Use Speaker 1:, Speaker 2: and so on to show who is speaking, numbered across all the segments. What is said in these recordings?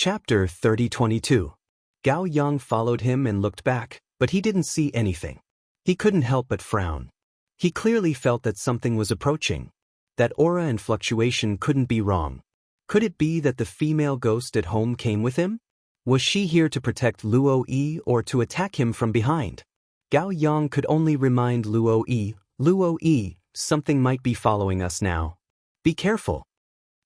Speaker 1: Chapter 3022. Gao Yang followed him and looked back, but he didn't see anything. He couldn't help but frown. He clearly felt that something was approaching. That aura and fluctuation couldn't be wrong. Could it be that the female ghost at home came with him? Was she here to protect Luo Yi or to attack him from behind? Gao Yang could only remind Luo Yi, something might be following us now. Be careful.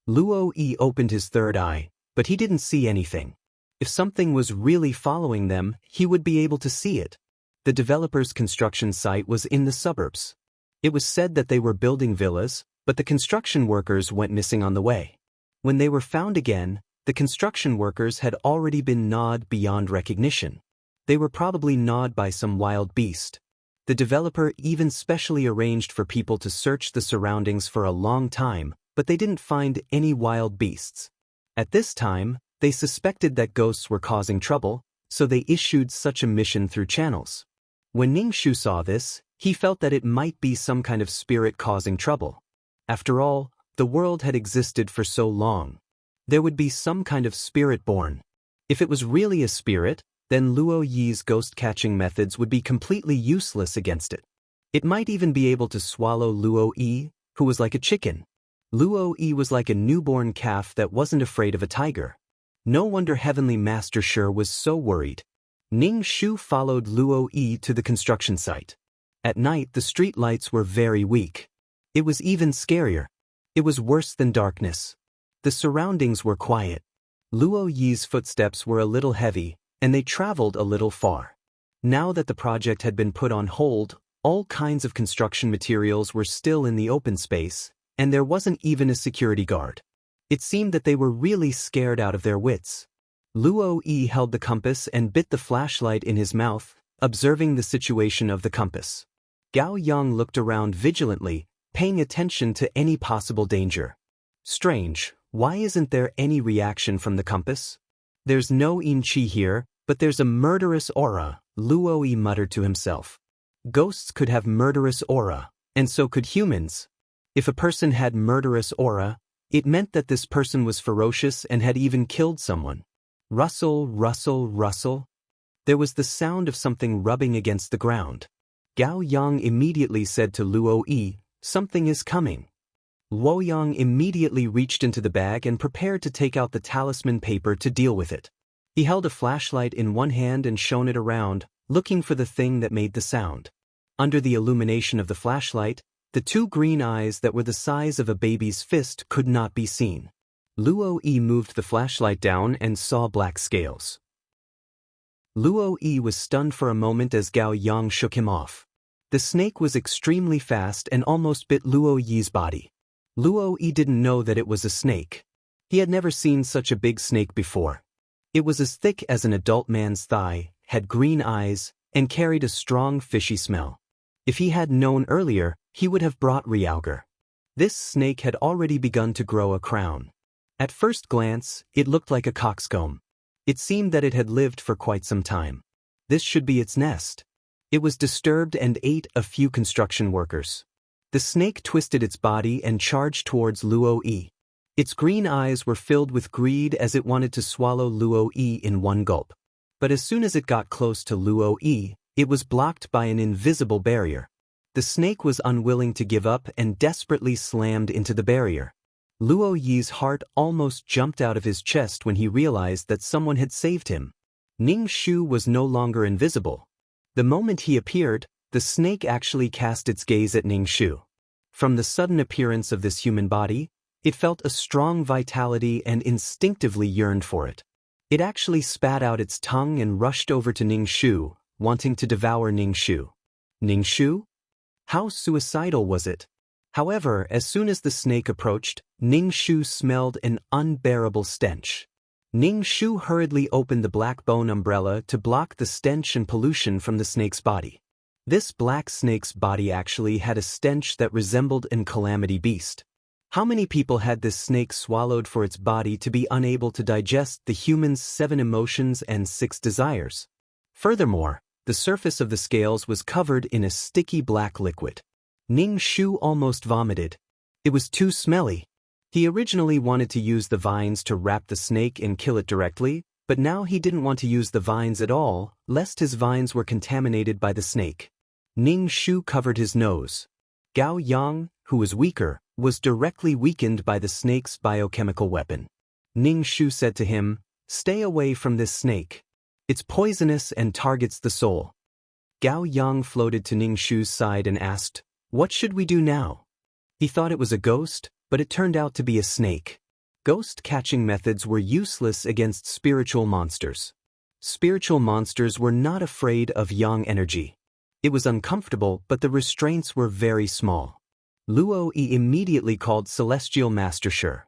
Speaker 1: Luo Yi opened his third eye, but he didn't see anything. If something was really following them, he would be able to see it. The developer's construction site was in the suburbs. It was said that they were building villas, but the construction workers went missing on the way. When they were found again, the construction workers had already been gnawed beyond recognition. They were probably gnawed by some wild beast. The developer even specially arranged for people to search the surroundings for a long time, but they didn't find any wild beasts. At this time, they suspected that ghosts were causing trouble, so they issued such a mission through channels. When Ningshu saw this, he felt that it might be some kind of spirit causing trouble. After all, the world had existed for so long. There would be some kind of spirit born. If it was really a spirit, then Luo Yi's ghost-catching methods would be completely useless against it. It might even be able to swallow Luo Yi, who was like a chicken. Luo Yi was like a newborn calf that wasn't afraid of a tiger. No wonder Heavenly Master Shi was so worried. Ningshu followed Luo Yi to the construction site. At night, the street lights were very weak. It was even scarier. It was worse than darkness. The surroundings were quiet. Luo Yi's footsteps were a little heavy, and they traveled a little far. Now that the project had been put on hold, all kinds of construction materials were still in the open space, and there wasn't even a security guard. It seemed that they were really scared out of their wits. Luo Yi held the compass and bit the flashlight in his mouth, observing the situation of the compass. Gao Yang looked around vigilantly, paying attention to any possible danger. Strange, why isn't there any reaction from the compass? There's no yin qi here, but there's a murderous aura, Luo Yi muttered to himself. Ghosts could have murderous aura, and so could humans. If a person had murderous aura, it meant that this person was ferocious and had even killed someone. Rustle, rustle, rustle. There was the sound of something rubbing against the ground. Gao Yang immediately said to Luo Yi, "Something is coming." Luo Yang immediately reached into the bag and prepared to take out the talisman paper to deal with it. He held a flashlight in one hand and shone it around, looking for the thing that made the sound. Under the illumination of the flashlight, the two green eyes that were the size of a baby's fist could not be seen. Luo Yi moved the flashlight down and saw black scales. Luo Yi was stunned for a moment as Gao Yang shook him off. The snake was extremely fast and almost bit Luo Yi's body. Luo Yi didn't know that it was a snake. He had never seen such a big snake before. It was as thick as an adult man's thigh, had green eyes, and carried a strong fishy smell. If he had known earlier, he would have brought Ryauger. This snake had already begun to grow a crown. At first glance, it looked like a coxcomb. It seemed that it had lived for quite some time. This should be its nest. It was disturbed and ate a few construction workers. The snake twisted its body and charged towards Luo Yi. Its green eyes were filled with greed as it wanted to swallow Luo Yi in one gulp. But as soon as it got close to Luo Yi, it was blocked by an invisible barrier. The snake was unwilling to give up and desperately slammed into the barrier. Luo Yi's heart almost jumped out of his chest when he realized that someone had saved him. Ningshu was no longer invisible. The moment he appeared, the snake actually cast its gaze at Ningshu. From the sudden appearance of this human body, it felt a strong vitality and instinctively yearned for it. It actually spat out its tongue and rushed over to Ningshu, wanting to devour Ningshu. Ningshu? How suicidal was it? However, as soon as the snake approached, Ningshu smelled an unbearable stench. Ningshu hurriedly opened the black bone umbrella to block the stench and pollution from the snake's body. This black snake's body actually had a stench that resembled an calamity beast. How many people had this snake swallowed for its body to be unable to digest the human's 7 emotions and 6 desires? Furthermore, the surface of the scales was covered in a sticky black liquid. Ningshu almost vomited. It was too smelly. He originally wanted to use the vines to wrap the snake and kill it directly, but now he didn't want to use the vines at all, lest his vines were contaminated by the snake. Ning Shu covered his nose. Gao Yang, who was weaker, was directly weakened by the snake's biochemical weapon. Ning Shu said to him, "Stay away from this snake. It's poisonous and targets the soul." Gao Yang floated to Ning Shu's side and asked, "What should we do now?" He thought it was a ghost, but it turned out to be a snake. Ghost-catching methods were useless against spiritual monsters. Spiritual monsters were not afraid of yang energy. It was uncomfortable, but the restraints were very small. Luo Yi immediately called Celestial Master Shi.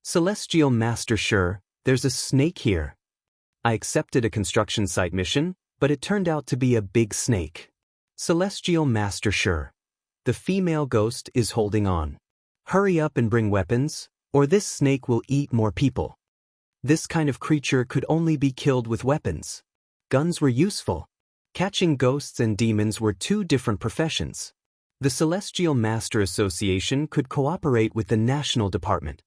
Speaker 1: "Celestial Master Shi, there's a snake here. I accepted a construction site mission, but it turned out to be a big snake." "Celestial Master Shi, the female ghost is holding on. Hurry up and bring weapons, or this snake will eat more people. This kind of creature could only be killed with weapons. Guns were useful. Catching ghosts and demons were two different professions. The Celestial Master Association could cooperate with the National Department.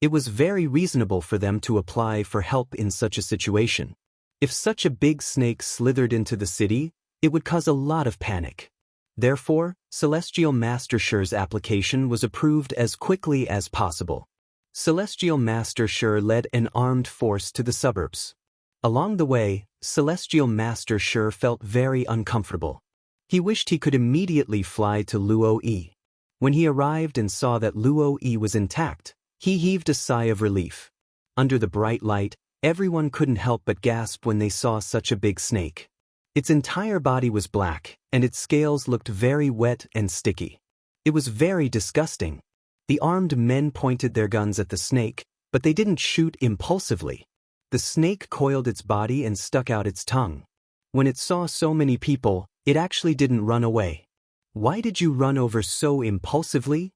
Speaker 1: It was very reasonable for them to apply for help in such a situation. If such a big snake slithered into the city, it would cause a lot of panic. Therefore, Celestial Master Shi's application was approved as quickly as possible. Celestial Master Shi led an armed force to the suburbs. Along the way, Celestial Master Shi felt very uncomfortable. He wished he could immediately fly to Luo Yi. When he arrived and saw that Luo Yi was intact, he heaved a sigh of relief. Under the bright light, everyone couldn't help but gasp when they saw such a big snake. Its entire body was black, and its scales looked very wet and sticky. It was very disgusting. The armed men pointed their guns at the snake, but they didn't shoot impulsively. The snake coiled its body and stuck out its tongue. When it saw so many people, it actually didn't run away. "Why did you run over so impulsively?"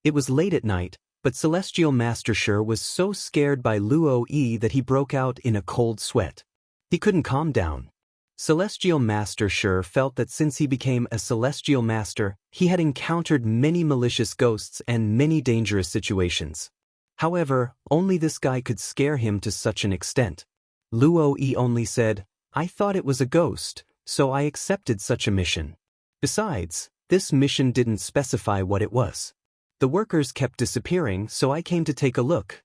Speaker 1: It was late at night, but Celestial Master Shi was so scared by Luo Yi that he broke out in a cold sweat. He couldn't calm down. Celestial Master Shi felt that since he became a Celestial Master, he had encountered many malicious ghosts and many dangerous situations. However, only this guy could scare him to such an extent. Luo Yi only said, "I thought it was a ghost, so I accepted such a mission. Besides, this mission didn't specify what it was. The workers kept disappearing, so I came to take a look."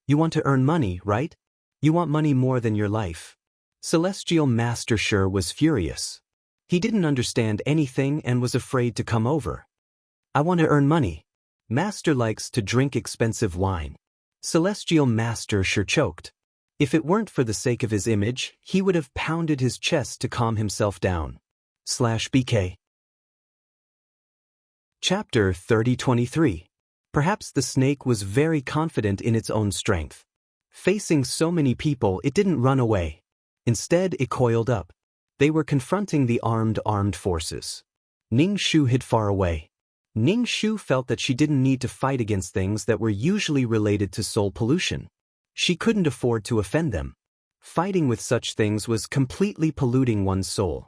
Speaker 1: "You want to earn money, right? You want money more than your life." Celestial Master Shi was furious. He didn't understand anything and was afraid to come over. "I want to earn money. Master likes to drink expensive wine." Celestial Master Shi choked. If it weren't for the sake of his image, he would have pounded his chest to calm himself down. /BK. Chapter 3023. Perhaps the snake was very confident in its own strength. Facing so many people, it didn't run away. Instead, it coiled up. They were confronting the armed forces. Ning Shu hid far away. Ning Shu felt that she didn't need to fight against things that were usually related to soul pollution. She couldn't afford to offend them. Fighting with such things was completely polluting one's soul.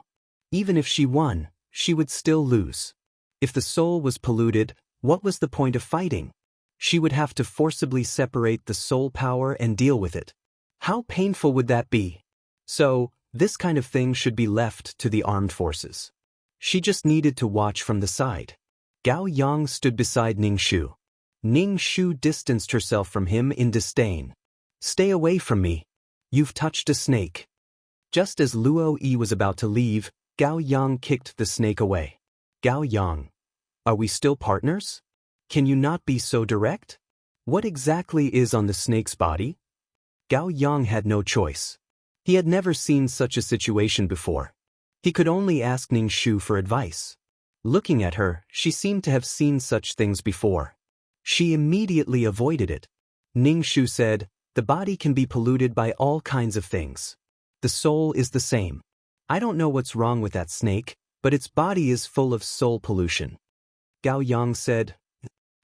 Speaker 1: Even if she won, she would still lose. If the soul was polluted, what was the point of fighting? She would have to forcibly separate the soul power and deal with it. How painful would that be? So, this kind of thing should be left to the armed forces. She just needed to watch from the side. Gao Yang stood beside Ning Shu. Ning Shu distanced herself from him in disdain. "Stay away from me. You've touched a snake." Just as Luo Yi was about to leave, Gao Yang kicked the snake away. "Gao Yang, are we still partners? Can you not be so direct? What exactly is on the snake's body?" Gao Yang had no choice. He had never seen such a situation before. He could only ask Ning Shu for advice. Looking at her, she seemed to have seen such things before. She immediately avoided it. Ning Shu said, "The body can be polluted by all kinds of things. The soul is the same. I don't know what's wrong with that snake, but its body is full of soul pollution." Gao Yang said.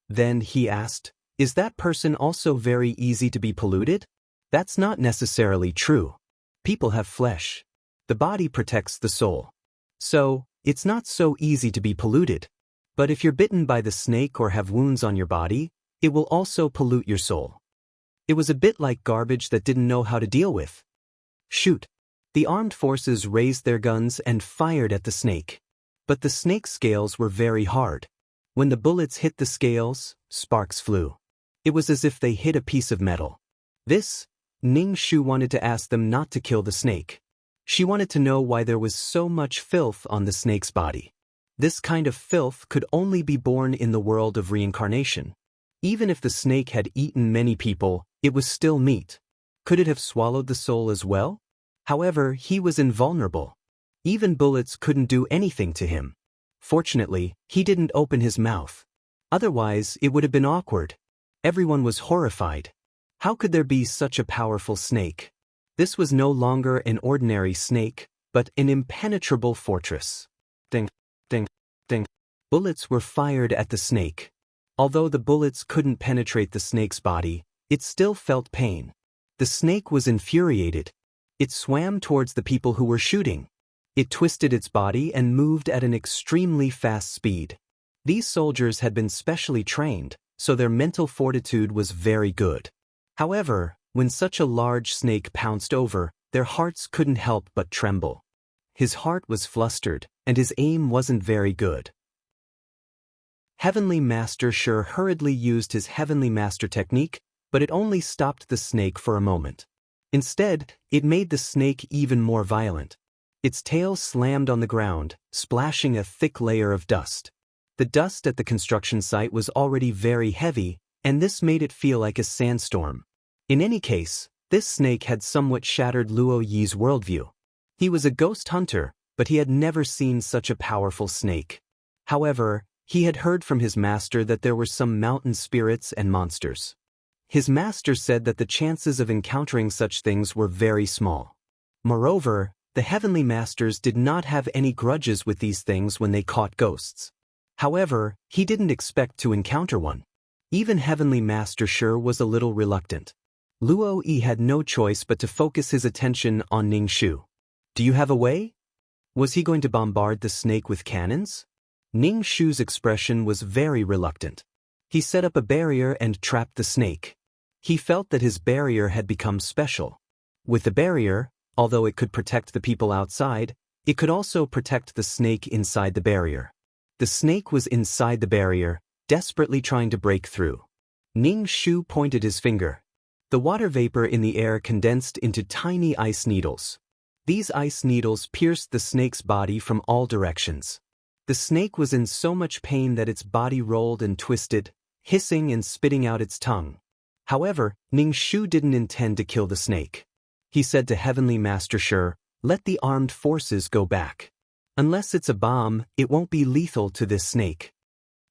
Speaker 1: Then he asked, "Is that person also very easy to be polluted?" "That's not necessarily true. People have flesh. The body protects the soul. So, it's not so easy to be polluted. But if you're bitten by the snake or have wounds on your body, it will also pollute your soul. It was a bit like garbage that didn't know how to deal with. Shoot. The armed forces raised their guns and fired at the snake. But the snake's scales were very hard. When the bullets hit the scales, sparks flew. It was as if they hit a piece of metal. Ning Shu wanted to ask them not to kill the snake. She wanted to know why there was so much filth on the snake's body. This kind of filth could only be born in the world of reincarnation. Even if the snake had eaten many people, it was still meat. Could it have swallowed the soul as well? However, he was invulnerable. Even bullets couldn't do anything to him. Fortunately, he didn't open his mouth. Otherwise, it would have been awkward. Everyone was horrified. How could there be such a powerful snake? This was no longer an ordinary snake, but an impenetrable fortress. Ding, ding, ding. Bullets were fired at the snake. Although the bullets couldn't penetrate the snake's body, it still felt pain. The snake was infuriated. It swam towards the people who were shooting. It twisted its body and moved at an extremely fast speed. These soldiers had been specially trained, so their mental fortitude was very good. However, when such a large snake pounced over, their hearts couldn't help but tremble. His heart was flustered, and his aim wasn't very good. Heavenly Master Sure hurriedly used his Heavenly Master technique, but it only stopped the snake for a moment. Instead, it made the snake even more violent. Its tail slammed on the ground, splashing a thick layer of dust. The dust at the construction site was already very heavy, and this made it feel like a sandstorm. In any case, this snake had somewhat shattered Luo Yi's worldview. He was a ghost hunter, but he had never seen such a powerful snake. However, he had heard from his master that there were some mountain spirits and monsters. His master said that the chances of encountering such things were very small. Moreover, the Heavenly Masters did not have any grudges with these things when they caught ghosts. However, he didn't expect to encounter one. Even Heavenly Master Sure was a little reluctant. Luo Yi had no choice but to focus his attention on Ning Shu. Do you have a way? Was he going to bombard the snake with cannons? Ning Shu's expression was very reluctant. He set up a barrier and trapped the snake. He felt that his barrier had become special. With the barrier, although it could protect the people outside, it could also protect the snake inside the barrier. The snake was inside the barrier, desperately trying to break through. Ning Shu pointed his finger. The water vapor in the air condensed into tiny ice needles. These ice needles pierced the snake's body from all directions. The snake was in so much pain that its body rolled and twisted, hissing and spitting out its tongue. However, Ning Shu didn't intend to kill the snake. He said to Heavenly Master Sure, "Let the armed forces go back. Unless it's a bomb, it won't be lethal to this snake."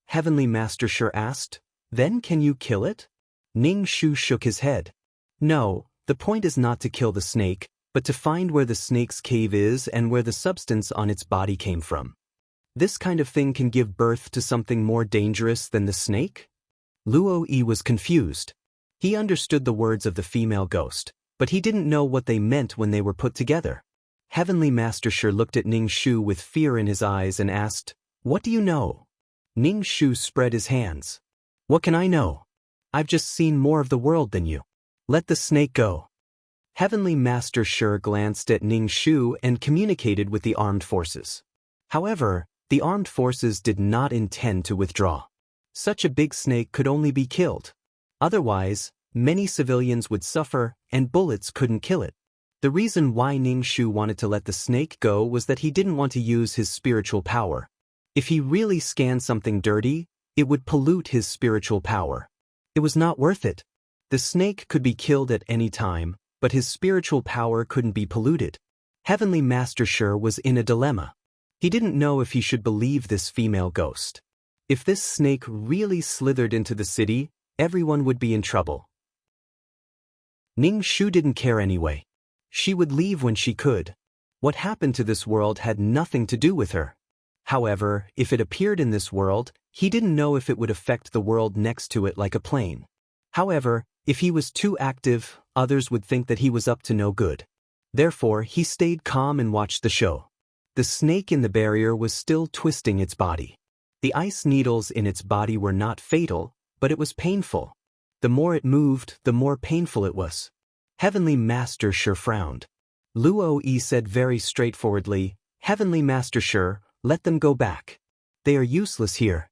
Speaker 1: Heavenly Master Sure asked, "Then can you kill it?" Ning Shu shook his head. "No, the point is not to kill the snake, but to find where the snake's cave is and where the substance on its body came from. This kind of thing can give birth to something more dangerous than the snake?" Luo Yi was confused. He understood the words of the female ghost, but he didn't know what they meant when they were put together. Heavenly Master Sure looked at Ning Shu with fear in his eyes and asked, "What do you know?" Ning Shu spread his hands. "What can I know? I've just seen more of the world than you. Let the snake go." Heavenly Master Sure glanced at Ning Shu and communicated with the armed forces. However, the armed forces did not intend to withdraw. Such a big snake could only be killed. Otherwise, many civilians would suffer and bullets couldn't kill it. The reason why Ning Shu wanted to let the snake go was that he didn't want to use his spiritual power. If he really scanned something dirty, it would pollute his spiritual power. It was not worth it. The snake could be killed at any time, but his spiritual power couldn't be polluted. Heavenly Master Sure was in a dilemma. He didn't know if he should believe this female ghost. If this snake really slithered into the city, everyone would be in trouble. Ning Shu didn't care anyway. She would leave when she could. What happened to this world had nothing to do with her. However, if it appeared in this world, he didn't know if it would affect the world next to it like a plane. However, if he was too active, others would think that he was up to no good. Therefore, he stayed calm and watched the show. The snake in the barrier was still twisting its body. The ice needles in its body were not fatal, but it was painful. The more it moved, the more painful it was. Heavenly Master Shi frowned. Luo Yi said very straightforwardly, Heavenly Master Shi, let them go back. They are useless here.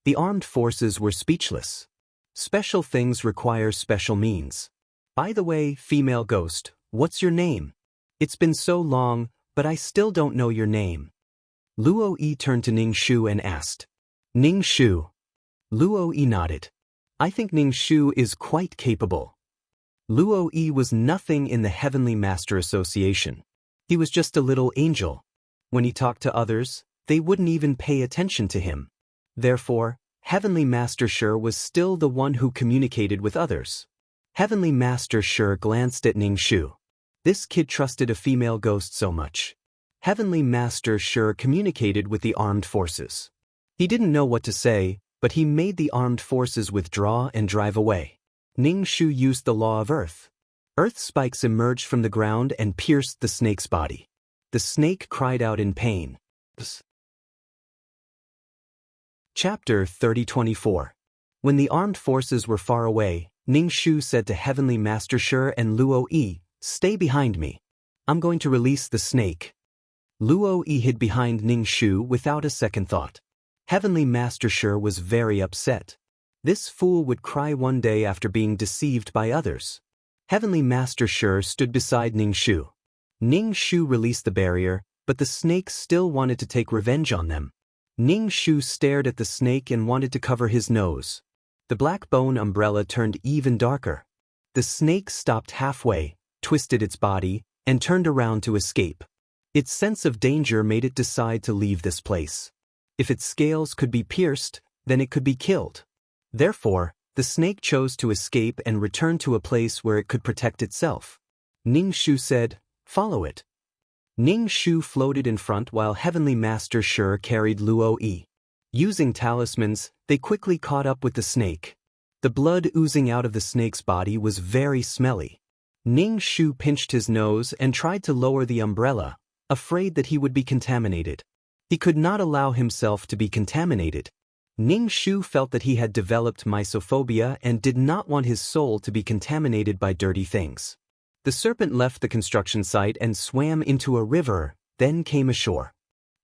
Speaker 1: The armed forces were speechless. Special things require special means. By the way, female ghost, what's your name? It's been so long, but I still don't know your name. Luo Yi turned to Ning Shu and asked. Ning Shu. Luo Yi nodded. I think Ning Shu is quite capable. Luo Yi was nothing in the Heavenly Master Association. He was just a little angel. When he talked to others, they wouldn't even pay attention to him. Therefore, Heavenly Master Shi was still the one who communicated with others. Heavenly Master Shi glanced at Ning Shu. This kid trusted a female ghost so much. Heavenly Master Shi communicated with the armed forces. He didn't know what to say, but he made the armed forces withdraw and drive away. Ning Shu used the law of earth. Earth spikes emerged from the ground and pierced the snake's body. The snake cried out in pain. Chapter 30-24. When the armed forces were far away, Ning Shu said to Heavenly Master Shi and Luo Yi, Stay behind me. I'm going to release the snake. Luo Yi hid behind Ning Shu without a second thought. Heavenly Master Shi was very upset. This fool would cry one day after being deceived by others. Heavenly Master Shi stood beside Ning Shu. Ning Shu released the barrier, but the snake still wanted to take revenge on them. Ning Shu stared at the snake and wanted to cover his nose. The black bone umbrella turned even darker. The snake stopped halfway, twisted its body, and turned around to escape. Its sense of danger made it decide to leave this place. If its scales could be pierced, then it could be killed. Therefore, the snake chose to escape and return to a place where it could protect itself. Ning Shu said, Follow it. Ning Shu floated in front while Heavenly Master Shi carried Luo Yi. Using talismans, they quickly caught up with the snake. The blood oozing out of the snake's body was very smelly. Ning Shu pinched his nose and tried to lower the umbrella, afraid that he would be contaminated. He could not allow himself to be contaminated. Ning Shu felt that he had developed mysophobia and did not want his soul to be contaminated by dirty things. The serpent left the construction site and swam into a river, then came ashore.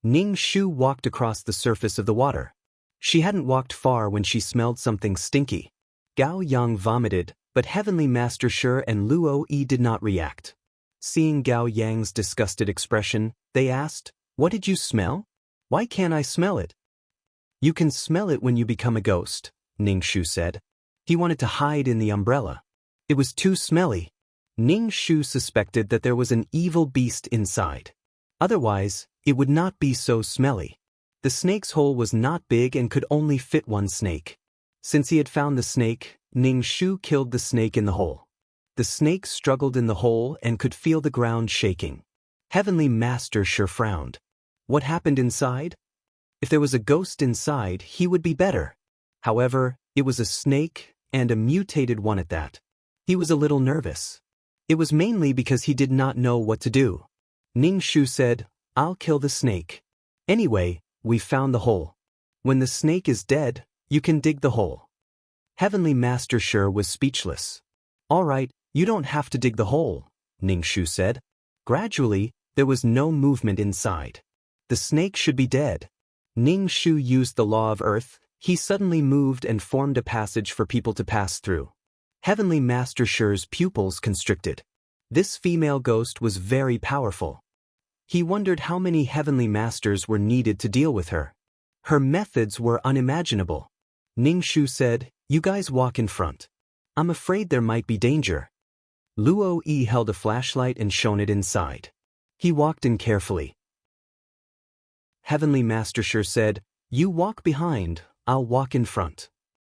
Speaker 1: Ning Shu walked across the surface of the water. She hadn't walked far when she smelled something stinky. Gao Yang vomited, but Heavenly Master Shi and Luo Yi did not react. Seeing Gao Yang's disgusted expression, they asked, What did you smell? Why can't I smell it? You can smell it when you become a ghost, Ning Shu said. He wanted to hide in the umbrella. It was too smelly. Ning Shu suspected that there was an evil beast inside. Otherwise, it would not be so smelly. The snake's hole was not big and could only fit one snake. Since he had found the snake, Ning Shu killed the snake in the hole. The snake struggled in the hole and could feel the ground shaking. Heavenly Master Shi frowned. What happened inside? If there was a ghost inside, he would be better. However, it was a snake, and a mutated one at that. He was a little nervous. It was mainly because he did not know what to do. Ning Shu said, I'll kill the snake. Anyway, we found the hole. When the snake is dead, you can dig the hole. Heavenly Master Shi was speechless. All right, you don't have to dig the hole, Ning Shu said. Gradually, there was no movement inside. The snake should be dead. Ning Shu used the law of earth. He suddenly moved and formed a passage for people to pass through. Heavenly Master Shi's pupils constricted. This female ghost was very powerful. He wondered how many heavenly masters were needed to deal with her. Her methods were unimaginable. Ning Shu said, You guys walk in front. I'm afraid there might be danger. Luo Yi held a flashlight and shone it inside. He walked in carefully. Heavenly Master Shi said, You walk behind, I'll walk in front.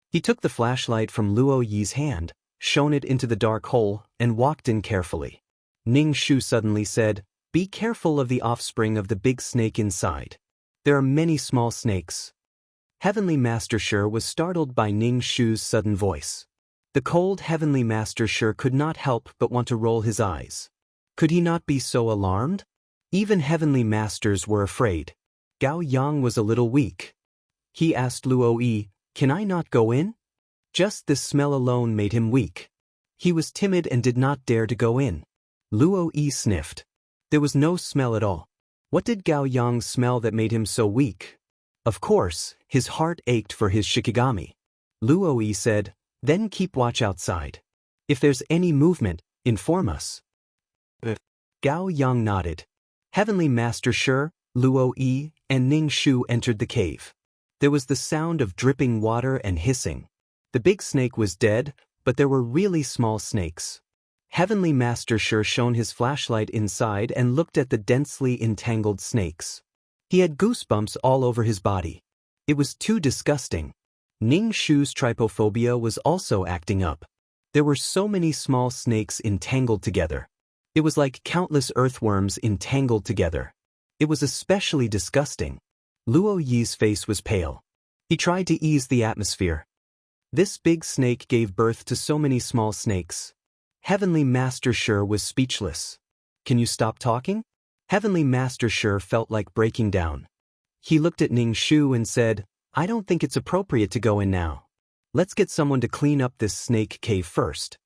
Speaker 1: He took the flashlight from Luo Yi's hand, shone it into the dark hole, and walked in carefully. Ning Shu suddenly said, Be careful of the offspring of the big snake inside. There are many small snakes. Heavenly Master Shi was startled by Ning Shu's sudden voice. The cold Heavenly Master Shi could not help but want to roll his eyes. Could he not be so alarmed? Even heavenly masters were afraid. Gao Yang was a little weak. He asked Luo Yi, Can I not go in? Just this smell alone made him weak. He was timid and did not dare to go in. Luo Yi sniffed. There was no smell at all. What did Gao Yang smell that made him so weak? Of course, his heart ached for his Shikigami. Luo Yi said, "Then keep watch outside. If there's any movement, inform us." Gao Yang nodded. Heavenly Master Shi, Luo Yi, and Ning Shu entered the cave. There was the sound of dripping water and hissing. The big snake was dead, but there were really small snakes. Heavenly Master Shi shone his flashlight inside and looked at the densely entangled snakes. He had goosebumps all over his body. It was too disgusting. Ning Shu's trypophobia was also acting up. There were so many small snakes entangled together. It was like countless earthworms entangled together. It was especially disgusting. Luo Yi's face was pale. He tried to ease the atmosphere. This big snake gave birth to so many small snakes. Heavenly Master Shi was speechless. "Can you stop talking?" Heavenly Master Shi felt like breaking down. He looked at Ning Shu and said, "I don't think it's appropriate to go in now. Let's get someone to clean up this snake cave first."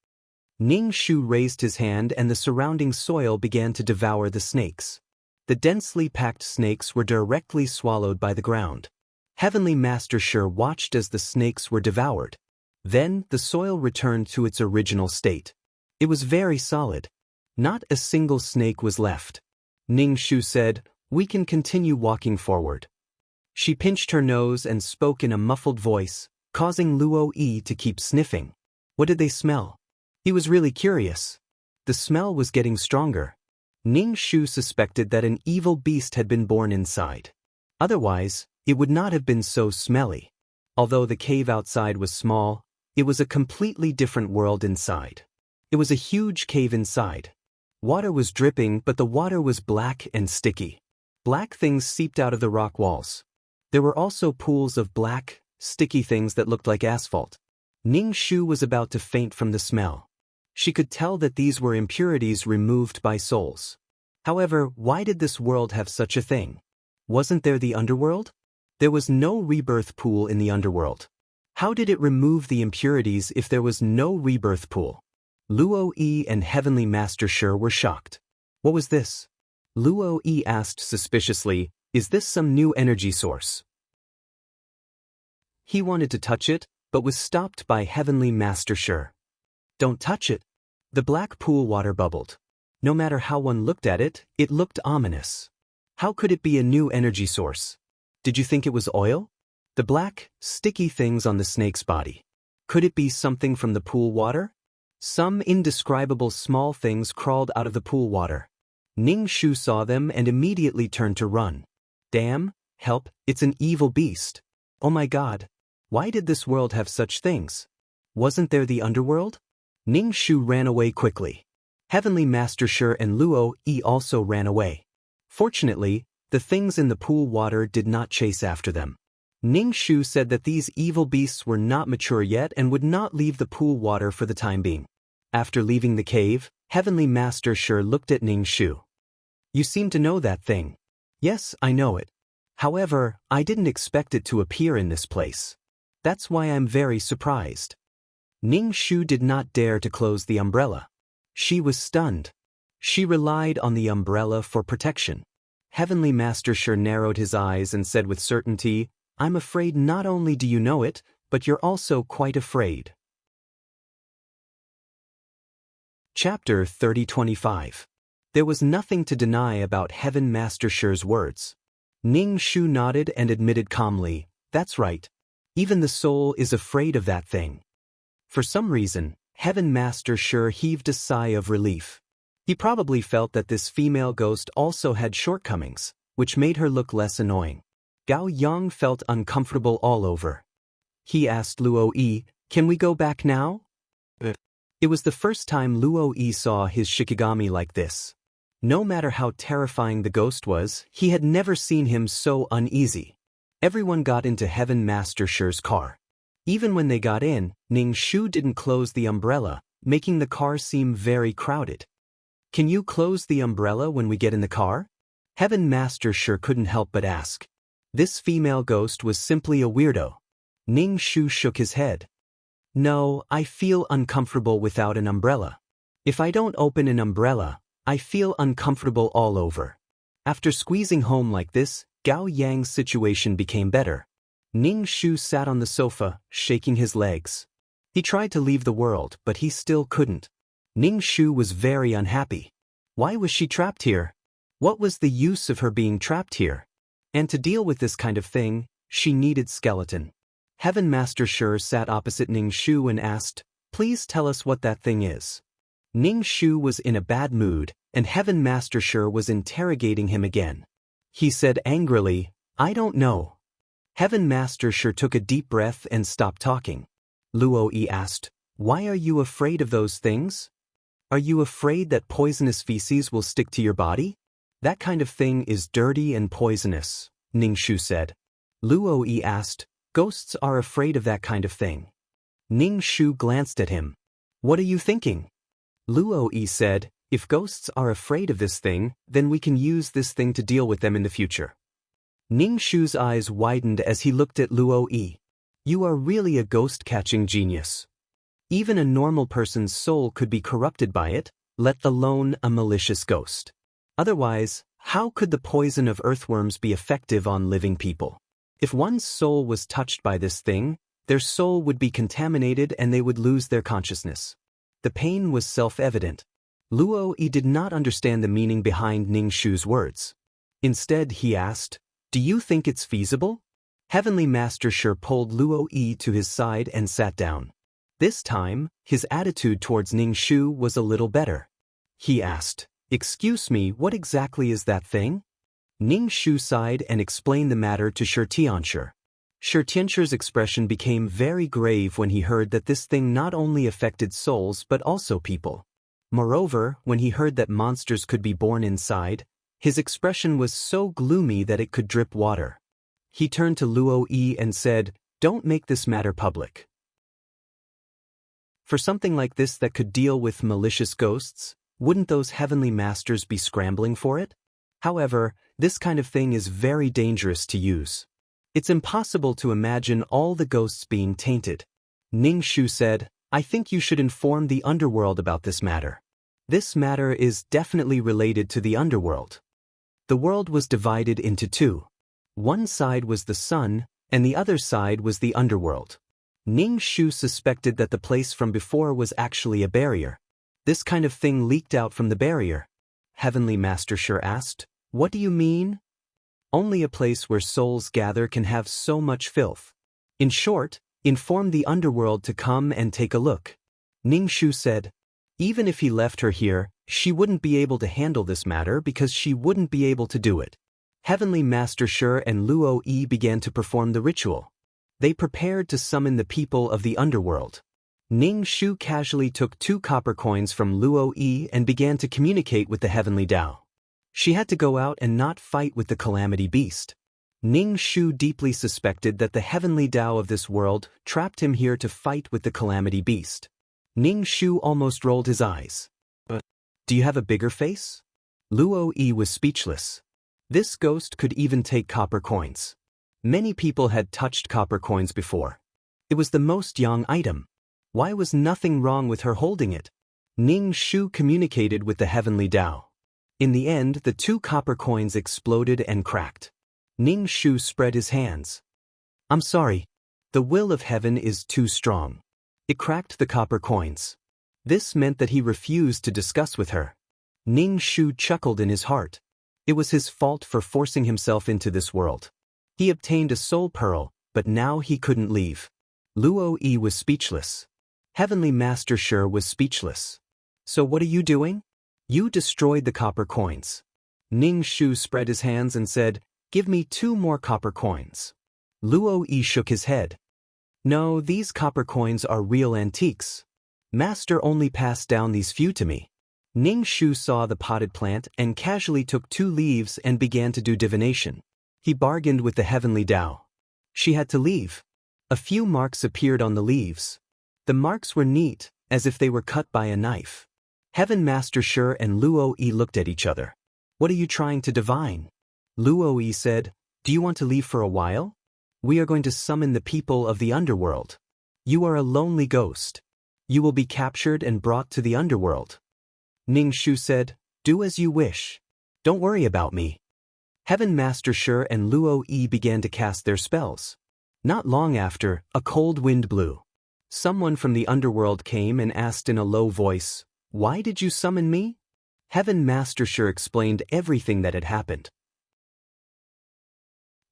Speaker 1: Ning Shu raised his hand and the surrounding soil began to devour the snakes. The densely packed snakes were directly swallowed by the ground. Heavenly Master Shi watched as the snakes were devoured. Then the soil returned to its original state. It was very solid. Not a single snake was left. Ning Shu said, "We can continue walking forward." She pinched her nose and spoke in a muffled voice, causing Luo Yi to keep sniffing. What did they smell? He was really curious. The smell was getting stronger. Ning Shu suspected that an evil beast had been born inside. Otherwise, it would not have been so smelly. Although the cave outside was small, it was a completely different world inside. It was a huge cave inside. Water was dripping, but the water was black and sticky. Black things seeped out of the rock walls. There were also pools of black, sticky things that looked like asphalt. Ning Shu was about to faint from the smell. She could tell that these were impurities removed by souls. However, why did this world have such a thing? Wasn't there the underworld? There was no rebirth pool in the underworld. How did it remove the impurities if there was no rebirth pool? Luo Yi and Heavenly Master Shi were shocked. What was this? Luo Yi asked suspiciously, "Is this some new energy source?" He wanted to touch it, but was stopped by Heavenly Master Shi. "Don't touch it." The black pool water bubbled. No matter how one looked at it, it looked ominous. How could it be a new energy source? Did you think it was oil? The black, sticky things on the snake's body. Could it be something from the pool water? Some indescribable small things crawled out of the pool water. Ning Shu saw them and immediately turned to run. Damn, help, it's an evil beast. Oh my god. Why did this world have such things? Wasn't there the underworld? Ning Shu ran away quickly. Heavenly Master Shi and Luo Yi also ran away. Fortunately, the things in the pool water did not chase after them. Ning Shu said that these evil beasts were not mature yet and would not leave the pool water for the time being. After leaving the cave, Heavenly Master Shi looked at Ning Shu. "You seem to know that thing." "Yes, I know it. However, I didn't expect it to appear in this place. That's why I'm very surprised." Ning Shu did not dare to close the umbrella. She was stunned. She relied on the umbrella for protection. Heavenly Master Shi narrowed his eyes and said with certainty, "I'm afraid not only do you know it, but you're also quite afraid." Chapter 3025. There was nothing to deny about Heaven Master Shi's words. Ning Shu nodded and admitted calmly, "That's right. Even the soul is afraid of that thing." For some reason, Heaven Master Shi heaved a sigh of relief. He probably felt that this female ghost also had shortcomings, which made her look less annoying. Gao Yang felt uncomfortable all over. He asked Luo Yi, "Can we go back now?" It was the first time Luo Yi saw his Shikigami like this. No matter how terrifying the ghost was, he had never seen him so uneasy. Everyone got into Heaven Master Shi's car. Even when they got in, Ning Shu didn't close the umbrella, making the car seem very crowded. "Can you close the umbrella when we get in the car?" Heaven Master Shi couldn't help but ask. This female ghost was simply a weirdo. Ning Shu shook his head. No, I feel uncomfortable without an umbrella. If I don't open an umbrella, I feel uncomfortable all over. After squeezing home like this, Gao Yang's situation became better. Ning Shu sat on the sofa, shaking his legs. He tried to leave the world, but he still couldn't. Ning Shu was very unhappy. Why was she trapped here? What was the use of her being trapped here? And to deal with this kind of thing, she needed skeleton. Heaven Master Shi sat opposite Ning Shu and asked, "Please tell us what that thing is." Ning Shu was in a bad mood, and Heaven Master Shi was interrogating him again. He said angrily, "I don't know." Heaven Master Shi took a deep breath and stopped talking. Luo Yi asked, "Why are you afraid of those things? Are you afraid that poisonous feces will stick to your body? That kind of thing is dirty and poisonous," Ning Shu said. Luo Yi asked, "Ghosts are afraid of that kind of thing." Ning Shu glanced at him. "What are you thinking?" Luo Yi said, "If ghosts are afraid of this thing, then we can use this thing to deal with them in the future." Ning Shu's eyes widened as he looked at Luo Yi. "You are really a ghost-catching genius. Even a normal person's soul could be corrupted by it, let alone a malicious ghost. Otherwise, how could the poison of earthworms be effective on living people? If one's soul was touched by this thing, their soul would be contaminated and they would lose their consciousness." The pain was self-evident. Luo Yi did not understand the meaning behind Ning Shu's words. Instead, he asked, "Do you think it's feasible?" Heavenly Master Shi pulled Luo Yi to his side and sat down. This time, his attitude towards Ning Shu was a little better. He asked, "Excuse me, what exactly is that thing?" Ning Shu sighed and explained the matter to Shi Tianshi. Shi Tianshi's expression became very grave when he heard that this thing not only affected souls but also people. Moreover, when he heard that monsters could be born inside, his expression was so gloomy that it could drip water. He turned to Luo Yi and said, "Don't make this matter public. For something like this that could deal with malicious ghosts, wouldn't those heavenly masters be scrambling for it? However, this kind of thing is very dangerous to use. It's impossible to imagine all the ghosts being tainted." Ning Shu said, "I think you should inform the underworld about this matter. This matter is definitely related to the underworld." The world was divided into two. One side was the sun, and the other side was the underworld. Ning Shu suspected that the place from before was actually a barrier. This kind of thing leaked out from the barrier. Heavenly Master Shi asked, "What do you mean?" "Only a place where souls gather can have so much filth. In short, inform the underworld to come and take a look." Ning Shu said, "Even if he left her here, she wouldn't be able to handle this matter because she wouldn't be able to do it." Heavenly Master Shi and Luo Yi began to perform the ritual. They prepared to summon the people of the underworld. Ning Shu casually took 2 copper coins from Luo Yi and began to communicate with the heavenly Tao. She had to go out and not fight with the calamity beast. Ning Shu deeply suspected that the heavenly Tao of this world trapped him here to fight with the calamity beast. Ning Shu almost rolled his eyes. "But, do you have a bigger face?" Luo Yi was speechless. This ghost could even take copper coins. Many people had touched copper coins before. It was the most young item. Why was nothing wrong with her holding it? Ning Shu communicated with the heavenly Tao. In the end, the 2 copper coins exploded and cracked. Ning Shu spread his hands. "I'm sorry. The will of heaven is too strong." It cracked the copper coins. This meant that he refused to discuss with her. Ning Shu chuckled in his heart. It was his fault for forcing himself into this world. He obtained a soul pearl, but now he couldn't leave. Luo Yi was speechless. Heavenly Master Shi was speechless. "So what are you doing?" "You destroyed the copper coins." Ning Shu spread his hands and said, "Give me 2 more copper coins." Luo Yi shook his head. "No, these copper coins are real antiques. Master only passed down these few to me." Ning Shu saw the potted plant and casually took 2 leaves and began to do divination. He bargained with the heavenly Tao. She had to leave. A few marks appeared on the leaves. The marks were neat, as if they were cut by a knife. Heaven Master Shi and Luo Yi looked at each other. "What are you trying to divine?" Luo Yi said, "Do you want to leave for a while? We are going to summon the people of the underworld. You are a lonely ghost. You will be captured and brought to the underworld. Ning Shu said, do as you wish. Don't worry about me. Heaven Master Shi and Luo Yi began to cast their spells. Not long after, a cold wind blew. Someone from the underworld came and asked in a low voice, why did you summon me? Heaven Master Shi explained everything that had happened.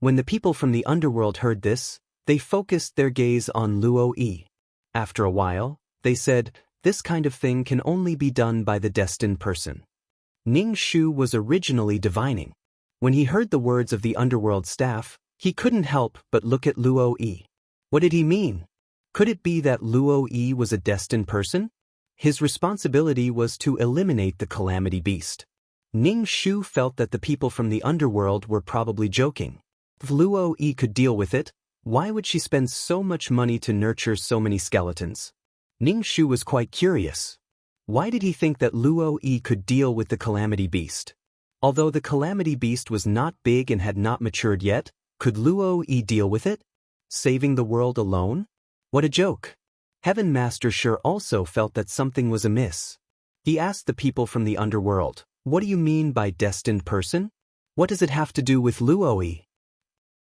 Speaker 1: When the people from the underworld heard this, they focused their gaze on Luo Yi. After a while, they said, this kind of thing can only be done by the destined person. Ning Shu was originally divining. When he heard the words of the underworld staff, he couldn't help but look at Luo Yi. What did he mean? Could it be that Luo Yi was a destined person? His responsibility was to eliminate the calamity beast. Ning Shu felt that the people from the underworld were probably joking. If Luo Yi could deal with it, why would she spend so much money to nurture so many skeletons? Ning Shu was quite curious. Why did he think that Luo Yi could deal with the calamity beast? Although the calamity beast was not big and had not matured yet, could Luo Yi deal with it? Saving the world alone? What a joke! Heaven Master Shi also felt that something was amiss. He asked the people from the underworld, what do you mean by destined person? What does it have to do with Luo Yi?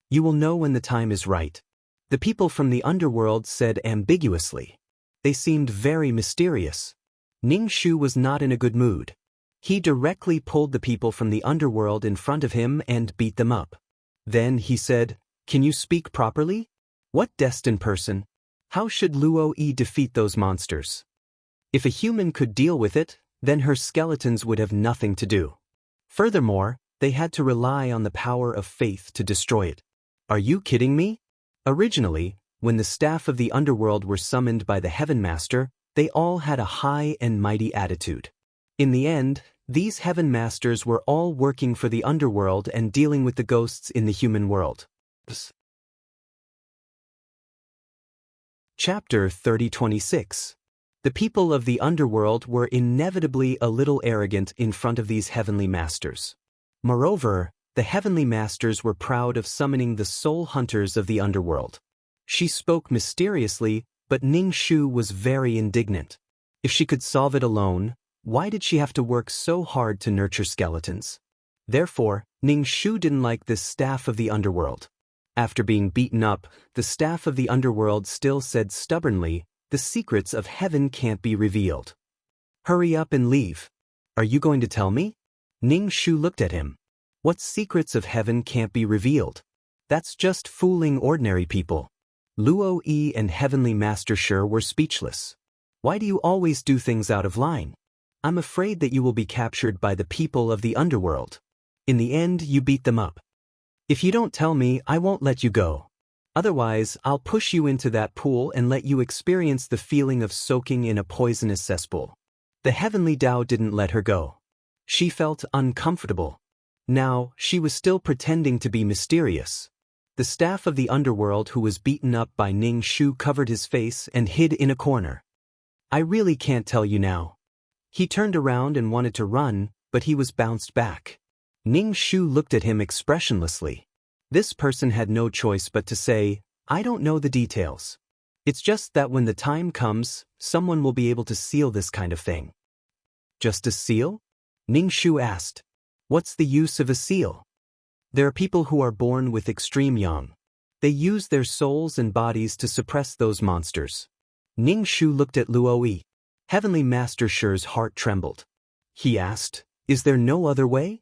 Speaker 1: You will know when the time is right. The people from the underworld said ambiguously. They seemed very mysterious. Ning Shu was not in a good mood. He directly pulled the people from the underworld in front of him and beat them up. Then he said, can you speak properly? What destined person? How should Luo Yi defeat those monsters? If a human could deal with it, then her skeletons would have nothing to do. Furthermore, they had to rely on the power of faith to destroy it. Are you kidding me? Originally, when the staff of the underworld were summoned by the Heaven Master, they all had a high and mighty attitude. In the end, these Heaven Masters were all working for the underworld and dealing with the ghosts in the human world. Chapter 30:26. The people of the underworld were inevitably a little arrogant in front of these heavenly masters. Moreover, the heavenly masters were proud of summoning the soul hunters of the underworld. She spoke mysteriously, but Ning Shu was very indignant. If she could solve it alone, why did she have to work so hard to nurture skeletons? Therefore, Ning Shu didn't like this staff of the underworld. After being beaten up, the staff of the underworld still said stubbornly, the secrets of heaven can't be revealed. Hurry up and leave. Are you going to tell me? Ning Shu looked at him. What secrets of heaven can't be revealed? That's just fooling ordinary people. Luo Yi and Heavenly Master Shi were speechless. Why do you always do things out of line? I'm afraid that you will be captured by the people of the underworld. In the end, you beat them up. If you don't tell me, I won't let you go. Otherwise, I'll push you into that pool and let you experience the feeling of soaking in a poisonous cesspool. The Heavenly Tao didn't let her go. She felt uncomfortable. Now, she was still pretending to be mysterious. The staff of the underworld who was beaten up by Ning Shu covered his face and hid in a corner. I really can't tell you now. He turned around and wanted to run, but he was bounced back. Ning Shu looked at him expressionlessly. This person had no choice but to say, I don't know the details. It's just that when the time comes, someone will be able to seal this kind of thing. Just a seal? Ning Shu asked. What's the use of a seal? There are people who are born with extreme yang. They use their souls and bodies to suppress those monsters. Ning Shu looked at Luo Yi. Heavenly Master Shi's heart trembled. He asked, is there no other way?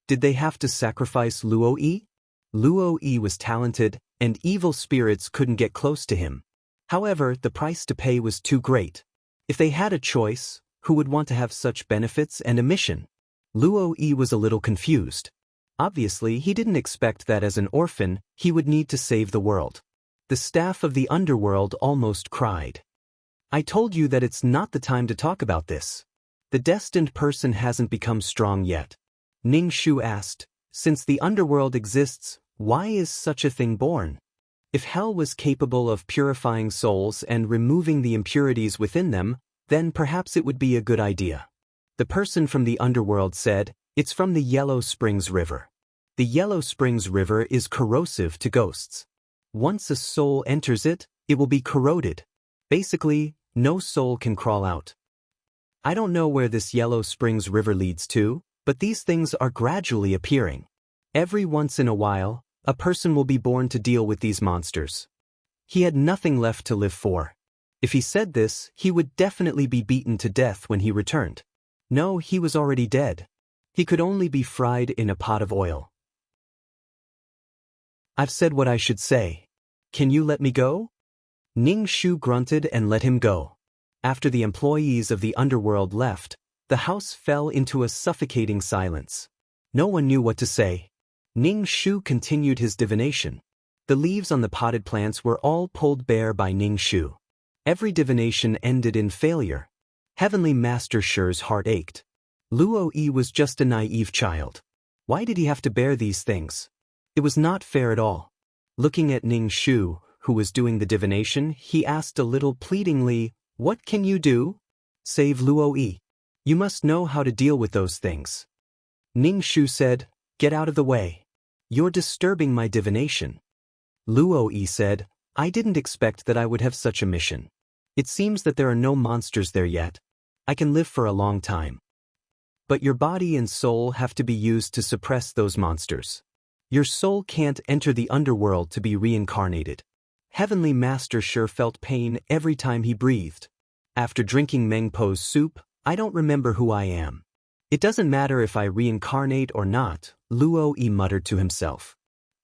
Speaker 1: Did they have to sacrifice Luo Yi? Luo Yi was talented, and evil spirits couldn't get close to him. However, the price to pay was too great. If they had a choice, who would want to have such benefits and a mission? Luo Yi was a little confused. Obviously, he didn't expect that as an orphan, he would need to save the world. The staff of the underworld almost cried. I told you that it's not the time to talk about this. The destined person hasn't become strong yet. Ning Shu asked, since the underworld exists, why is such a thing born? If hell was capable of purifying souls and removing the impurities within them, then perhaps it would be a good idea. The person from the underworld said, it's from the Yellow Springs River. The Yellow Springs River is corrosive to ghosts. Once a soul enters it, it will be corroded. Basically, no soul can crawl out. I don't know where this Yellow Springs River leads to, but these things are gradually appearing. Every once in a while, a person will be born to deal with these monsters. He had nothing left to live for. If he said this, he would definitely be beaten to death when he returned. No, he was already dead. He could only be fried in a pot of oil. I've said what I should say. Can you let me go? Ning Shu grunted and let him go. After the employees of the underworld left, the house fell into a suffocating silence. No one knew what to say. Ning Shu continued his divination. The leaves on the potted plants were all pulled bare by Ning Shu. Every divination ended in failure. Heavenly Master Shi's heart ached. Luo Yi was just a naive child. Why did he have to bear these things? It was not fair at all. Looking at Ning Shu, who was doing the divination, he asked a little pleadingly, "What can you do?" "Save Luo Yi. You must know how to deal with those things." Ning Shu said, "Get out of the way. You're disturbing my divination." Luo Yi said, "I didn't expect that I would have such a mission. It seems that there are no monsters there yet. I can live for a long time. But your body and soul have to be used to suppress those monsters. Your soul can't enter the underworld to be reincarnated." Heavenly Master Shi felt pain every time he breathed. After drinking Meng Po's soup, "I don't remember who I am. It doesn't matter if I reincarnate or not," Luo Yi muttered to himself.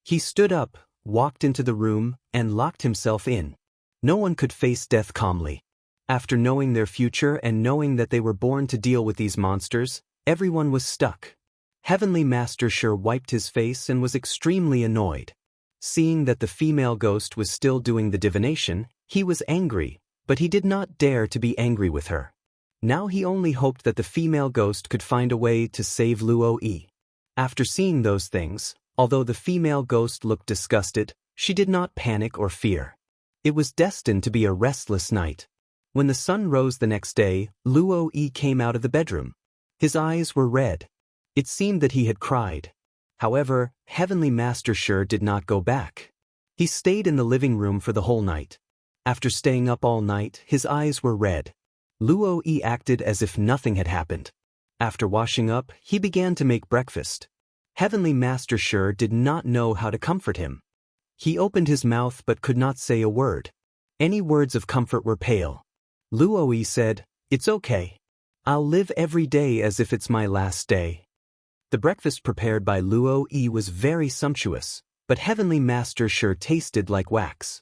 Speaker 1: He stood up, walked into the room, and locked himself in. No one could face death calmly. After knowing their future and knowing that they were born to deal with these monsters, everyone was stuck. Heavenly Master Shi wiped his face and was extremely annoyed. Seeing that the female ghost was still doing the divination, he was angry, but he did not dare to be angry with her. Now he only hoped that the female ghost could find a way to save Luo Yi. After seeing those things, although the female ghost looked disgusted, she did not panic or fear. It was destined to be a restless night. When the sun rose the next day, Luo Yi came out of the bedroom. His eyes were red. It seemed that he had cried. However, Heavenly Master Shi did not go back. He stayed in the living room for the whole night. After staying up all night, his eyes were red. Luo Yi acted as if nothing had happened. After washing up, he began to make breakfast. Heavenly Master Shi did not know how to comfort him. He opened his mouth but could not say a word. Any words of comfort were pale. Luo Yi said, "It's okay. I'll live every day as if it's my last day." The breakfast prepared by Luo Yi was very sumptuous, but Heavenly Master Shi tasted like wax.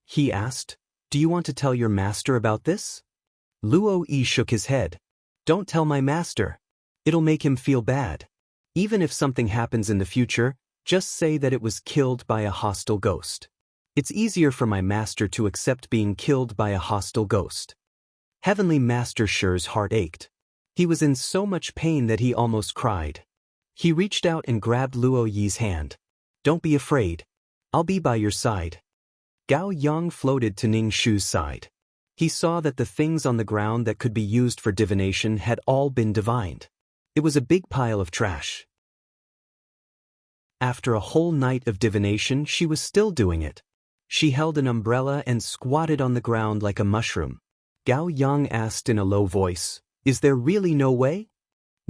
Speaker 1: He asked, "Do you want to tell your master about this?" Luo Yi shook his head. "Don't tell my master. It'll make him feel bad. Even if something happens in the future, just say that it was killed by a hostile ghost. It's easier for my master to accept being killed by a hostile ghost." Heavenly Master Shi's heart ached. He was in so much pain that he almost cried. He reached out and grabbed Luo Yi's hand. "Don't be afraid. I'll be by your side." Gao Yang floated to Ning Shu's side. He saw that the things on the ground that could be used for divination had all been divined. It was a big pile of trash. After a whole night of divination, she was still doing it. She held an umbrella and squatted on the ground like a mushroom. Gao Yang asked in a low voice, "Is there really no way?"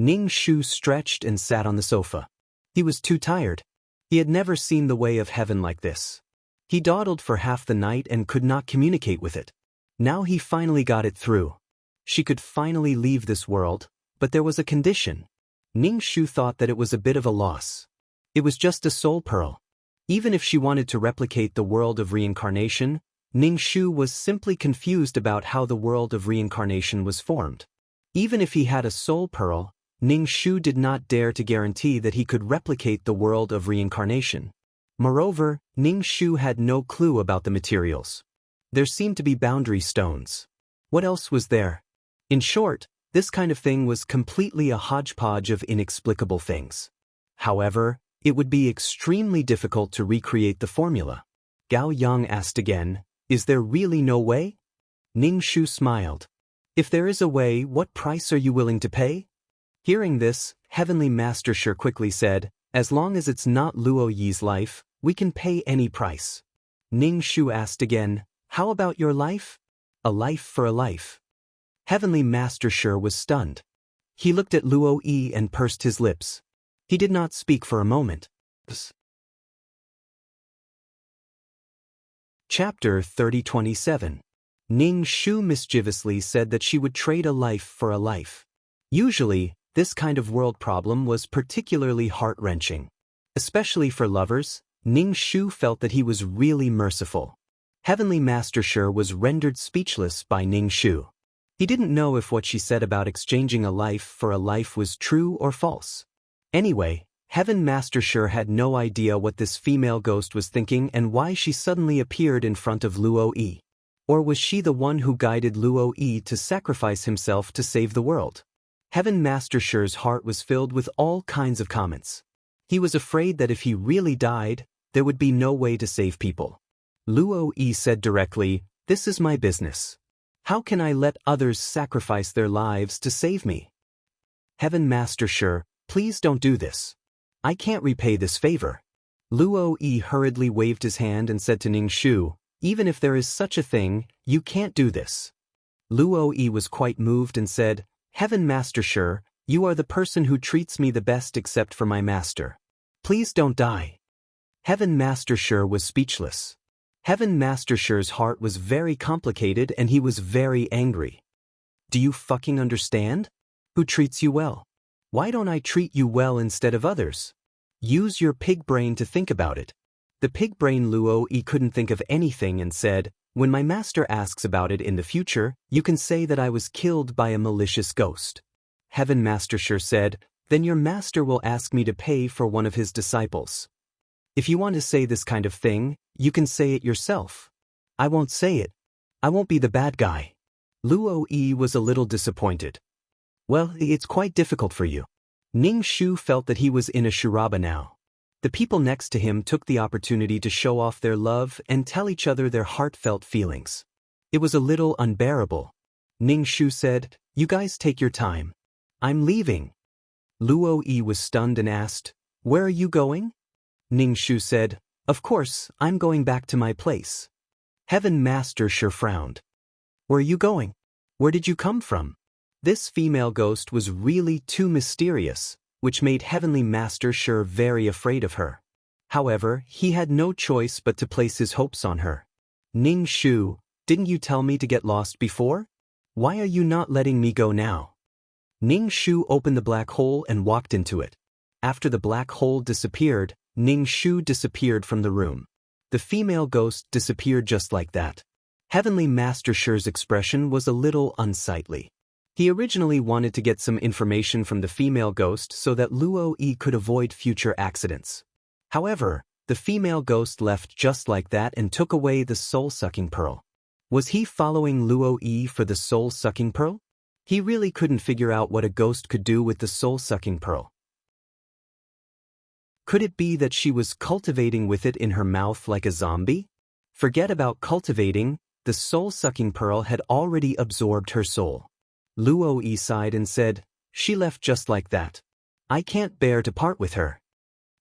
Speaker 1: Ning Shu stretched and sat on the sofa. He was too tired. He had never seen the way of heaven like this. He dawdled for half the night and could not communicate with it. Now he finally got it through. She could finally leave this world, but there was a condition. Ning Shu thought that it was a bit of a loss. It was just a soul pearl. Even if she wanted to replicate the world of reincarnation, Ning Shu was simply confused about how the world of reincarnation was formed. Even if he had a soul pearl, Ning Shu did not dare to guarantee that he could replicate the world of reincarnation. Moreover, Ning Shu had no clue about the materials. There seemed to be boundary stones. What else was there? In short, this kind of thing was completely a hodgepodge of inexplicable things. However, it would be extremely difficult to recreate the formula. Gao Yang asked again, "Is there really no way?" Ning Shu smiled. "If there is a way, what price are you willing to pay?" Hearing this, Heavenly Master Shi quickly said, "As long as it's not Luo Yi's life, we can pay any price." Ning Shu asked again, "How about your life?" a life for a life. Heavenly Master Shi was stunned. He looked at Luo Yi and pursed his lips. He did not speak for a moment. Chapter 30:27. Ning Shu mischievously said that she would trade a life for a life. Usually, this kind of world problem was particularly heart-wrenching. Especially for lovers, Ning Shu felt that he was really merciful. Heavenly Master Shi was rendered speechless by Ning Shu. He didn't know if what she said about exchanging a life for a life was true or false. Anyway, Heaven Master Shi had no idea what this female ghost was thinking and why she suddenly appeared in front of Luo Yi. Or was she the one who guided Luo Yi to sacrifice himself to save the world? Heaven Master Shi's heart was filled with all kinds of comments. He was afraid that if he really died, there would be no way to save people. Luo Yi said directly, "This is my business. How can I let others sacrifice their lives to save me? Heaven Master Shi, please don't do this. I can't repay this favor." Luo Yi hurriedly waved his hand and said to Ning Shu, "Even if there is such a thing, you can't do this." Luo Yi was quite moved and said, "Heaven Master Shi, you are the person who treats me the best except for my master. Please don't die." Heaven Master Shi was speechless. Heaven Master Shi's heart was very complicated and he was very angry. "Do you fucking understand? Who treats you well? Why don't I treat you well instead of others? Use your pig brain to think about it." The pig brain Luo Yi couldn't think of anything and said, "When my master asks about it in the future, you can say that I was killed by a malicious ghost." Heaven Master Shi said, "Then your master will ask me to pay for one of his disciples. If you want to say this kind of thing, you can say it yourself. I won't say it. I won't be the bad guy." Luo Yi was a little disappointed. "Well, it's quite difficult for you." Ning Shu felt that he was in a charaba now. The people next to him took the opportunity to show off their love and tell each other their heartfelt feelings. It was a little unbearable. Ning Shu said, "You guys take your time. I'm leaving." Luo Yi was stunned and asked, "Where are you going?" Ning Shu said, "Of course, I'm going back to my place." Heaven Master Shi frowned. "Where are you going? Where did you come from?" This female ghost was really too mysterious, which made Heavenly Master Shi very afraid of her. However, he had no choice but to place his hopes on her. "Ning Shu, didn't you tell me to get lost before? Why are you not letting me go now?" Ning Shu opened the black hole and walked into it. After the black hole disappeared, Ning Shu disappeared from the room. The female ghost disappeared just like that. Heavenly Master Shi's expression was a little unsightly. He originally wanted to get some information from the female ghost so that Luo Yi could avoid future accidents. However, the female ghost left just like that and took away the soul-sucking pearl. Was he following Luo Yi for the soul-sucking pearl? He really couldn't figure out what a ghost could do with the soul-sucking pearl. Could it be that she was cultivating with it in her mouth like a zombie? Forget about cultivating, the soul-sucking pearl had already absorbed her soul. Luo Yi sighed and said, "She left just like that. I can't bear to part with her."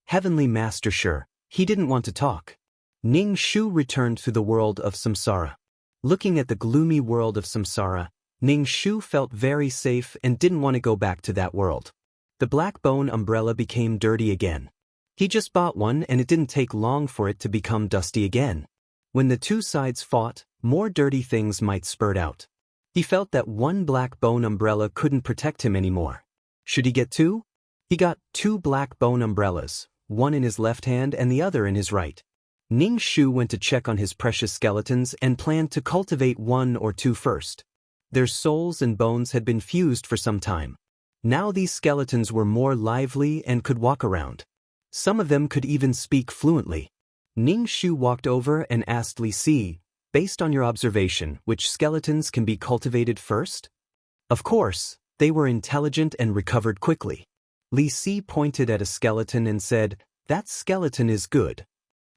Speaker 1: Heavenly Master Shi, he didn't want to talk. Ning Shu returned to the world of samsara. Looking at the gloomy world of samsara, Ning Shu felt very safe and didn't want to go back to that world. The black bone umbrella became dirty again. He just bought one and it didn't take long for it to become dusty again. When the two sides fought, more dirty things might spurt out. He felt that one black bone umbrella couldn't protect him anymore. Should he get two? He got two black bone umbrellas, one in his left hand and the other in his right. Ning Shu went to check on his precious skeletons and planned to cultivate one or two first. Their souls and bones had been fused for some time. Now these skeletons were more lively and could walk around. Some of them could even speak fluently. Ning Shu walked over and asked Li Si, "Based on your observation, which skeletons can be cultivated first?" Of course, they were intelligent and recovered quickly. Li Si pointed at a skeleton and said, "That skeleton is good."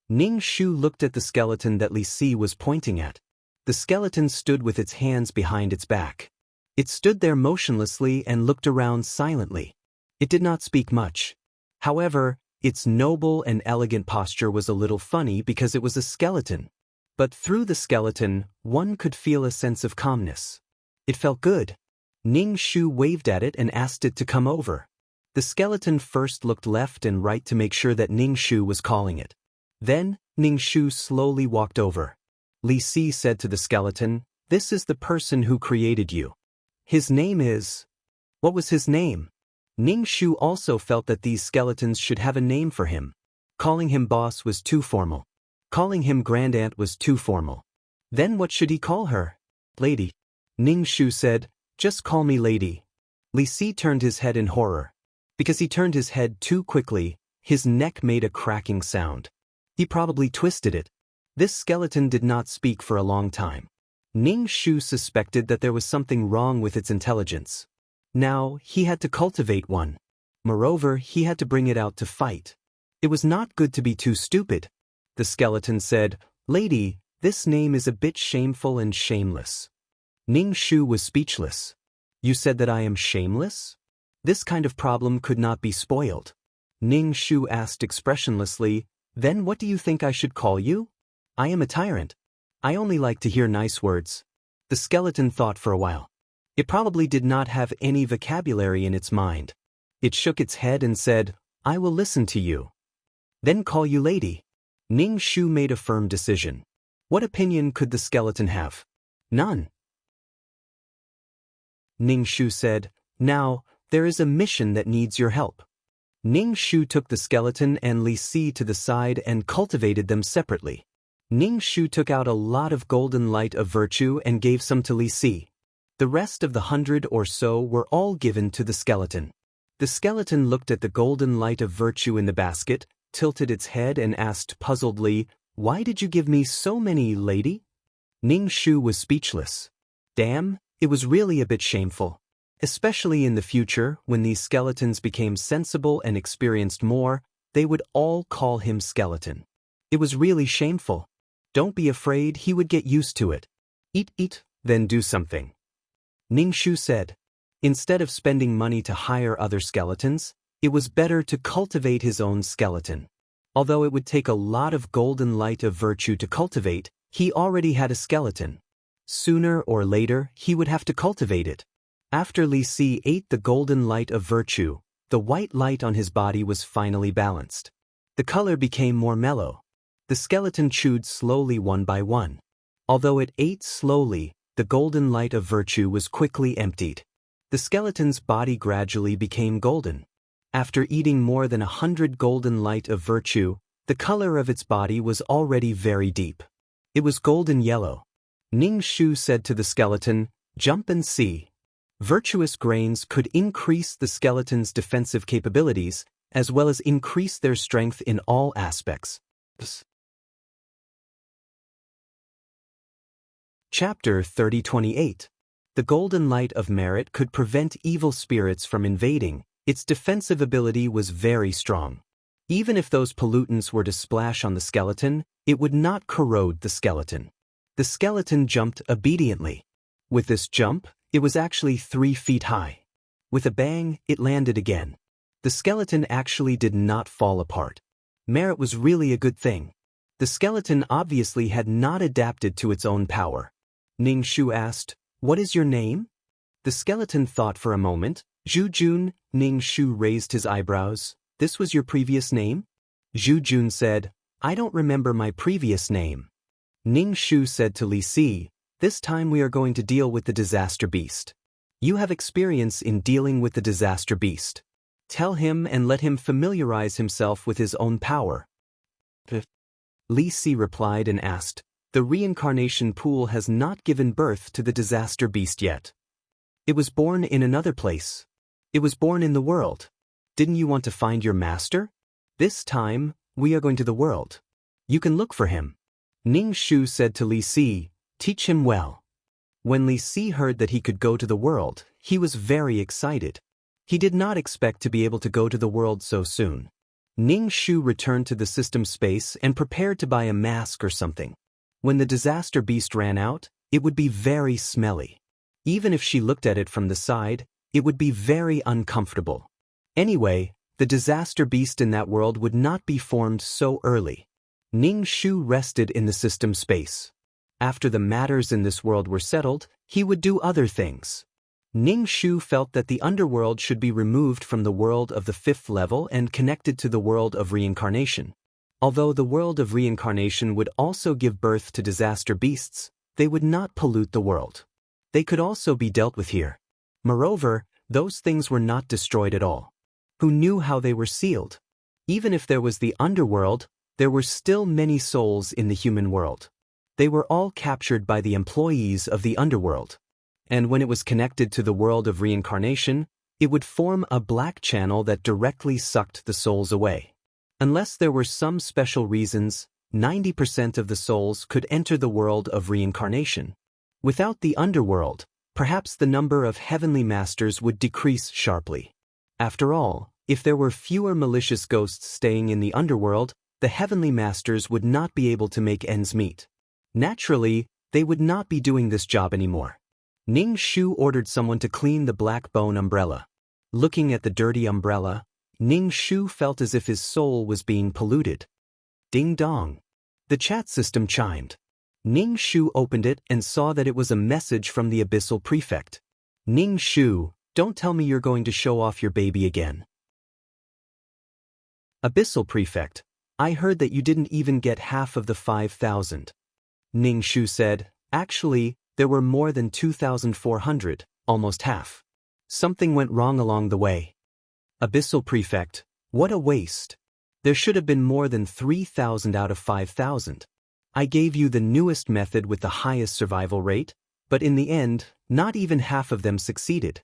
Speaker 1: Ning Shu looked at the skeleton that Li Si was pointing at. The skeleton stood with its hands behind its back. It stood there motionlessly and looked around silently. It did not speak much. However, its noble and elegant posture was a little funny because it was a skeleton. But through the skeleton, one could feel a sense of calmness. It felt good. Ning Shu waved at it and asked it to come over. The skeleton first looked left and right to make sure that Ning Shu was calling it. Then, Ning Shu slowly walked over. Li Si said to the skeleton, "This is the person who created you. His name is..." What was his name? Ning Shu also felt that these skeletons should have a name for him. Calling him boss was too formal. Calling him grand aunt was too formal. Then what should he call her? Lady. Ning Shu said, "Just call me lady." Li Si turned his head in horror. Because he turned his head too quickly, his neck made a cracking sound. He probably twisted it. This skeleton did not speak for a long time. Ning Shu suspected that there was something wrong with its intelligence. Now, he had to cultivate one. Moreover, he had to bring it out to fight. It was not good to be too stupid. The skeleton said, "Lady, this name is a bit shameful and shameless." Ning Shu was speechless. "You said that I am shameless?" This kind of problem could not be spoiled. Ning Shu asked expressionlessly, "Then what do you think I should call you?" "I am a tyrant. I only like to hear nice words." The skeleton thought for a while. It probably did not have any vocabulary in its mind. It shook its head and said, "I will listen to you." "Then call you lady." Ning Shu made a firm decision. What opinion could the skeleton have? None. Ning Shu said, "Now, there is a mission that needs your help." Ning Shu took the skeleton and Li Si to the side and cultivated them separately. Ning Shu took out a lot of golden light of virtue and gave some to Li Si. The rest of the 100 or so were all given to the skeleton. The skeleton looked at the golden light of virtue in the basket, tilted its head and asked puzzledly, "Why did you give me so many, lady?" Ning Shu was speechless. Damn, it was really a bit shameful. Especially in the future, when these skeletons became sensible and experienced more, they would all call him skeleton. It was really shameful. Don't be afraid, he would get used to it. Eat, then do something. Ning Shu said. Instead of spending money to hire other skeletons, it was better to cultivate his own skeleton. Although it would take a lot of golden light of virtue to cultivate, he already had a skeleton. Sooner or later, he would have to cultivate it. After Li Si ate the golden light of virtue, the white light on his body was finally balanced. The color became more mellow. The skeleton chewed slowly one by one. Although it ate slowly, the golden light of virtue was quickly emptied. The skeleton's body gradually became golden. After eating more than 100 golden light of virtue, the color of its body was already very deep. It was golden yellow. Ning Shu said to the skeleton, "Jump and see." Virtuous grains could increase the skeleton's defensive capabilities, as well as increase their strength in all aspects. Chapter 3028. The golden light of merit could prevent evil spirits from invading. Its defensive ability was very strong. Even if those pollutants were to splash on the skeleton, it would not corrode the skeleton. The skeleton jumped obediently. With this jump, it was actually 3 feet high. With a bang, it landed again. The skeleton actually did not fall apart. Merit was really a good thing. The skeleton obviously had not adapted to its own power. Ning Shu asked, "What is your name?" The skeleton thought for a moment. "Zhu Jun." Ning Shu raised his eyebrows. "This was your previous name?" Zhu Jun said, "I don't remember my previous name." Ning Shu said to Li Si, "This time we are going to deal with the disaster beast. You have experience in dealing with the disaster beast. Tell him and let him familiarize himself with his own power." Li Si replied and asked, "The reincarnation pool has not given birth to the disaster beast yet. It was born in another place. It was born in the world. Didn't you want to find your master? This time, we are going to the world. You can look for him." Ning Shu said to Li Si, "Teach him well." When Li Si heard that he could go to the world, he was very excited. He did not expect to be able to go to the world so soon. Ning Shu returned to the system space and prepared to buy a mask or something. When the disaster beast ran out, it would be very smelly. Even if she looked at it from the side, it would be very uncomfortable. Anyway, the disaster beast in that world would not be formed so early. Ning Shu rested in the system space. After the matters in this world were settled, he would do other things. Ning Shu felt that the underworld should be removed from the world of the 5th level and connected to the world of reincarnation. Although the world of reincarnation would also give birth to disaster beasts, they would not pollute the world. They could also be dealt with here. Moreover, those things were not destroyed at all. Who knew how they were sealed? Even if there was the underworld, there were still many souls in the human world. They were all captured by the employees of the underworld. And when it was connected to the world of reincarnation, it would form a black channel that directly sucked the souls away. Unless there were some special reasons, 90% of the souls could enter the world of reincarnation. Without the underworld, perhaps the number of heavenly masters would decrease sharply. After all, if there were fewer malicious ghosts staying in the underworld, the heavenly masters would not be able to make ends meet. Naturally, they would not be doing this job anymore. Ning Shu ordered someone to clean the black bone umbrella. Looking at the dirty umbrella, Ning Shu felt as if his soul was being polluted. Ding dong. The chat system chimed. Ning Shu opened it and saw that it was a message from the Abyssal Prefect. Ning Shu, don't tell me you're going to show off your baby again. Abyssal Prefect, I heard that you didn't even get half of the 5,000. Ning Shu said, actually, there were more than 2,400, almost half. Something went wrong along the way. Abyssal Prefect, what a waste. There should have been more than 3,000 out of 5,000. I gave you the newest method with the highest survival rate, but in the end, not even half of them succeeded.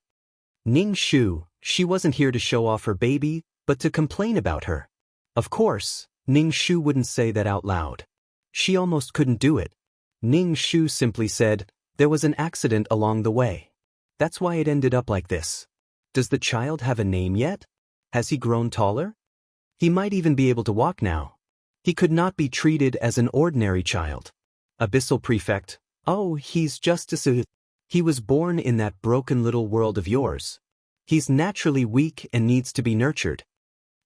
Speaker 1: Ning Shu, she wasn't here to show off her baby, but to complain about her. Of course, Ning Shu wouldn't say that out loud. She almost couldn't do it. Ning Shu simply said, there was an accident along the way. That's why it ended up like this. Does the child have a name yet? Has he grown taller? He might even be able to walk now. He could not be treated as an ordinary child. Abyssal Prefect, oh, he's just a... He was born in that broken little world of yours. He's naturally weak and needs to be nurtured.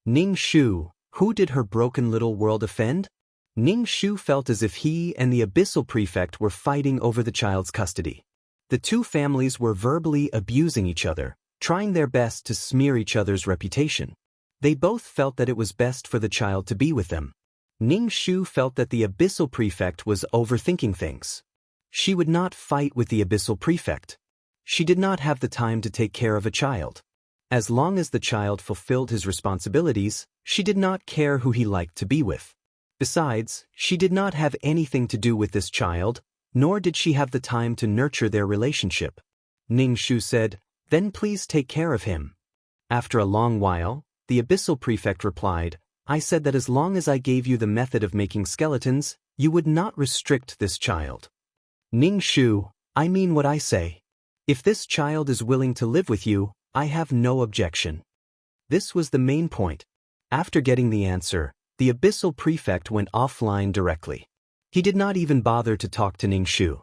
Speaker 1: Ning Shu, who did her broken little world offend? Ning Shu felt as if he and the Abyssal Prefect were fighting over the child's custody. The two families were verbally abusing each other, trying their best to smear each other's reputation. They both felt that it was best for the child to be with them. Ning Shu felt that the Abyssal Prefect was overthinking things. She would not fight with the Abyssal Prefect. She did not have the time to take care of a child. As long as the child fulfilled his responsibilities, she did not care who he liked to be with. Besides, she did not have anything to do with this child, nor did she have the time to nurture their relationship. Ning Shu said, then please take care of him. After a long while, the Abyssal Prefect replied, I said that as long as I gave you the method of making skeletons, you would not restrict this child. Ning Shu, I mean what I say. If this child is willing to live with you, I have no objection. This was the main point. After getting the answer, the Abyssal Prefect went offline directly. He did not even bother to talk to Ning Shu.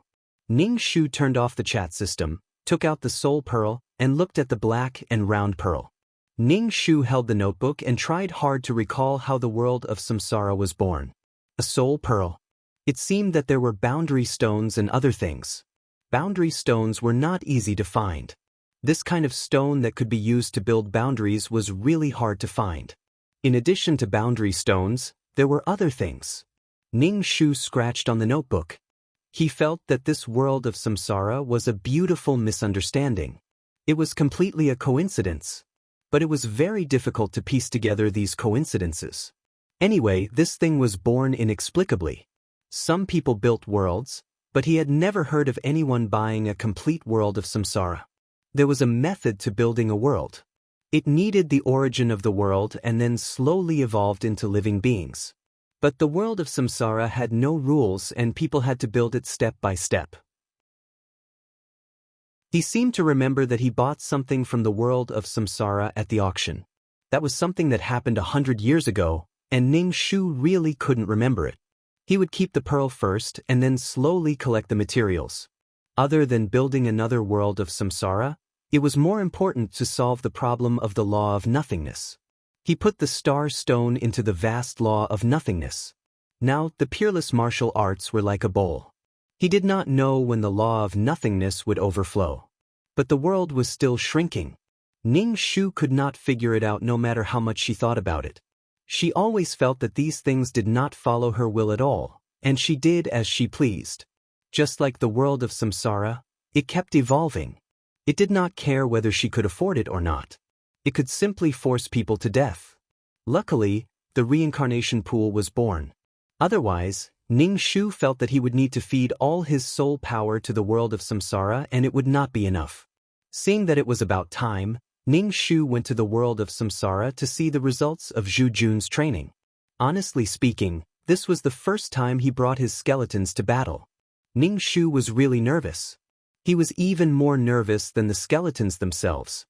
Speaker 1: Ning Shu turned off the chat system, took out the soul pearl, and looked at the black and round pearl. Ning Shu held the notebook and tried hard to recall how the world of samsara was born. A soul pearl. It seemed that there were boundary stones and other things. Boundary stones were not easy to find. This kind of stone that could be used to build boundaries was really hard to find. In addition to boundary stones, there were other things. Ning Shu scratched on the notebook. He felt that this world of samsara was a beautiful misunderstanding. It was completely a coincidence. But it was very difficult to piece together these coincidences. Anyway, this thing was born inexplicably. Some people built worlds, but he had never heard of anyone buying a complete world of samsara. There was a method to building a world. It needed the origin of the world and then slowly evolved into living beings. But the world of samsara had no rules and people had to build it step by step. He seemed to remember that he bought something from the world of samsara at the auction. That was something that happened 100 years ago, and Ning Shu really couldn't remember it. He would keep the pearl first and then slowly collect the materials. Other than building another world of samsara, it was more important to solve the problem of the law of nothingness. He put the star stone into the vast law of nothingness. Now, the peerless martial arts were like a bowl. He did not know when the law of nothingness would overflow. But the world was still shrinking. Ning Shu could not figure it out no matter how much she thought about it. She always felt that these things did not follow her will at all, and she did as she pleased. Just like the world of samsara, it kept evolving. It did not care whether she could afford it or not. It could simply force people to death. Luckily, the reincarnation pool was born. Otherwise, Ning Shu felt that he would need to feed all his soul power to the world of samsara and it would not be enough. Seeing that it was about time, Ning Shu went to the world of samsara to see the results of Zhu Jun's training. Honestly speaking, this was the first time he brought his skeletons to battle. Ning Shu was really nervous. He was even more nervous than the skeletons themselves.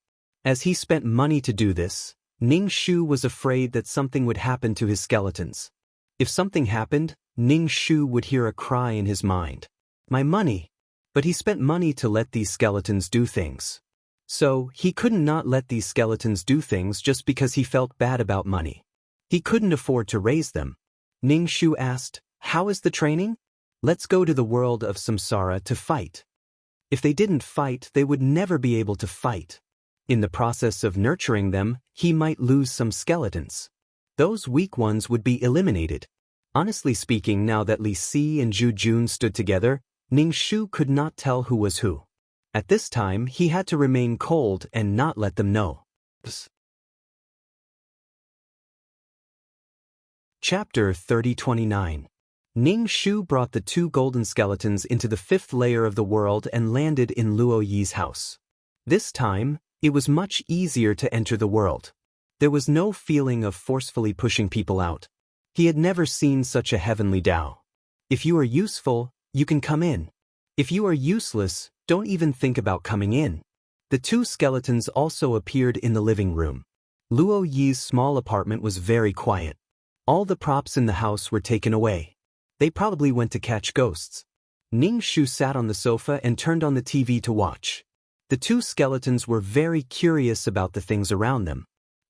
Speaker 1: As he spent money to do this, Ning Shu was afraid that something would happen to his skeletons. If something happened, Ning Shu would hear a cry in his mind. My money! But he spent money to let these skeletons do things. So, he couldn't not let these skeletons do things just because he felt bad about money. He couldn't afford to raise them. Ning Shu asked, "How is the training?" "Let's go to the world of samsara to fight." If they didn't fight, they would never be able to fight. In the process of nurturing them, he might lose some skeletons. Those weak ones would be eliminated. Honestly speaking, now that Li Si and Zhu Jun stood together, Ning Shu could not tell who was who. At this time, he had to remain cold and not let them know. Chapter 3029. Ning Shu brought the two golden skeletons into the 5th layer of the world and landed in Luo Yi's house. This time, it was much easier to enter the world. There was no feeling of forcefully pushing people out. He had never seen such a heavenly Tao. If you are useful, you can come in. If you are useless, don't even think about coming in. The two skeletons also appeared in the living room. Luo Yi's small apartment was very quiet. All the props in the house were taken away. They probably went to catch ghosts. Ning Shu sat on the sofa and turned on the TV to watch. The two skeletons were very curious about the things around them.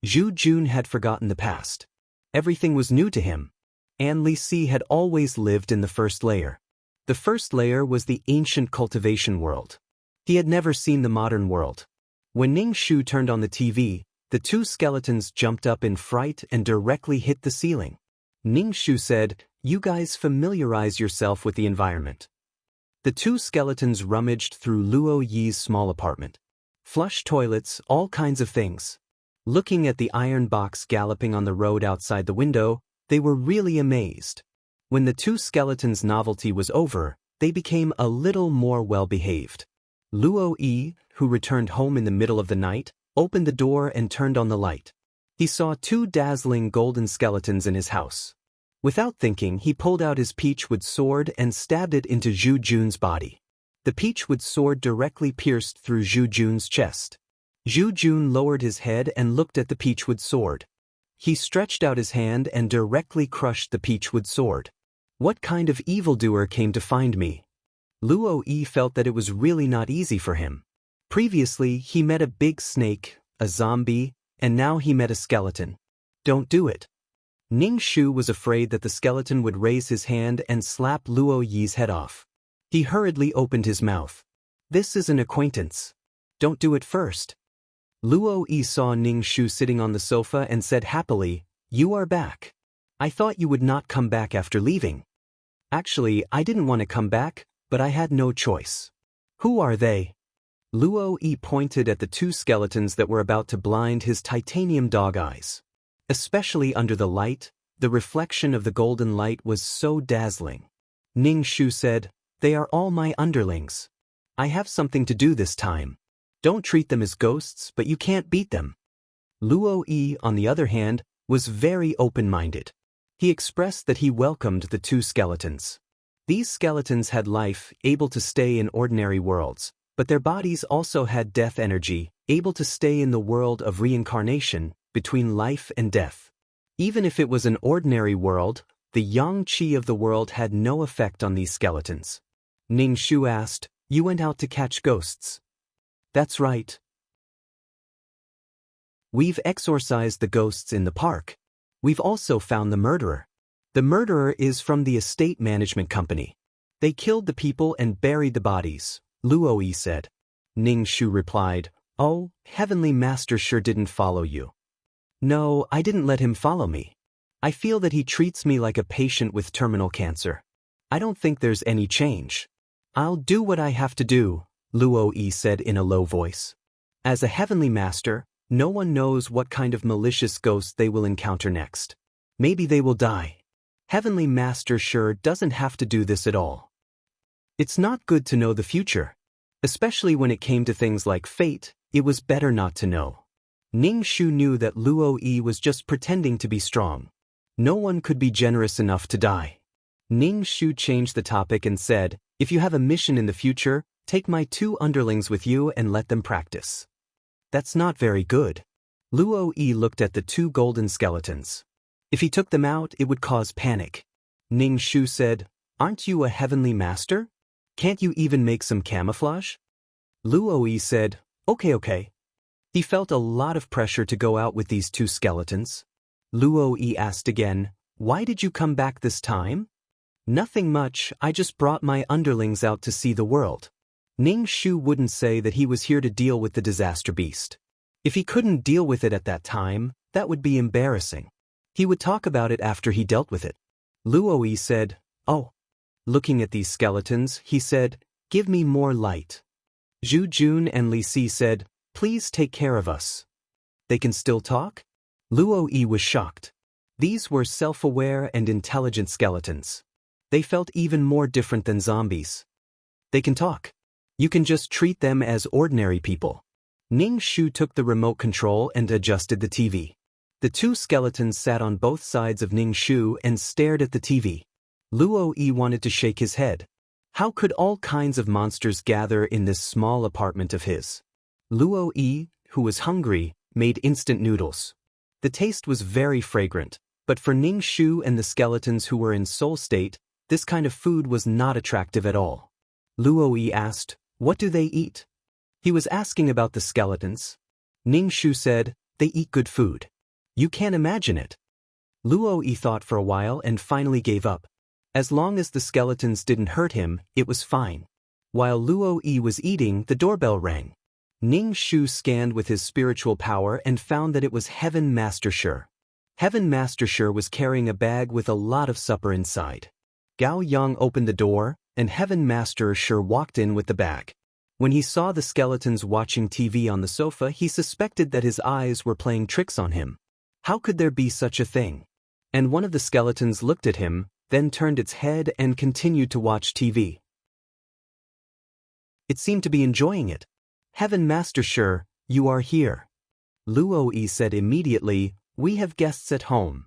Speaker 1: Zhu Jun had forgotten the past. Everything was new to him. And Li Si had always lived in the 1st layer. The 1st layer was the ancient cultivation world. He had never seen the modern world. When Ning Shu turned on the TV, the two skeletons jumped up in fright and directly hit the ceiling. Ning Shu said, "You guys familiarize yourself with the environment." The two skeletons rummaged through Luo Yi's small apartment. Flush toilets, all kinds of things. Looking at the iron box galloping on the road outside the window, they were really amazed. When the two skeletons' novelty was over, they became a little more well-behaved. Luo Yi, who returned home in the middle of the night, opened the door and turned on the light. He saw two dazzling golden skeletons in his house. Without thinking, he pulled out his peachwood sword and stabbed it into Zhu Jun's body. The peachwood sword directly pierced through Zhu Jun's chest. Zhu Jun lowered his head and looked at the peachwood sword. He stretched out his hand and directly crushed the peachwood sword. What kind of evildoer came to find me? Luo Yi felt that it was really not easy for him. Previously, he met a big snake, a zombie, and now he met a skeleton. Don't do it. Ning Shu was afraid that the skeleton would raise his hand and slap Luo Yi's head off. He hurriedly opened his mouth. This is an acquaintance. Don't do it first. Luo Yi saw Ning Shu sitting on the sofa and said happily, "You are back. I thought you would not come back after leaving." "Actually, I didn't want to come back, but I had no choice." "Who are they?" Luo Yi pointed at the two skeletons that were about to blind his titanium dog eyes. Especially under the light, the reflection of the golden light was so dazzling. Ning Shu said, "They are all my underlings. I have something to do this time. Don't treat them as ghosts, but you can't beat them." Luo Yi, on the other hand, was very open-minded. He expressed that he welcomed the two skeletons. These skeletons had life, able to stay in ordinary worlds, but their bodies also had death energy, able to stay in the world of reincarnation, between life and death. Even if it was an ordinary world, the yang qi of the world had no effect on these skeletons. Ning Shu asked, "You went out to catch ghosts?" "That's right. We've exorcised the ghosts in the park. We've also found the murderer." The murderer is from the estate management company. They killed the people and buried the bodies, Luo said. Ning Shu replied, "Oh, Heavenly Master sure didn't follow you." "No, I didn't let him follow me. I feel that he treats me like a patient with terminal cancer. I don't think there's any change. I'll do what I have to do," Luo said in a low voice. As a Heavenly Master, no one knows what kind of malicious ghost they will encounter next. Maybe they will die. Heavenly Master sure doesn't have to do this at all. It's not good to know the future. Especially when it came to things like fate, it was better not to know. Ning Shu knew that Luo was just pretending to be strong. No one could be generous enough to die. Ning Shu changed the topic and said, "If you have a mission in the future, take my 2 underlings with you and let them practice." "That's not very good." Luo looked at the 2 golden skeletons. "If he took them out, it would cause panic." Ning Shu said, "Aren't you a Heavenly Master? Can't you even make some camouflage?" Luo said, Okay. He felt a lot of pressure to go out with these 2 skeletons. Luo asked again, "Why did you come back this time?" "Nothing much, I just brought my underlings out to see the world." Ning Shu wouldn't say that he was here to deal with the disaster beast. If he couldn't deal with it at that time, that would be embarrassing. He would talk about it after he dealt with it. Luo said, "Oh." Looking at these skeletons, he said, "Give me more light." Zhu Jun and Li Si said, "Please take care of us." They can still talk? Luo was shocked. These were self-aware and intelligent skeletons. They felt even more different than zombies. They can talk. You can just treat them as ordinary people. Ning Shu took the remote control and adjusted the TV. The 2 skeletons sat on both sides of Ning Shu and stared at the TV. Luo wanted to shake his head. How could all kinds of monsters gather in this small apartment of his? Luo, who was hungry, made instant noodles. The taste was very fragrant, but for Ning Shu and the skeletons who were in soul state, this kind of food was not attractive at all. Luo asked, "What do they eat?" He was asking about the skeletons. Ning Shu said, "They eat good food. You can't imagine it." Luo thought for a while and finally gave up. As long as the skeletons didn't hurt him, it was fine. While Luo was eating, the doorbell rang. Ning Shu scanned with his spiritual power and found that it was Heaven Master Shi. Heaven Master Shi was carrying a bag with a lot of supper inside. Gao Yang opened the door, and Heaven Master Shi walked in with the bag. When he saw the skeletons watching TV on the sofa, he suspected that his eyes were playing tricks on him. How could there be such a thing? And one of the skeletons looked at him, then turned its head and continued to watch TV. It seemed to be enjoying it. "Heaven Master Shi, you are here." Luo said immediately, "We have guests at home."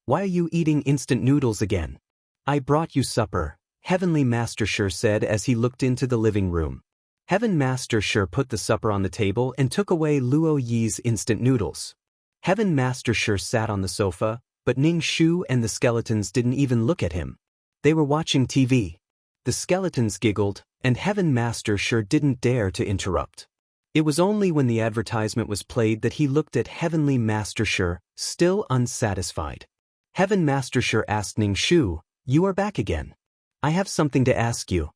Speaker 1: "Why are you eating instant noodles again?" "I brought you supper," Heavenly Master Shi said as he looked into the living room. Heaven Master Shi put the supper on the table and took away Luo instant noodles. Heaven Master Shi sat on the sofa, but Ning Shu and the skeletons didn't even look at him. They were watching TV. The skeletons giggled, and Heaven Master Shi didn't dare to interrupt. It was only when the advertisement was played that he looked at Heavenly Master Shi, still unsatisfied. Heaven Master Shi asked Ning Shu, "You are back again. I have something to ask you."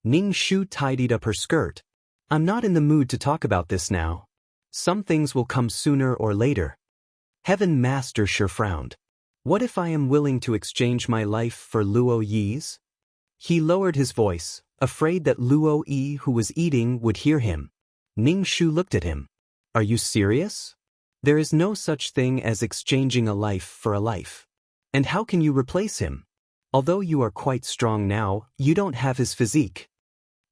Speaker 1: Ning Shu tidied up her skirt. "I'm not in the mood to talk about this now. Some things will come sooner or later." Heaven Master Shi frowned. "What if I am willing to exchange my life for Luo Yi's?" He lowered his voice, afraid that Luo who was eating, would hear him. Ning Shu looked at him. "Are you serious? There is no such thing as exchanging a life for a life. And how can you replace him? Although you are quite strong now, you don't have his physique."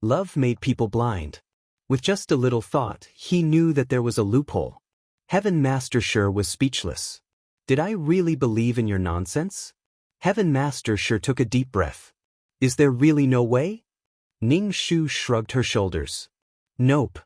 Speaker 1: Love made people blind. With just a little thought, he knew that there was a loophole. Heaven Master Shi was speechless. "Did I really believe in your nonsense?" Heaven Master Shi took a deep breath. "Is there really no way?" Ning Shu shrugged her shoulders. "Nope."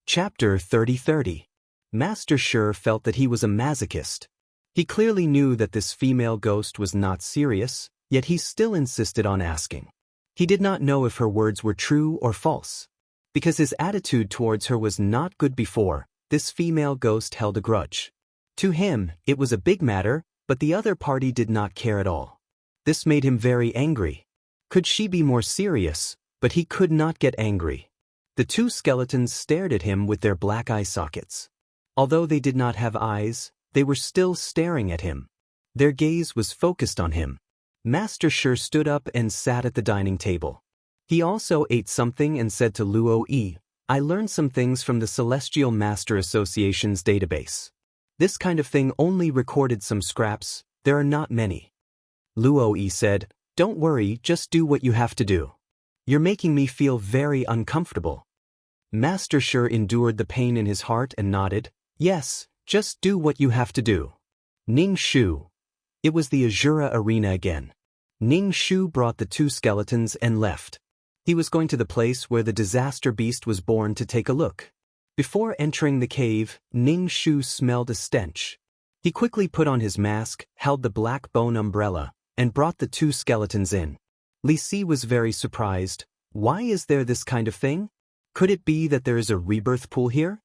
Speaker 1: Chapter 30. Master Shi felt that he was a masochist. He clearly knew that this female ghost was not serious, yet he still insisted on asking. He did not know if her words were true or false. Because his attitude towards her was not good before, this female ghost held a grudge. To him, it was a big matter, but the other party did not care at all. This made him very angry. Could she be more serious? But he could not get angry. The two skeletons stared at him with their black eye sockets. Although they did not have eyes, they were still staring at him. Their gaze was focused on him. Master Shi stood up and sat at the dining table. He also ate something and said to Luo Yi, "I learned some things from the Celestial Master Association's database. This kind of thing only recorded some scraps, there are not many." Luo Yi said, "Don't worry, just do what you have to do. You're making me feel very uncomfortable." Master Shi endured the pain in his heart and nodded, "Yes, just do what you have to do." Ning Shu. It was the Azura arena again. Ning Shu brought the two skeletons and left. He was going to the place where the disaster beast was born to take a look. Before entering the cave, Ning Shu smelled a stench. He quickly put on his mask, held the black bone umbrella, and brought the two skeletons in. Li Si was very surprised. Why is there this kind of thing? Could it be that there is a rebirth pool here?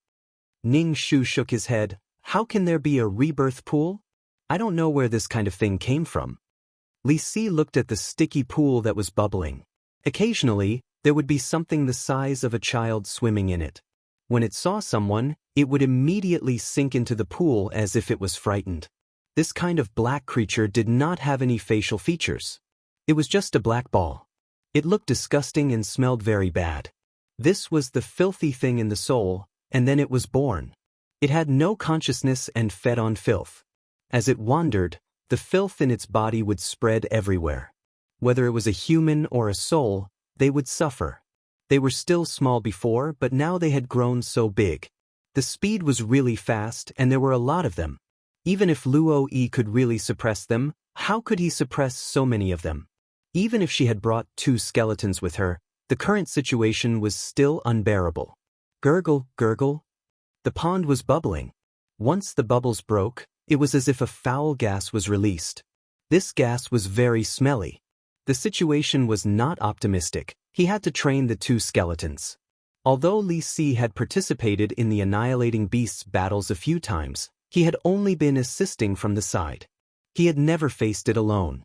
Speaker 1: Ning Shu shook his head. How can there be a rebirth pool? I don't know where this kind of thing came from. Li Si looked at the sticky pool that was bubbling. Occasionally, there would be something the size of a child swimming in it. When it saw someone, it would immediately sink into the pool as if it was frightened. This kind of black creature did not have any facial features. It was just a black ball. It looked disgusting and smelled very bad. This was the filthy thing in the soul, and then it was born. It had no consciousness and fed on filth. As it wandered, the filth in its body would spread everywhere. Whether it was a human or a soul, they would suffer. They were still small before, but now they had grown so big. The speed was really fast and there were a lot of them. Even if Luo Yi could really suppress them, how could he suppress so many of them? Even if she had brought two skeletons with her, the current situation was still unbearable. Gurgle, gurgle. The pond was bubbling. Once the bubbles broke, it was as if a foul gas was released. This gas was very smelly. The situation was not optimistic. He had to train the two skeletons. Although Li Si had participated in the annihilating beasts battles a few times, he had only been assisting from the side. He had never faced it alone.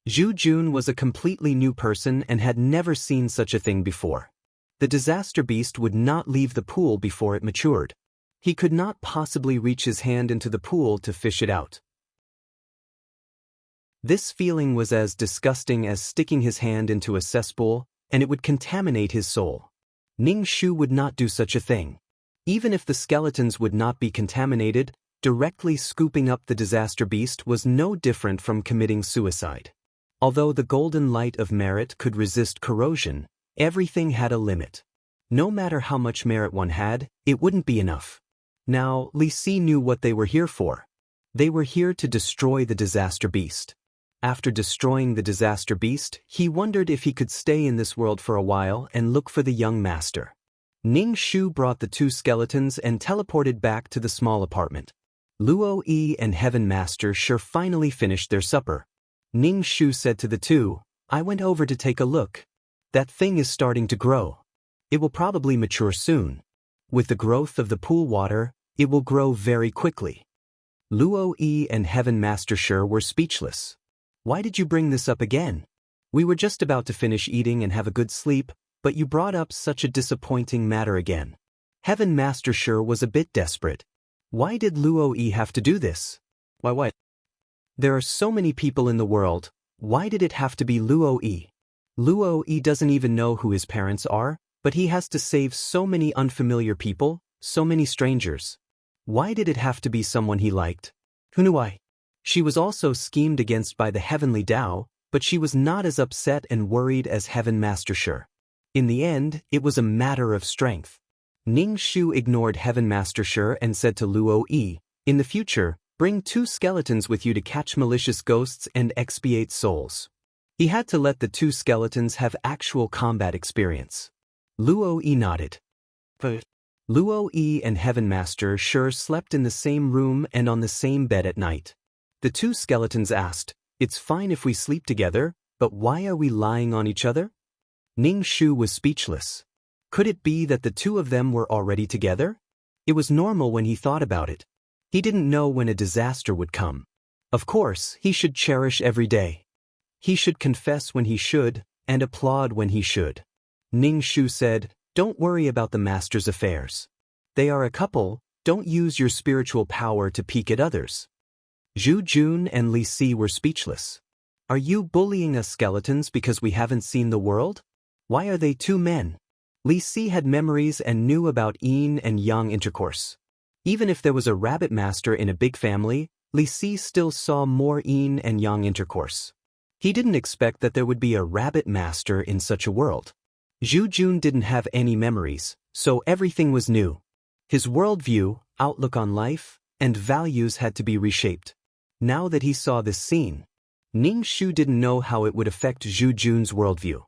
Speaker 1: Zhu Jun was a completely new person and had never seen such a thing before. The disaster beast would not leave the pool before it matured. He could not possibly reach his hand into the pool to fish it out. This feeling was as disgusting as sticking his hand into a cesspool, and it would contaminate his soul. Ning Shu would not do such a thing. Even if the skeletons would not be contaminated, directly scooping up the disaster beast was no different from committing suicide. Although the golden light of merit could resist corrosion, everything had a limit. No matter how much merit one had, it wouldn't be enough. Now, Li Si knew what they were here for. They were here to destroy the disaster beast. After destroying the disaster beast, he wondered if he could stay in this world for a while and look for the young master. Ning Shu brought the two skeletons and teleported back to the small apartment. Luo Yi and Heaven Master Shi finally finished their supper. Ning Shu said to the two, "I went over to take a look. That thing is starting to grow. It will probably mature soon. With the growth of the pool water, it will grow very quickly." Luo Yi and Heaven Master Shi were speechless. "Why did you bring this up again? We were just about to finish eating and have a good sleep, but you brought up such a disappointing matter again." Heaven Master Shi was a bit desperate. Why did Luo Yi have to do this? Why what? There are so many people in the world, why did it have to be Luo Yi? Luo Yi doesn't even know who his parents are, but he has to save so many unfamiliar people, so many strangers. Why did it have to be someone he liked? Who knew why? She was also schemed against by the heavenly Tao, but she was not as upset and worried as Heaven Master Shi. In the end, it was a matter of strength. Ning Shu ignored Heaven Master Shi and said to Luo Yi, "In the future, bring two skeletons with you to catch malicious ghosts and expiate souls." He had to let the two skeletons have actual combat experience. Luo Yi nodded. But Luo Yi and Heaven Master Shi slept in the same room and on the same bed at night. The two skeletons asked, "It's fine if we sleep together, but why are we lying on each other?" Ning Shu was speechless. Could it be that the two of them were already together? It was normal when he thought about it. He didn't know when a disaster would come. Of course, he should cherish every day. He should confess when he should, and applaud when he should. Ning Shu said, "Don't worry about the master's affairs. They are a couple, don't use your spiritual power to peek at others." Zhu Jun and Li Si were speechless. "Are you bullying us skeletons because we haven't seen the world? Why are they two men?" Li Si had memories and knew about yin and yang intercourse. Even if there was a rabbit master in a big family, Li Si still saw more yin and yang intercourse. He didn't expect that there would be a rabbit master in such a world. Zhu Jun didn't have any memories, so everything was new. His worldview, outlook on life, and values had to be reshaped. Now that he saw this scene, Ning Shu didn't know how it would affect Zhu Jun's worldview.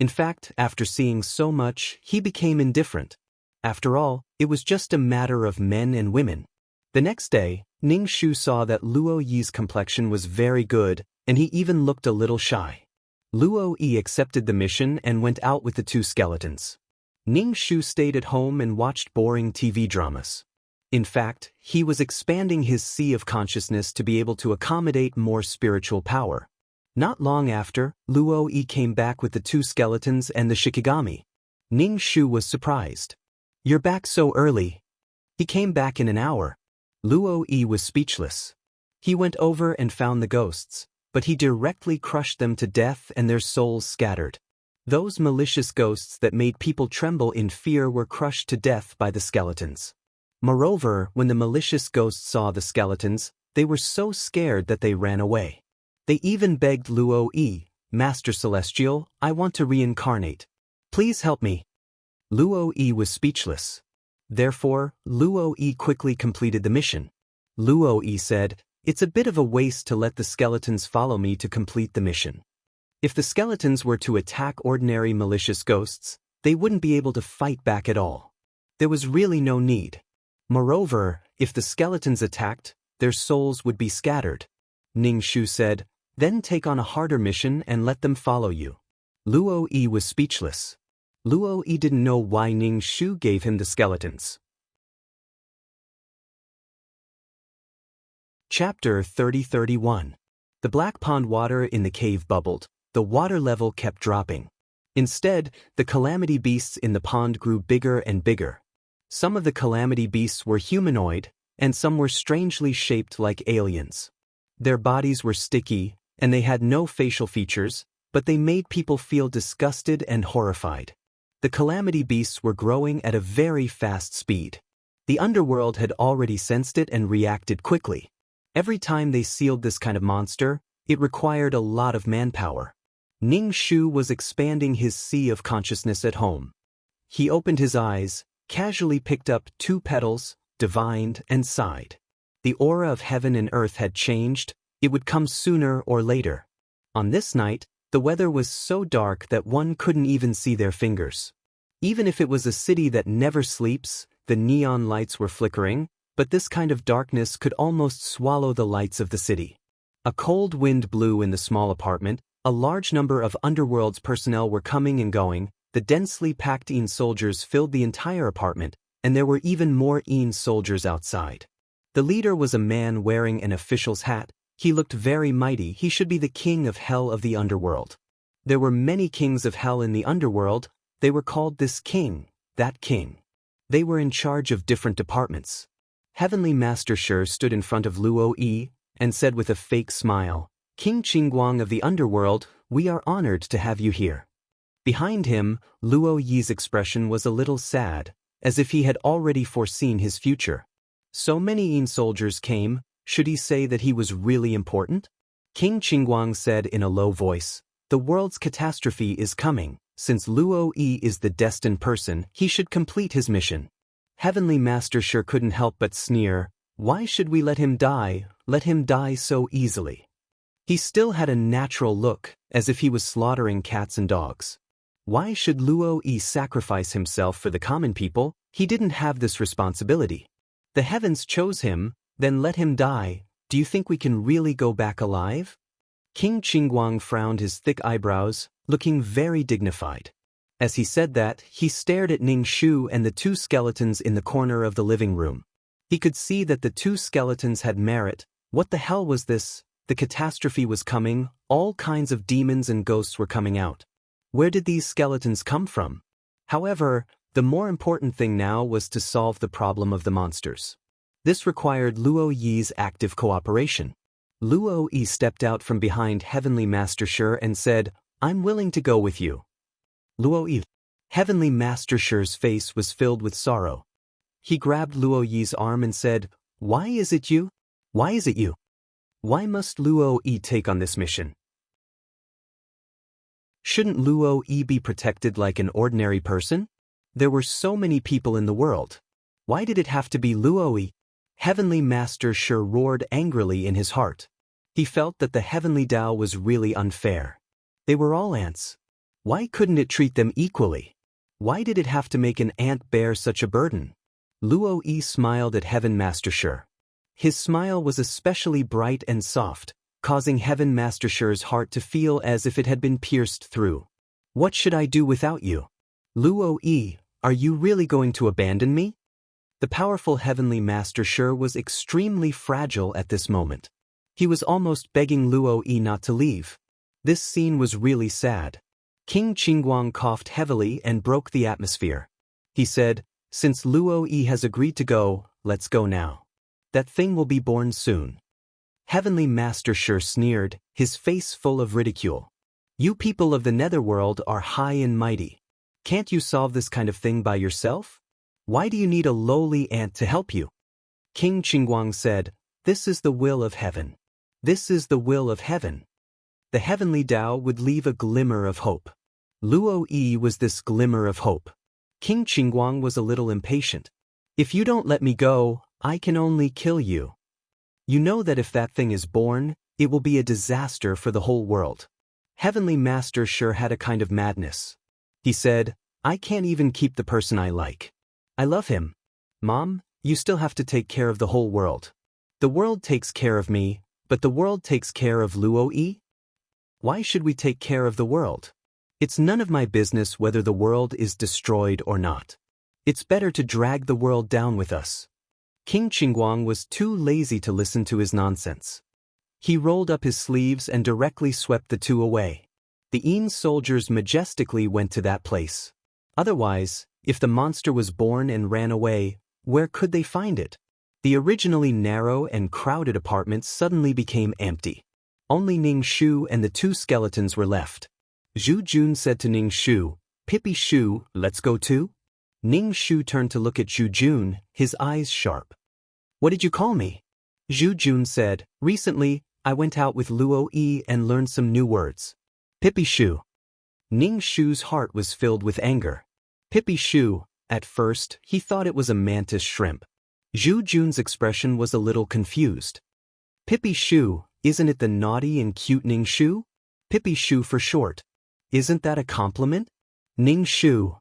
Speaker 1: In fact, after seeing so much, he became indifferent. After all, it was just a matter of men and women. The next day, Ning Shu saw that Luo Yi's complexion was very good, and he even looked a little shy. Luo Yi accepted the mission and went out with the two skeletons. Ning Shu stayed at home and watched boring TV dramas. In fact, he was expanding his sea of consciousness to be able to accommodate more spiritual power. Not long after, Luo Yi came back with the two skeletons and the Shikigami. Ning Shu was surprised. "You're back so early." He came back in an hour. Luo Yi was speechless. He went over and found the ghosts, but he directly crushed them to death and their souls scattered. Those malicious ghosts that made people tremble in fear were crushed to death by the skeletons. Moreover, when the malicious ghosts saw the skeletons, they were so scared that they ran away. They even begged Luo Yi, "Master Celestial, I want to reincarnate. Please help me." Luo Yi was speechless. Therefore, Luo Yi quickly completed the mission. Luo Yi said, "It's a bit of a waste to let the skeletons follow me to complete the mission. If the skeletons were to attack ordinary malicious ghosts, they wouldn't be able to fight back at all. There was really no need. Moreover, if the skeletons attacked, their souls would be scattered." Ning Shu said, "Then take on a harder mission and let them follow you." Luo Yi was speechless. Luo Yi didn't know why Ning Shu gave him the skeletons. Chapter 30-31. The black pond water in the cave bubbled. The water level kept dropping. Instead, the calamity beasts in the pond grew bigger and bigger. Some of the calamity beasts were humanoid, and some were strangely shaped like aliens. Their bodies were sticky, and they had no facial features, but they made people feel disgusted and horrified. The calamity beasts were growing at a very fast speed. The underworld had already sensed it and reacted quickly. Every time they sealed this kind of monster, it required a lot of manpower. Ning Shu was expanding his sea of consciousness at home. He opened his eyes, casually picked up 2 petals, divined, and sighed. The aura of heaven and earth had changed. It would come sooner or later. On this night, the weather was so dark that one couldn't even see their fingers. Even if it was a city that never sleeps, the neon lights were flickering, but this kind of darkness could almost swallow the lights of the city. A cold wind blew in the small apartment. A large number of Underworld's personnel were coming and going. The densely packed Een soldiers filled the entire apartment, and there were even more Een soldiers outside. The leader was a man wearing an official's hat. He looked very mighty. He should be the king of hell of the underworld. There were many kings of hell in the underworld. They were called this king, that king. They were in charge of different departments. Heavenly Master Shi stood in front of Luo Yi and said with a fake smile, "King Qingguang of the underworld, we are honored to have you here." Behind him, Luo Yi's expression was a little sad, as if he had already foreseen his future. So many Een soldiers came. Should he say that he was really important? King Qingguang said in a low voice, "The world's catastrophe is coming. Since Luo Yi is the destined person, he should complete his mission." Heavenly Master Shi couldn't help but sneer. Why should we let him die so easily? He still had a natural look, as if he was slaughtering cats and dogs. Why should Luo Yi sacrifice himself for the common people? He didn't have this responsibility. The heavens chose him, then let him die. Do you think we can really go back alive? King Qingguang frowned his thick eyebrows, looking very dignified. As he said that, he stared at Ning Shu and the 2 skeletons in the corner of the living room. He could see that the two skeletons had merit. What the hell was this? The catastrophe was coming, all kinds of demons and ghosts were coming out. Where did these skeletons come from? However, the more important thing now was to solve the problem of the monsters. This required Luo Yi's active cooperation. Luo Yi stepped out from behind Heavenly Master Shi and said, "I'm willing to go with you." Luo Yi. Heavenly Master Shi's face was filled with sorrow. He grabbed Luo Yi's arm and said, "Why is it you? Why is it you? Why must Luo Yi take on this mission? Shouldn't Luo Yi be protected like an ordinary person? There were so many people in the world. Why did it have to be Luo Yi?" Heavenly Master Shi roared angrily in his heart. He felt that the Heavenly Tao was really unfair. They were all ants. Why couldn't it treat them equally? Why did it have to make an ant bear such a burden? Luo Yi smiled at Heaven Master Shi. His smile was especially bright and soft, causing Heaven Master Shi's heart to feel as if it had been pierced through. "What should I do without you? Luo Yi, are you really going to abandon me?" The powerful Heavenly Master Shi was extremely fragile at this moment. He was almost begging Luo Yi not to leave. This scene was really sad. King Qingguang coughed heavily and broke the atmosphere. He said, "Since Luo Yi has agreed to go, let's go now. That thing will be born soon." Heavenly Master Shi sneered, his face full of ridicule. "You people of the netherworld are high and mighty. Can't you solve this kind of thing by yourself? Why do you need a lowly ant to help you?" King Qingguang said, "This is the will of heaven. This is the will of heaven." The Heavenly Tao would leave a glimmer of hope. Luo Yi was this glimmer of hope. King Qingguang was a little impatient. "If you don't let me go, I can only kill you. You know that if that thing is born, it will be a disaster for the whole world." Heavenly Master Shi had a kind of madness. He said, "I can't even keep the person I like. I love him. Mom, you still have to take care of the whole world. The world takes care of me, but the world takes care of Luo Yi? Why should we take care of the world? It's none of my business whether the world is destroyed or not. It's better to drag the world down with us." King Qingguang was too lazy to listen to his nonsense. He rolled up his sleeves and directly swept the two away. The Yin soldiers majestically went to that place. Otherwise, if the monster was born and ran away, where could they find it? The originally narrow and crowded apartment suddenly became empty. Only Ning Shu and the two skeletons were left. Zhu Jun said to Ning Shu, "Pippi Shu, let's go too?" Ning Shu turned to look at Zhu Jun, his eyes sharp. "What did you call me?" Zhu Jun said, "Recently, I went out with Luo Yi and learned some new words. Pippi Shu." Ning Shu's heart was filled with anger. Pippi Shu, at first, he thought it was a mantis shrimp. Zhu Jun's expression was a little confused. "Pippi Shu, isn't it the naughty and cute Ning Shu? Pippi Shu for short. Isn't that a compliment?" Ning Shu,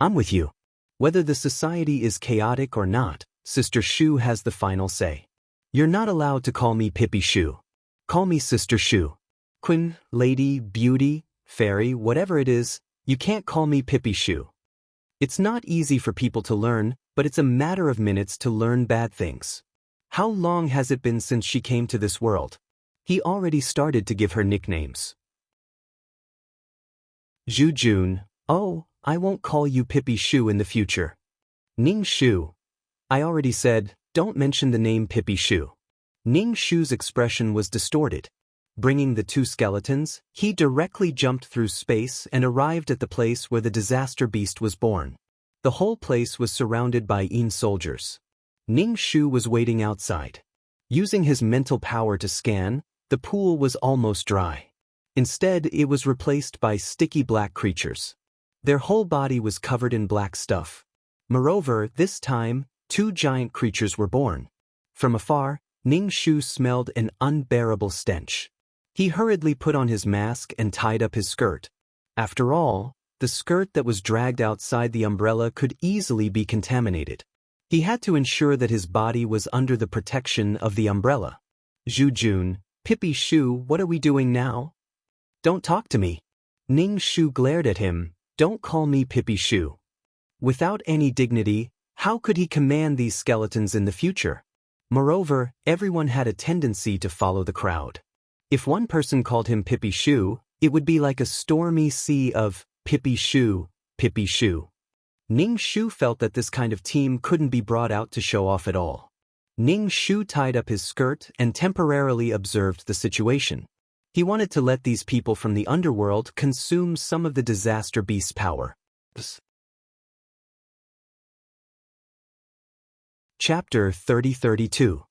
Speaker 1: "I'm with you. Whether the society is chaotic or not, Sister Shu has the final say. You're not allowed to call me Pippi Shu. Call me Sister Shu. Queen, lady, beauty, fairy, whatever it is, you can't call me Pippi Shu. It's not easy for people to learn, but it's a matter of minutes to learn bad things. How long has it been since she came to this world?" He already started to give her nicknames. Zhu Jun, "Oh, I won't call you Pippi Shu in the future." Ning Shu, "I already said, don't mention the name Pippi Shu." Ning Shu's expression was distorted. Bringing the two skeletons, he directly jumped through space and arrived at the place where the disaster beast was born. The whole place was surrounded by Yin soldiers. Ning Shu was waiting outside. Using his mental power to scan, the pool was almost dry. Instead, it was replaced by sticky black creatures. Their whole body was covered in black stuff. Moreover, this time, two giant creatures were born. From afar, Ning Shu smelled an unbearable stench. He hurriedly put on his mask and tied up his skirt. After all, the skirt that was dragged outside the umbrella could easily be contaminated. He had to ensure that his body was under the protection of the umbrella. Zhu Jun, "Pippi Shu, what are we doing now?" "Don't talk to me." Ning Shu glared at him, "Don't call me Pippi Shu." Without any dignity, How could he command these skeletons in the future? Moreover, everyone had a tendency to follow the crowd. If one person called him Pippy Shoo, it would be like a stormy sea of Pippy Shoo, Pippy Shoo. Ning Shu felt that this kind of team couldn't be brought out to show off at all. Ning Shu tied up his skirt and temporarily observed the situation. He wanted to let these people from the underworld consume some of the disaster beast's power. Chapter 30-32.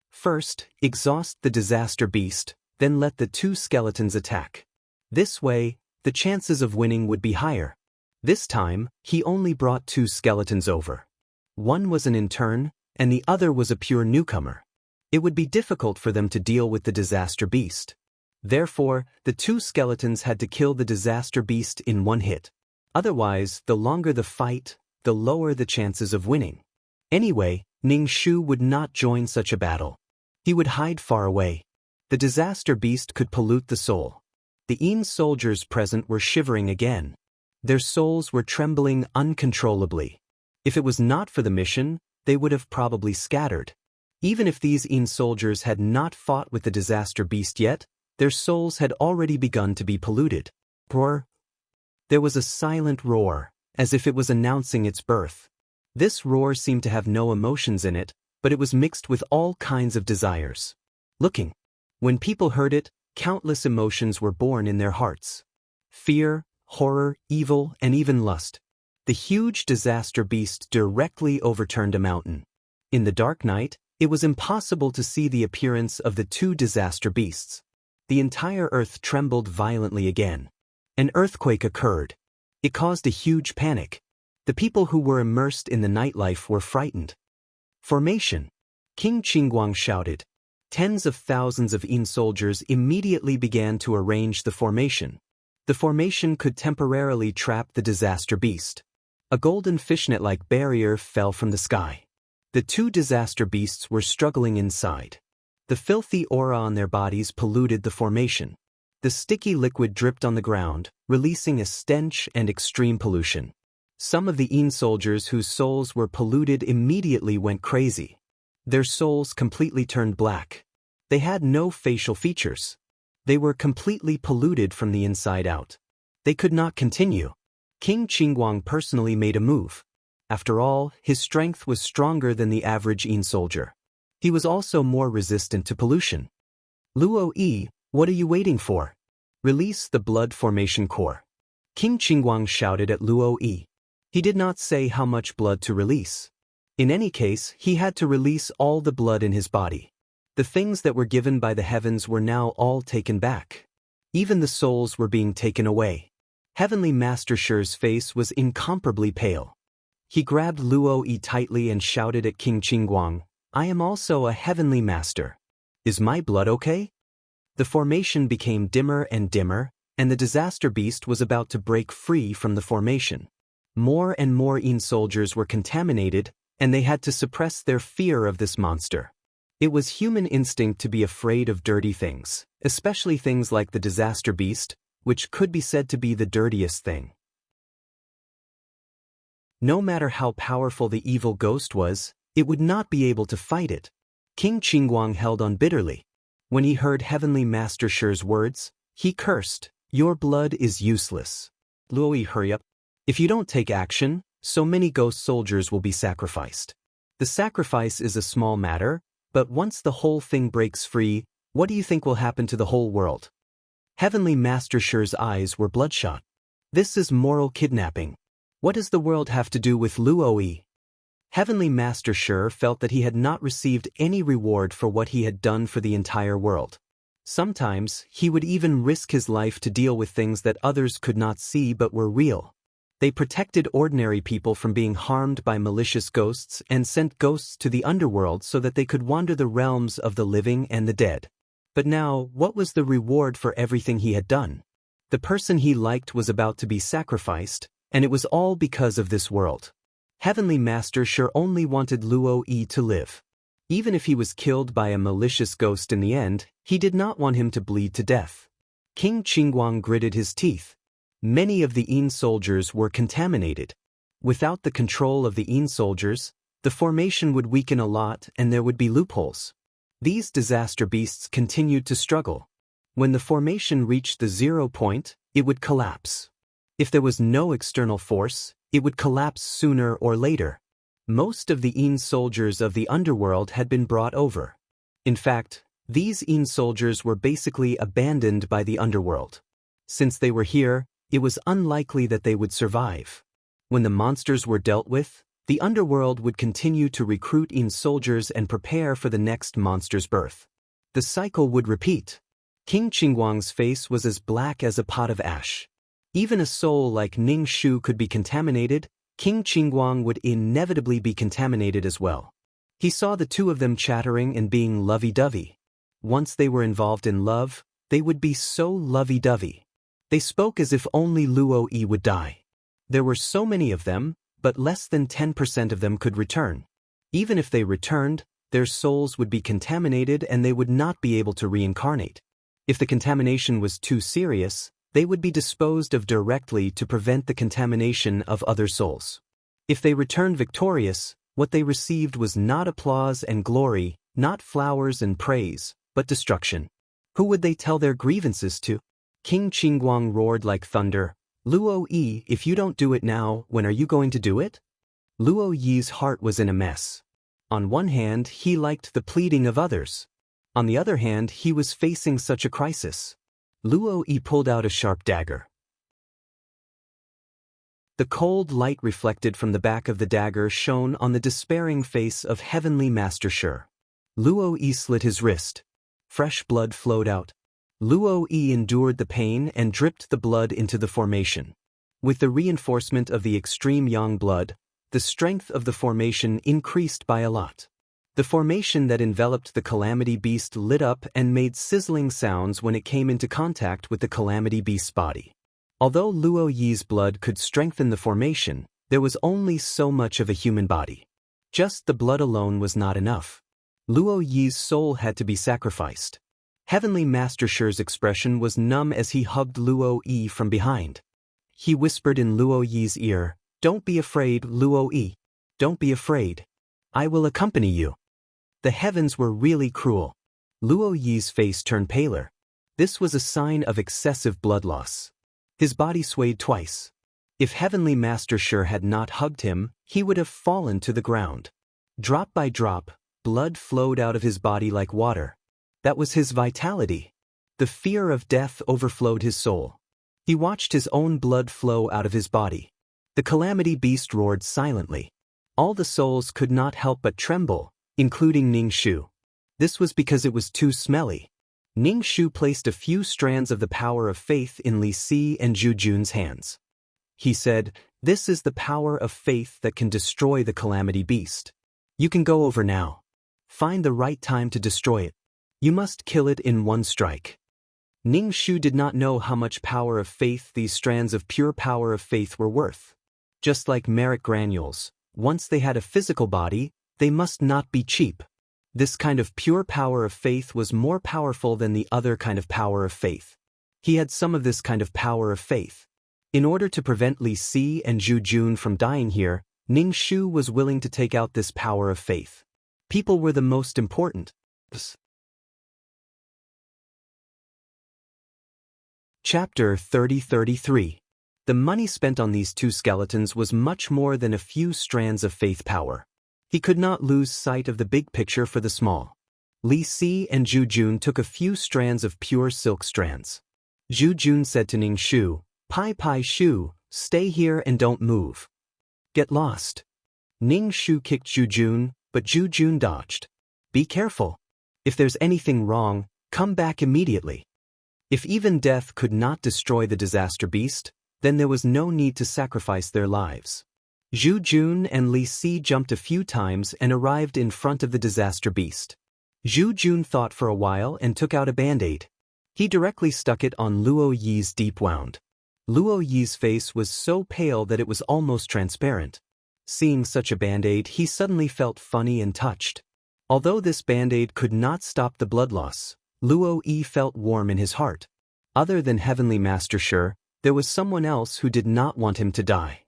Speaker 1: First, exhaust the disaster beast, then let the two skeletons attack. This way, the chances of winning would be higher. This time, he only brought two skeletons over. One was an intern, and the other was a pure newcomer. It would be difficult for them to deal with the disaster beast. Therefore, the two skeletons had to kill the disaster beast in one hit. Otherwise, the longer the fight, the lower the chances of winning. Anyway, Ning Shu would not join such a battle. He would hide far away. The disaster beast could pollute the soul. The Yin soldiers present were shivering again. Their souls were trembling uncontrollably. If it was not for the mission, they would have probably scattered. Even if these Yin soldiers had not fought with the disaster beast yet, their souls had already begun to be polluted. Roar. There was a silent roar, as if it was announcing its birth. This roar seemed to have no emotions in it, but it was mixed with all kinds of desires. Looking. When people heard it, countless emotions were born in their hearts. Fear, horror, evil, and even lust. The huge disaster beast directly overturned a mountain. In the dark night, it was impossible to see the appearance of the two disaster beasts. The entire earth trembled violently again. An earthquake occurred. It caused a huge panic. The people who were immersed in the nightlife were frightened. Formation. King Qingguang shouted. Tens of thousands of Yin soldiers immediately began to arrange the formation. The formation could temporarily trap the disaster beast. A golden fishnet-like barrier fell from the sky. The two disaster beasts were struggling inside. The filthy aura on their bodies polluted the formation. The sticky liquid dripped on the ground, releasing a stench and extreme pollution. Some of the Yin soldiers whose souls were polluted immediately went crazy. Their souls completely turned black. They had no facial features. They were completely polluted from the inside out. They could not continue. King Qingguang personally made a move. After all, his strength was stronger than the average Yin soldier. He was also more resistant to pollution. Luo Yi, what are you waiting for? Release the blood formation core. King Qingguang shouted at Luo Yi. He did not say how much blood to release. In any case, he had to release all the blood in his body. The things that were given by the heavens were now all taken back. Even the souls were being taken away. Heavenly Master Shi's face was incomparably pale. He grabbed Luo Yi tightly and shouted at King Qingguang, I am also a heavenly master. Is my blood okay? The formation became dimmer and dimmer, and the disaster beast was about to break free from the formation. More and more Yin soldiers were contaminated, and they had to suppress their fear of this monster. It was human instinct to be afraid of dirty things, especially things like the disaster beast, which could be said to be the dirtiest thing. No matter how powerful the evil ghost was, it would not be able to fight it. King Qingguang held on bitterly. When he heard Heavenly Master Shi's words, he cursed, Your blood is useless. Luo Yi, hurry up. If you don't take action, so many ghost soldiers will be sacrificed. The sacrifice is a small matter, but once the whole thing breaks free, what do you think will happen to the whole world? Heavenly Master Shi's eyes were bloodshot. This is moral kidnapping. What does the world have to do with Luo Yi? Heavenly Master Shi felt that he had not received any reward for what he had done for the entire world. Sometimes, he would even risk his life to deal with things that others could not see but were real. They protected ordinary people from being harmed by malicious ghosts and sent ghosts to the underworld so that they could wander the realms of the living and the dead. But now, what was the reward for everything he had done? The person he liked was about to be sacrificed, and it was all because of this world. Heavenly Master Shi only wanted Luo Yi to live. Even if he was killed by a malicious ghost in the end, he did not want him to bleed to death. King Qingguang gritted his teeth. Many of the Yin soldiers were contaminated. Without the control of the Yin soldiers, The formation would weaken a lot and there would be loopholes. These disaster beasts continued to struggle. When the formation reached the 0 point, it would collapse. If there was no external force, it would collapse sooner or later. Most of the Een soldiers of the underworld had been brought over. In fact, these Een soldiers were basically abandoned by the underworld. Since they were here, it was unlikely that they would survive. When the monsters were dealt with, the underworld would continue to recruit Een soldiers and prepare for the next monster's birth. The cycle would repeat. King Qingguang's face was as black as a pot of ash. Even a soul like Ning Shu could be contaminated. King Qingguang would inevitably be contaminated as well. He saw the two of them chattering and being lovey-dovey. Once they were involved in love, they would be so lovey-dovey. They spoke as if only Luo Yi would die. There were so many of them, but less than 10% of them could return. Even if they returned, their souls would be contaminated and they would not be able to reincarnate. If the contamination was too serious, they would be disposed of directly to prevent the contamination of other souls. If they returned victorious, what they received was not applause and glory, not flowers and praise, but destruction. Who would they tell their grievances to? King Qingguang roared like thunder, "Luo Yi, if you don't do it now, when are you going to do it?" Luo Yi's heart was in a mess. On one hand, he liked the pleading of others. On the other hand, he was facing such a crisis. Luo Yi pulled out a sharp dagger. The cold light reflected from the back of the dagger shone on the despairing face of Heavenly Master Shi. Luo Yi slit his wrist. Fresh blood flowed out. Luo Yi endured the pain and dripped the blood into the formation. With the reinforcement of the extreme yang blood, the strength of the formation increased by a lot. The formation that enveloped the Calamity Beast lit up and made sizzling sounds when it came into contact with the Calamity Beast's body. Although Luo Yi's blood could strengthen the formation, there was only so much of a human body. Just the blood alone was not enough. Luo Yi's soul had to be sacrificed. Heavenly Master Shi's expression was numb as he hugged Luo Yi from behind. He whispered in Luo Yi's ear, "Don't be afraid, Luo Yi. Don't be afraid. I will accompany you." The heavens were really cruel. Luo Yi's face turned paler. This was a sign of excessive blood loss. His body swayed twice. If Heavenly Master Shi had not hugged him, he would have fallen to the ground. Drop by drop, blood flowed out of his body like water. That was his vitality. The fear of death overflowed his soul. He watched his own blood flow out of his body. The Calamity Beast roared silently. All the souls could not help but tremble, including Ning Shu. This was because it was too smelly. Ning Shu placed a few strands of the power of faith in Li Si and Zhu Jun's hands. He said, "This is the power of faith that can destroy the Calamity Beast. You can go over now. Find the right time to destroy it. You must kill it in one strike." Ning Shu did not know how much power of faith these strands of pure power of faith were worth. Just like merit granules, once they had a physical body, they must not be cheap. This kind of pure power of faith was more powerful than the other kind of power of faith. He had some of this kind of power of faith. In order to prevent Li Si and Zhu Jun from dying here, Ning Shu was willing to take out this power of faith. People were the most important. Chapter 30-33. The money spent on these two skeletons was much more than a few strands of faith power. He could not lose sight of the big picture for the small. Li Si and Zhu Jun took a few strands of pure silk strands. Zhu Jun said to Ning Shu, Pai Shu, stay here and don't move. Get lost." Ning Shu kicked Zhu Jun, but Zhu Jun dodged. "Be careful. If there's anything wrong, come back immediately." If even death could not destroy the disaster beast, then there was no need to sacrifice their lives. Zhu Jun and Li Si jumped a few times and arrived in front of the disaster beast. Zhu Jun thought for a while and took out a band-aid. He directly stuck it on Luo Yi's deep wound. Luo Yi's face was so pale that it was almost transparent. Seeing such a band-aid, he suddenly felt funny and touched. Although this band-aid could not stop the blood loss, Luo Yi felt warm in his heart. Other than Heavenly Master Shi, there was someone else who did not want him to die.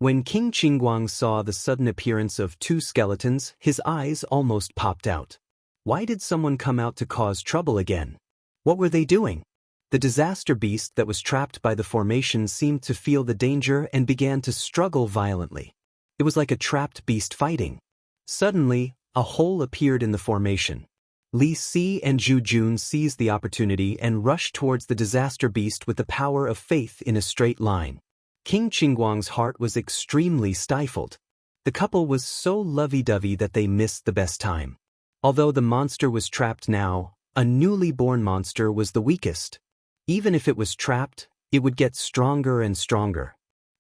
Speaker 1: When King Qingguang saw the sudden appearance of two skeletons, his eyes almost popped out. Why did someone come out to cause trouble again? What were they doing? The disaster beast that was trapped by the formation seemed to feel the danger and began to struggle violently. It was like a trapped beast fighting. Suddenly, a hole appeared in the formation. Li Si and Zhu Jun seized the opportunity and rushed towards the disaster beast with the power of faith in a straight line. King Qingguang's heart was extremely stifled. The couple was so lovey-dovey that they missed the best time. Although the monster was trapped now, a newly born monster was the weakest. Even if it was trapped, it would get stronger and stronger.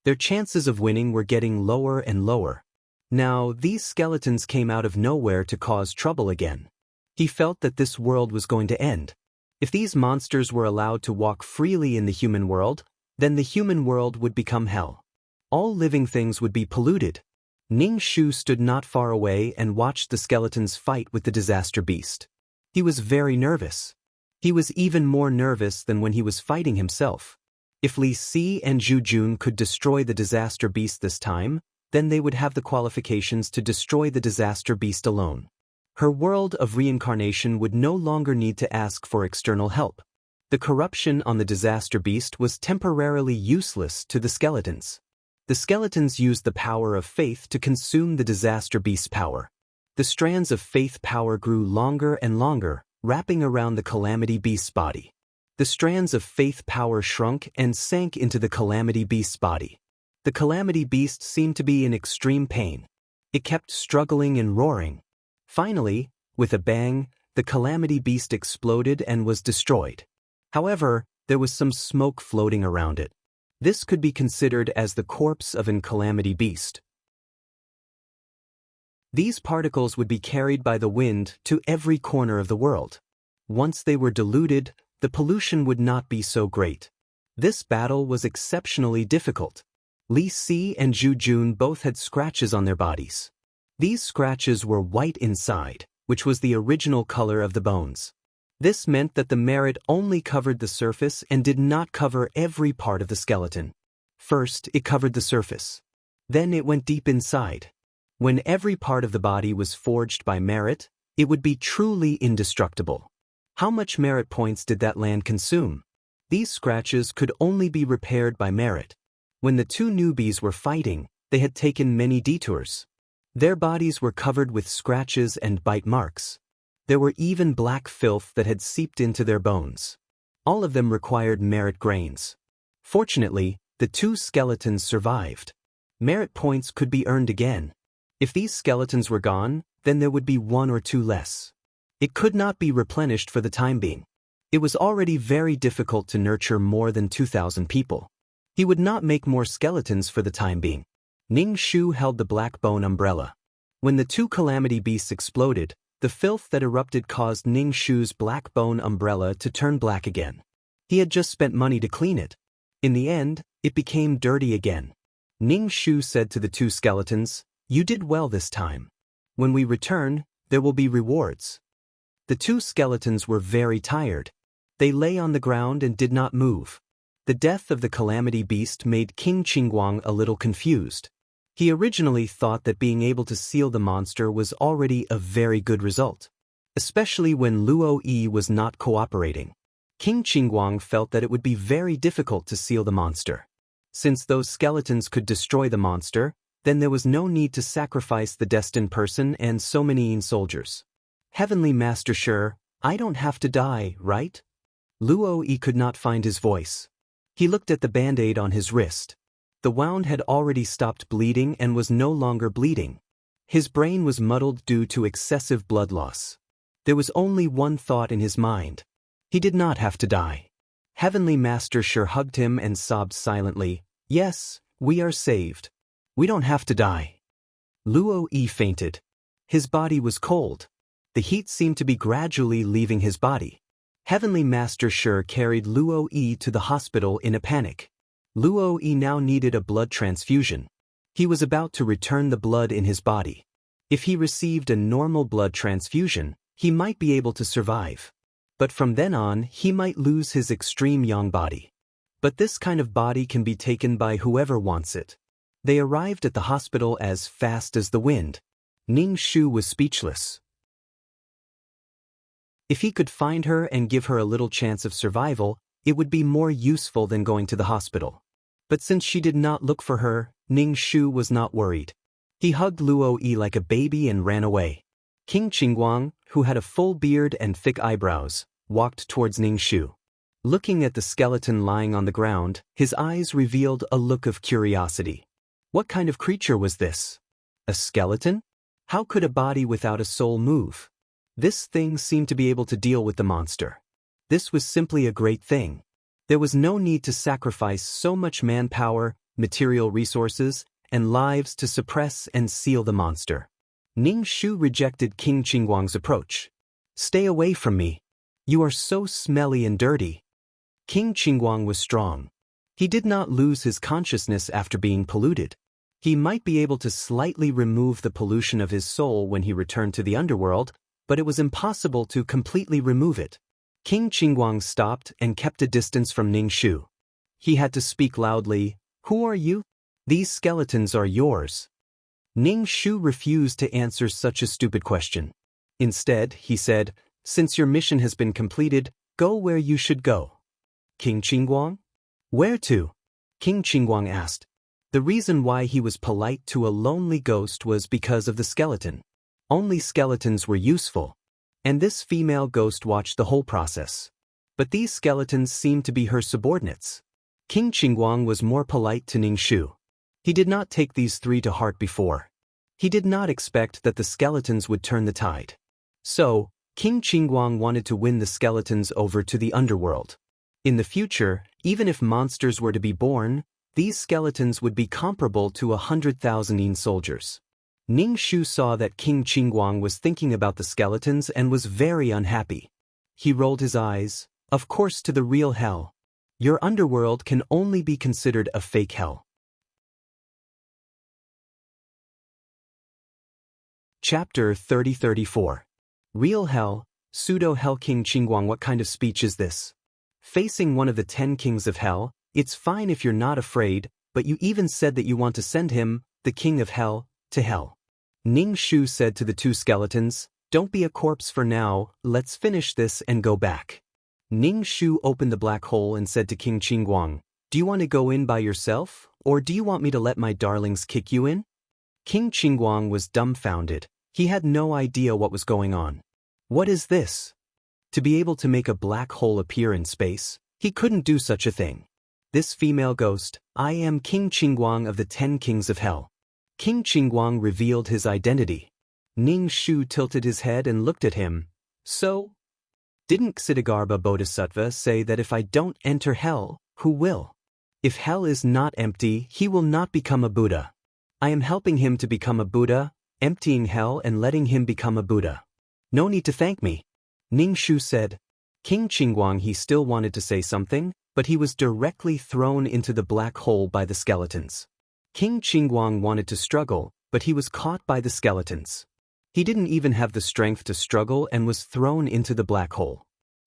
Speaker 1: Their chances of winning were getting lower and lower. Now, these skeletons came out of nowhere to cause trouble again. He felt that this world was going to end. If these monsters were allowed to walk freely in the human world, then the human world would become hell. All living things would be polluted. Ning Shu stood not far away and watched the skeletons fight with the disaster beast. He was very nervous. He was even more nervous than when he was fighting himself. If Li Si and Zhu Jun could destroy the disaster beast this time, then they would have the qualifications to destroy the disaster beast alone. Her world of reincarnation would no longer need to ask for external help. The corruption on the disaster beast was temporarily useless to the skeletons. The skeletons used the power of faith to consume the disaster beast's power. The strands of faith power grew longer and longer, wrapping around the calamity beast's body. The strands of faith power shrunk and sank into the calamity beast's body. The calamity beast seemed to be in extreme pain. It kept struggling and roaring. Finally, with a bang, the calamity beast exploded and was destroyed. However, there was some smoke floating around it. This could be considered as the corpse of an calamity beast. These particles would be carried by the wind to every corner of the world. Once they were diluted, the pollution would not be so great. This battle was exceptionally difficult. Li Si and Zhu Jun both had scratches on their bodies. These scratches were white inside, which was the original color of the bones. This meant that the merit only covered the surface and did not cover every part of the skeleton. First, it covered the surface. Then it went deep inside. When every part of the body was forged by merit, it would be truly indestructible. How much merit points did that land consume? These scratches could only be repaired by merit. When the two newbies were fighting, they had taken many detours. Their bodies were covered with scratches and bite marks. There were even black filth that had seeped into their bones. All of them required merit grains. Fortunately, the two skeletons survived. Merit points could be earned again. If these skeletons were gone, then there would be one or two less. It could not be replenished for the time being. It was already very difficult to nurture more than 2,000 people. He would not make more skeletons for the time being. Ning Shu held the black bone umbrella. When the two calamity beasts exploded, the filth that erupted caused Ning Shu's black bone umbrella to turn black again. He had just spent money to clean it. In the end, it became dirty again. Ning Shu said to the two skeletons, "You did well this time. When we return, there will be rewards." The two skeletons were very tired. They lay on the ground and did not move. The death of the calamity beast made King Qingguang a little confused. He originally thought that being able to seal the monster was already a very good result, especially when Luo Yi was not cooperating. King Qingguang felt that it would be very difficult to seal the monster. Since those skeletons could destroy the monster, then there was no need to sacrifice the destined person and so many soldiers. Heavenly Master Shi, I don't have to die, right? Luo Yi could not find his voice. He looked at the band-aid on his wrist. The wound had already stopped bleeding and was no longer bleeding. His brain was muddled due to excessive blood loss. There was only one thought in his mind. He did not have to die. Heavenly Master Shi hugged him and sobbed silently, "Yes, we are saved. We don't have to die." Luo Yi fainted. His body was cold. The heat seemed to be gradually leaving his body. Heavenly Master Shi carried Luo Yi to the hospital in a panic. Luo Yi now needed a blood transfusion. He was about to return the blood in his body. If he received a normal blood transfusion, he might be able to survive. But from then on, he might lose his extreme young body. But this kind of body can be taken by whoever wants it. They arrived at the hospital as fast as the wind. Ning Shu was speechless. If he could find her and give her a little chance of survival, it would be more useful than going to the hospital. But since she did not look for her, Ning Shu was not worried. He hugged Luo Yi like a baby and ran away. King Qingguang, who had a full beard and thick eyebrows, walked towards Ning Shu. Looking at the skeleton lying on the ground, his eyes revealed a look of curiosity. What kind of creature was this? A skeleton? How could a body without a soul move? This thing seemed to be able to deal with the monster. This was simply a great thing. There was no need to sacrifice so much manpower, material resources, and lives to suppress and seal the monster. Ning Shu rejected King Qingguang's approach. Stay away from me. You are so smelly and dirty. King Qingguang was strong. He did not lose his consciousness after being polluted. He might be able to slightly remove the pollution of his soul when he returned to the underworld, but it was impossible to completely remove it. King Qingguang stopped and kept a distance from Ning Shu. He had to speak loudly. Who are you? These skeletons are yours. Ning Shu refused to answer such a stupid question. Instead, he said, since your mission has been completed, go where you should go. King Qingguang? Where to? King Qingguang asked. The reason why he was polite to a lonely ghost was because of the skeleton. Only skeletons were useful. And this female ghost watched the whole process. But these skeletons seemed to be her subordinates. King Qingguang was more polite to Ning Shu. He did not take these three to heart before. He did not expect that the skeletons would turn the tide. So, King Qingguang wanted to win the skeletons over to the underworld. In the future, even if monsters were to be born, these skeletons would be comparable to 100,000 Yin soldiers. Ning Shu saw that King Qingguang was thinking about the skeletons and was very unhappy. He rolled his eyes, of course to the real hell. Your underworld can only be considered a fake hell. Chapter 30-34. Real hell, pseudo-hell. King Qingguang, what kind of speech is this? Facing one of the 10 kings of hell, it's fine if you're not afraid, but you even said that you want to send him, the king of hell, to hell. Ning Shu said to the two skeletons, don't be a corpse for now, let's finish this and go back. Ning Shu opened the black hole and said to King Qingguang, do you want to go in by yourself, or do you want me to let my darlings kick you in? King Qingguang was dumbfounded. He had no idea what was going on. What is this? To be able to make a black hole appear in space, he couldn't do such a thing. This female ghost, I am King Qingguang of the 10 kings of hell. King Qingguang revealed his identity. Ning Shu tilted his head and looked at him. So? Didn't Ksitigarbha Bodhisattva say that if I don't enter hell, who will? If hell is not empty, he will not become a Buddha. I am helping him to become a Buddha, emptying hell and letting him become a Buddha. No need to thank me. Ning Shu said. King Qingguang, he still wanted to say something, but he was directly thrown into the black hole by the skeletons. King Qingguang wanted to struggle, but he was caught by the skeletons. He didn't even have the strength to struggle and was thrown into the black hole.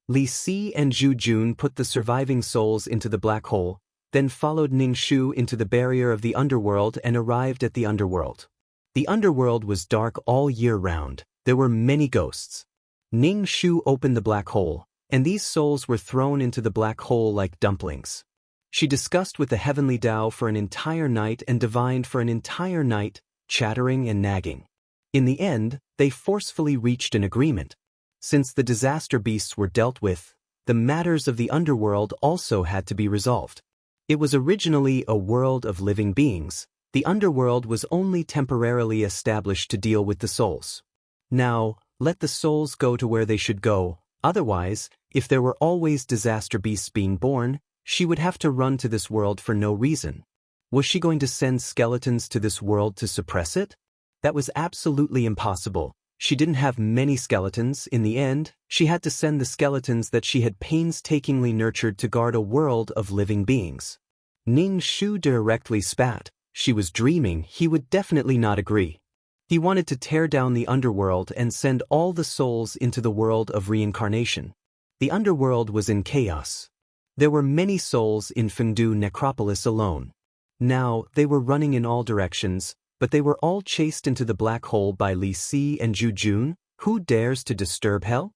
Speaker 1: Li Si and Zhu Jun put the surviving souls into the black hole, then followed Ning Shu into the barrier of the underworld and arrived at the underworld. The underworld was dark all year round. There were many ghosts. Ning Shu opened the black hole, and these souls were thrown into the black hole like dumplings. She discussed with the heavenly Tao for an entire night and divined for an entire night, chattering and nagging. In the end, they forcefully reached an agreement. Since the disaster beasts were dealt with, the matters of the underworld also had to be resolved. It was originally a world of living beings. The underworld was only temporarily established to deal with the souls. Now, let the souls go to where they should go. Otherwise, if there were always disaster beasts being born, she would have to run to this world for no reason. Was she going to send skeletons to this world to suppress it? That was absolutely impossible. She didn't have many skeletons. In the end, she had to send the skeletons that she had painstakingly nurtured to guard a world of living beings. Ning Shu directly spat. She was dreaming. He would definitely not agree. He wanted to tear down the underworld and send all the souls into the world of reincarnation. The underworld was in chaos. There were many souls in Fengdu necropolis alone. Now, they were running in all directions, but they were all chased into the black hole by Li Si and Zhu Jun. Who dares to disturb hell?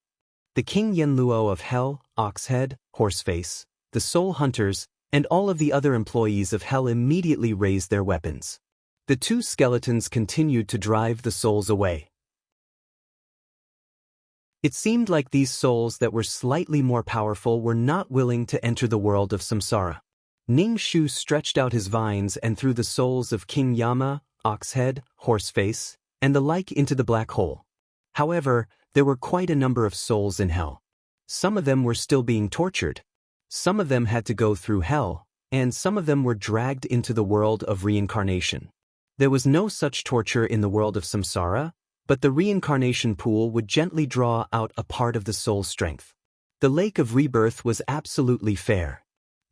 Speaker 1: The King Yenluo of Hell, Oxhead, Horseface, the Soul Hunters, and all of the other employees of Hell immediately raised their weapons. The two skeletons continued to drive the souls away. It seemed like these souls that were slightly more powerful were not willing to enter the world of samsara. Ning Shu stretched out his vines and threw the souls of King Yama, Oxhead, Horseface, and the like into the black hole. However, there were quite a number of souls in hell. Some of them were still being tortured. Some of them had to go through hell, and some of them were dragged into the world of reincarnation. There was no such torture in the world of samsara, but the reincarnation pool would gently draw out a part of the soul's strength. The lake of rebirth was absolutely fair.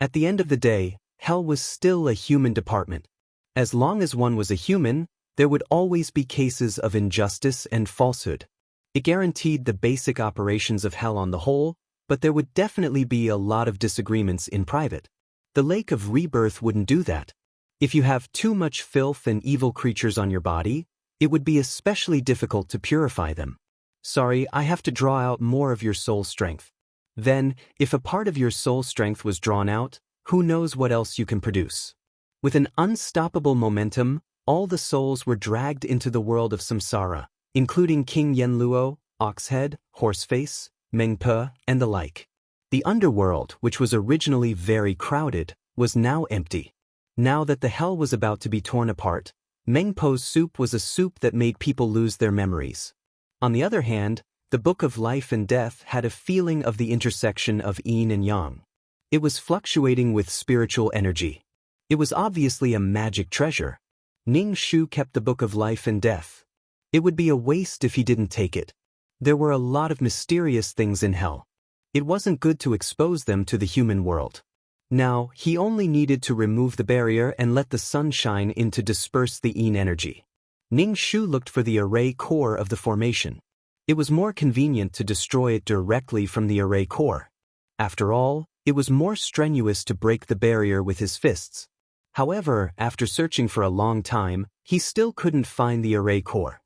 Speaker 1: At the end of the day, hell was still a human department. As long as one was a human, there would always be cases of injustice and falsehood. It guaranteed the basic operations of hell on the whole, but there would definitely be a lot of disagreements in private. The lake of rebirth wouldn't do that. If you have too much filth and evil creatures on your body, it would be especially difficult to purify them. Sorry, I have to draw out more of your soul strength. Then, if a part of your soul strength was drawn out, who knows what else you can produce. With an unstoppable momentum, all the souls were dragged into the world of samsara, including King Yenluo, Oxhead, Horseface, Mengpe, and the like. The underworld, which was originally very crowded, was now empty. Now that the hell was about to be torn apart, Mengpo's soup was a soup that made people lose their memories. On the other hand, the Book of Life and Death had a feeling of the intersection of yin and yang. It was fluctuating with spiritual energy. It was obviously a magic treasure. Ning Shu kept the Book of Life and Death. It would be a waste if he didn't take it. There were a lot of mysterious things in hell. It wasn't good to expose them to the human world. Now, he only needed to remove the barrier and let the sun shine in to disperse the yin energy. Ning Shu looked for the array core of the formation. It was more convenient to destroy it directly from the array core. After all, it was more strenuous to break the barrier with his fists. However, after searching for a long time, he still couldn't find the array core.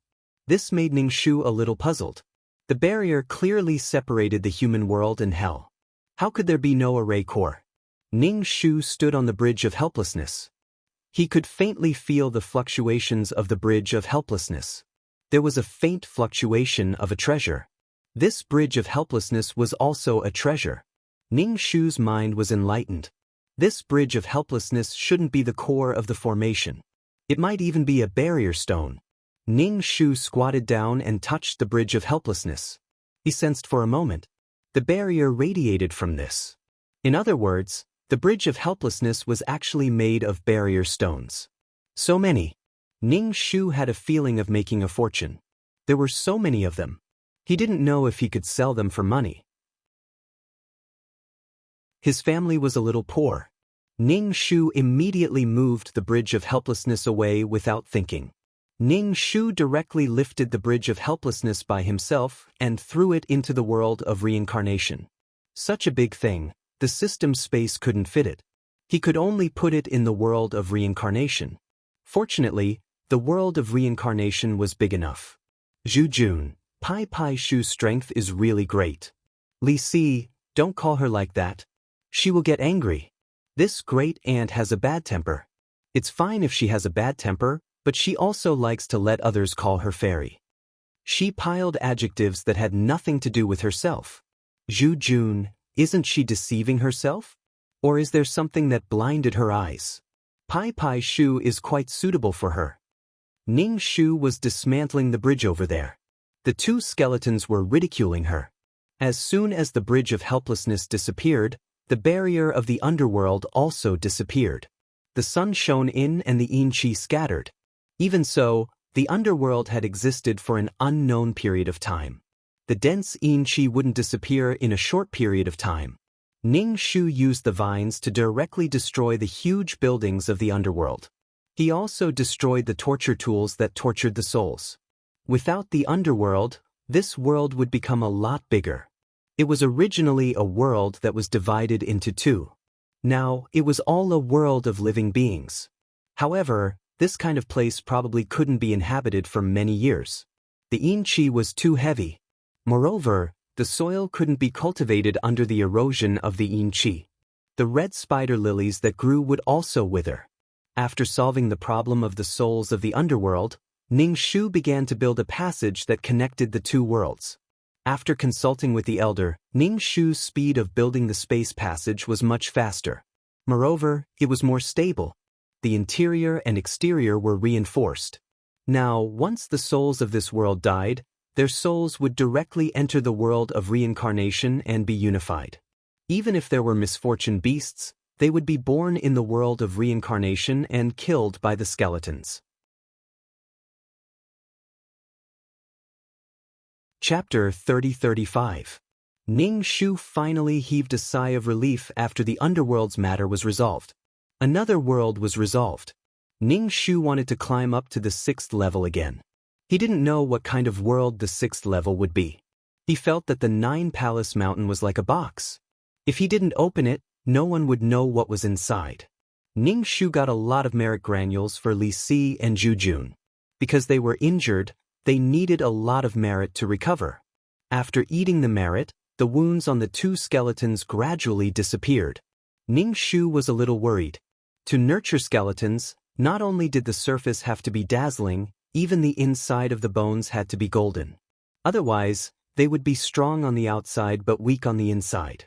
Speaker 1: This made Ning Shu a little puzzled. The barrier clearly separated the human world and hell. How could there be no array core? Ning Shu stood on the bridge of helplessness. He could faintly feel the fluctuations of the bridge of helplessness. There was a faint fluctuation of a treasure. This bridge of helplessness was also a treasure. Ning Shu's mind was enlightened. This bridge of helplessness shouldn't be the core of the formation. It might even be a barrier stone. Ning Shu squatted down and touched the bridge of helplessness. He sensed for a moment. The barrier radiated from this. In other words, the bridge of helplessness was actually made of barrier stones. So many. Ning Shu had a feeling of making a fortune. There were so many of them. He didn't know if he could sell them for money. His family was a little poor. Ning Shu immediately moved the bridge of helplessness away without thinking. Ning Shu directly lifted the bridge of helplessness by himself and threw it into the world of reincarnation. Such a big thing, the system space couldn't fit it. He could only put it in the world of reincarnation. Fortunately, the world of reincarnation was big enough. Zhu Jun, Pai Shu's strength is really great. Li Si, don't call her like that. She will get angry. This great aunt has a bad temper. It's fine if she has a bad temper, but she also likes to let others call her fairy. She piled adjectives that had nothing to do with herself. Zhu Jun, isn't she deceiving herself? Or is there something that blinded her eyes? Pai Shu is quite suitable for her. Ning Shu was dismantling the bridge over there. The two skeletons were ridiculing her. As soon as the bridge of helplessness disappeared, the barrier of the underworld also disappeared. The sun shone in and the yin qi scattered. Even so, the underworld had existed for an unknown period of time. The dense yin qi wouldn't disappear in a short period of time. Ning Shu used the vines to directly destroy the huge buildings of the underworld. He also destroyed the torture tools that tortured the souls. Without the underworld, this world would become a lot bigger. It was originally a world that was divided into two. Now, it was all a world of living beings. However, this kind of place probably couldn't be inhabited for many years. The Yin-Chi was too heavy. Moreover, the soil couldn't be cultivated under the erosion of the Yin-Chi. The red spider lilies that grew would also wither. After solving the problem of the souls of the underworld, Ning Shu began to build a passage that connected the two worlds. After consulting with the elder, Ning Shu's speed of building the space passage was much faster. Moreover, it was more stable. The interior and exterior were reinforced. Now, once the souls of this world died, their souls would directly enter the world of reincarnation and be unified. Even if there were misfortune beasts, they would be born in the world of reincarnation and killed by the skeletons. Chapter 30-35. Ning Shu finally heaved a sigh of relief after the underworld's matter was resolved. Another world was resolved. Ning Shu wanted to climb up to the 6th level again. He didn't know what kind of world the 6th level would be. He felt that the 9-palace mountain was like a box. If he didn't open it, no one would know what was inside. Ning Shu got a lot of merit granules for Li Si and Zhu Jun. Because they were injured, they needed a lot of merit to recover. After eating the merit, the wounds on the two skeletons gradually disappeared. Ning Shu was a little worried. To nurture skeletons, not only did the surface have to be dazzling, even the inside of the bones had to be golden. Otherwise, they would be strong on the outside but weak on the inside.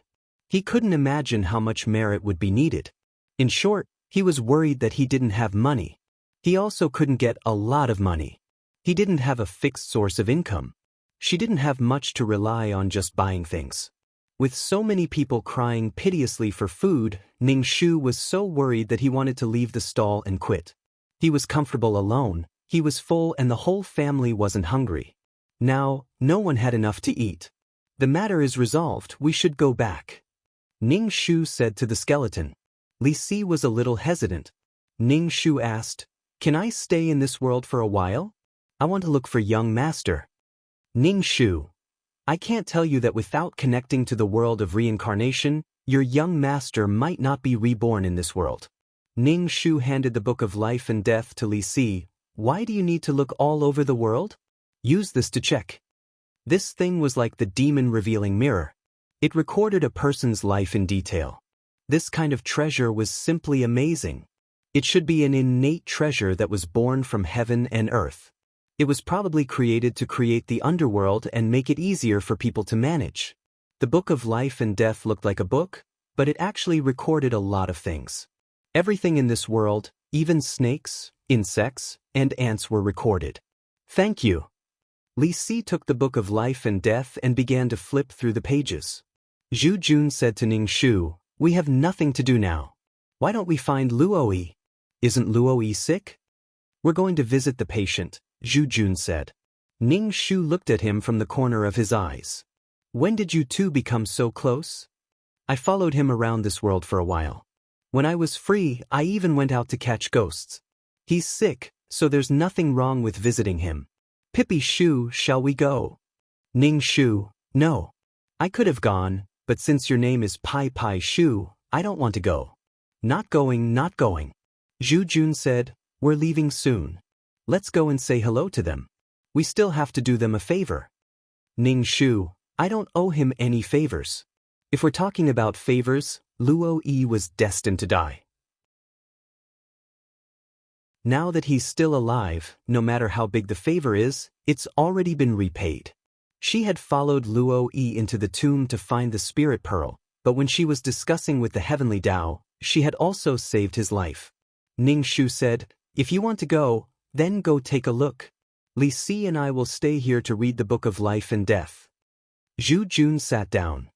Speaker 1: He couldn't imagine how much merit would be needed. In short, he was worried that he didn't have money. He also couldn't get a lot of money. He didn't have a fixed source of income. She didn't have much to rely on just buying things. With so many people crying piteously for food, Ning Shu was so worried that he wanted to leave the stall and quit. He was comfortable alone, he was full and the whole family wasn't hungry. Now, no one had enough to eat. The matter is resolved, we should go back. Ning Shu said to the skeleton. Li Si was a little hesitant. Ning Shu asked, "Can I stay in this world for a while? I want to look for young master." Ning Shu, I can't tell you that without connecting to the world of reincarnation, your young master might not be reborn in this world. Ning Shu handed the Book of Life and Death to Li Si. Why do you need to look all over the world? Use this to check. This thing was like the demon revealing mirror. It recorded a person's life in detail. This kind of treasure was simply amazing. It should be an innate treasure that was born from heaven and earth. It was probably created to create the underworld and make it easier for people to manage. The Book of Life and Death looked like a book, but it actually recorded a lot of things. Everything in this world, even snakes, insects, and ants were recorded. Thank you. Li Si took the Book of Life and Death and began to flip through the pages. Zhu Jun said to Ning Shu, "We have nothing to do now. Why don't we find Luoyi? Isn't Luoyi sick?" "We're going to visit the patient," Zhu Jun said. Ning Shu looked at him from the corner of his eyes. "When did you two become so close?" "I followed him around this world for a while. When I was free, I even went out to catch ghosts. He's sick, so there's nothing wrong with visiting him." "Pippi Shu, shall we go?" Ning Shu, "No. I could have gone, but since your name is Pai Pai Shu, I don't want to go." Not going. Zhu Jun said, "We're leaving soon. Let's go and say hello to them. We still have to do them a favor." Ning Shu, "I don't owe him any favors. If we're talking about favors, Luo Yi was destined to die. Now that he's still alive, no matter how big the favor is, it's already been repaid." She had followed Luo Yi into the tomb to find the spirit pearl, but when she was discussing with the heavenly Tao, she had also saved his life. Ning Shu said, "If you want to go, then go take a look. Li Si and I will stay here to read the Book of Life and Death." Zhu Jun sat down.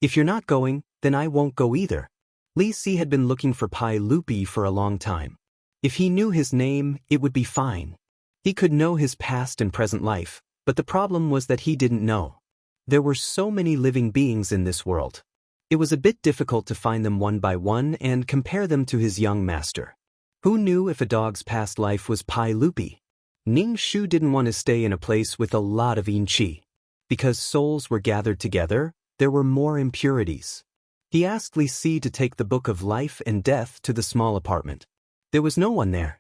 Speaker 1: "If you're not going, then I won't go either." Li Si had been looking for Pai Lupi for a long time. If he knew his name, it would be fine. He could know his past and present life, but the problem was that he didn't know. There were so many living beings in this world. It was a bit difficult to find them one by one and compare them to his young master. Who knew if a dog's past life was Pai Lupi? Ning Shu didn't want to stay in a place with a lot of Yin-Chi. Because souls were gathered together, there were more impurities. He asked Li Si to take the Book of Life and Death to the small apartment. There was no one there.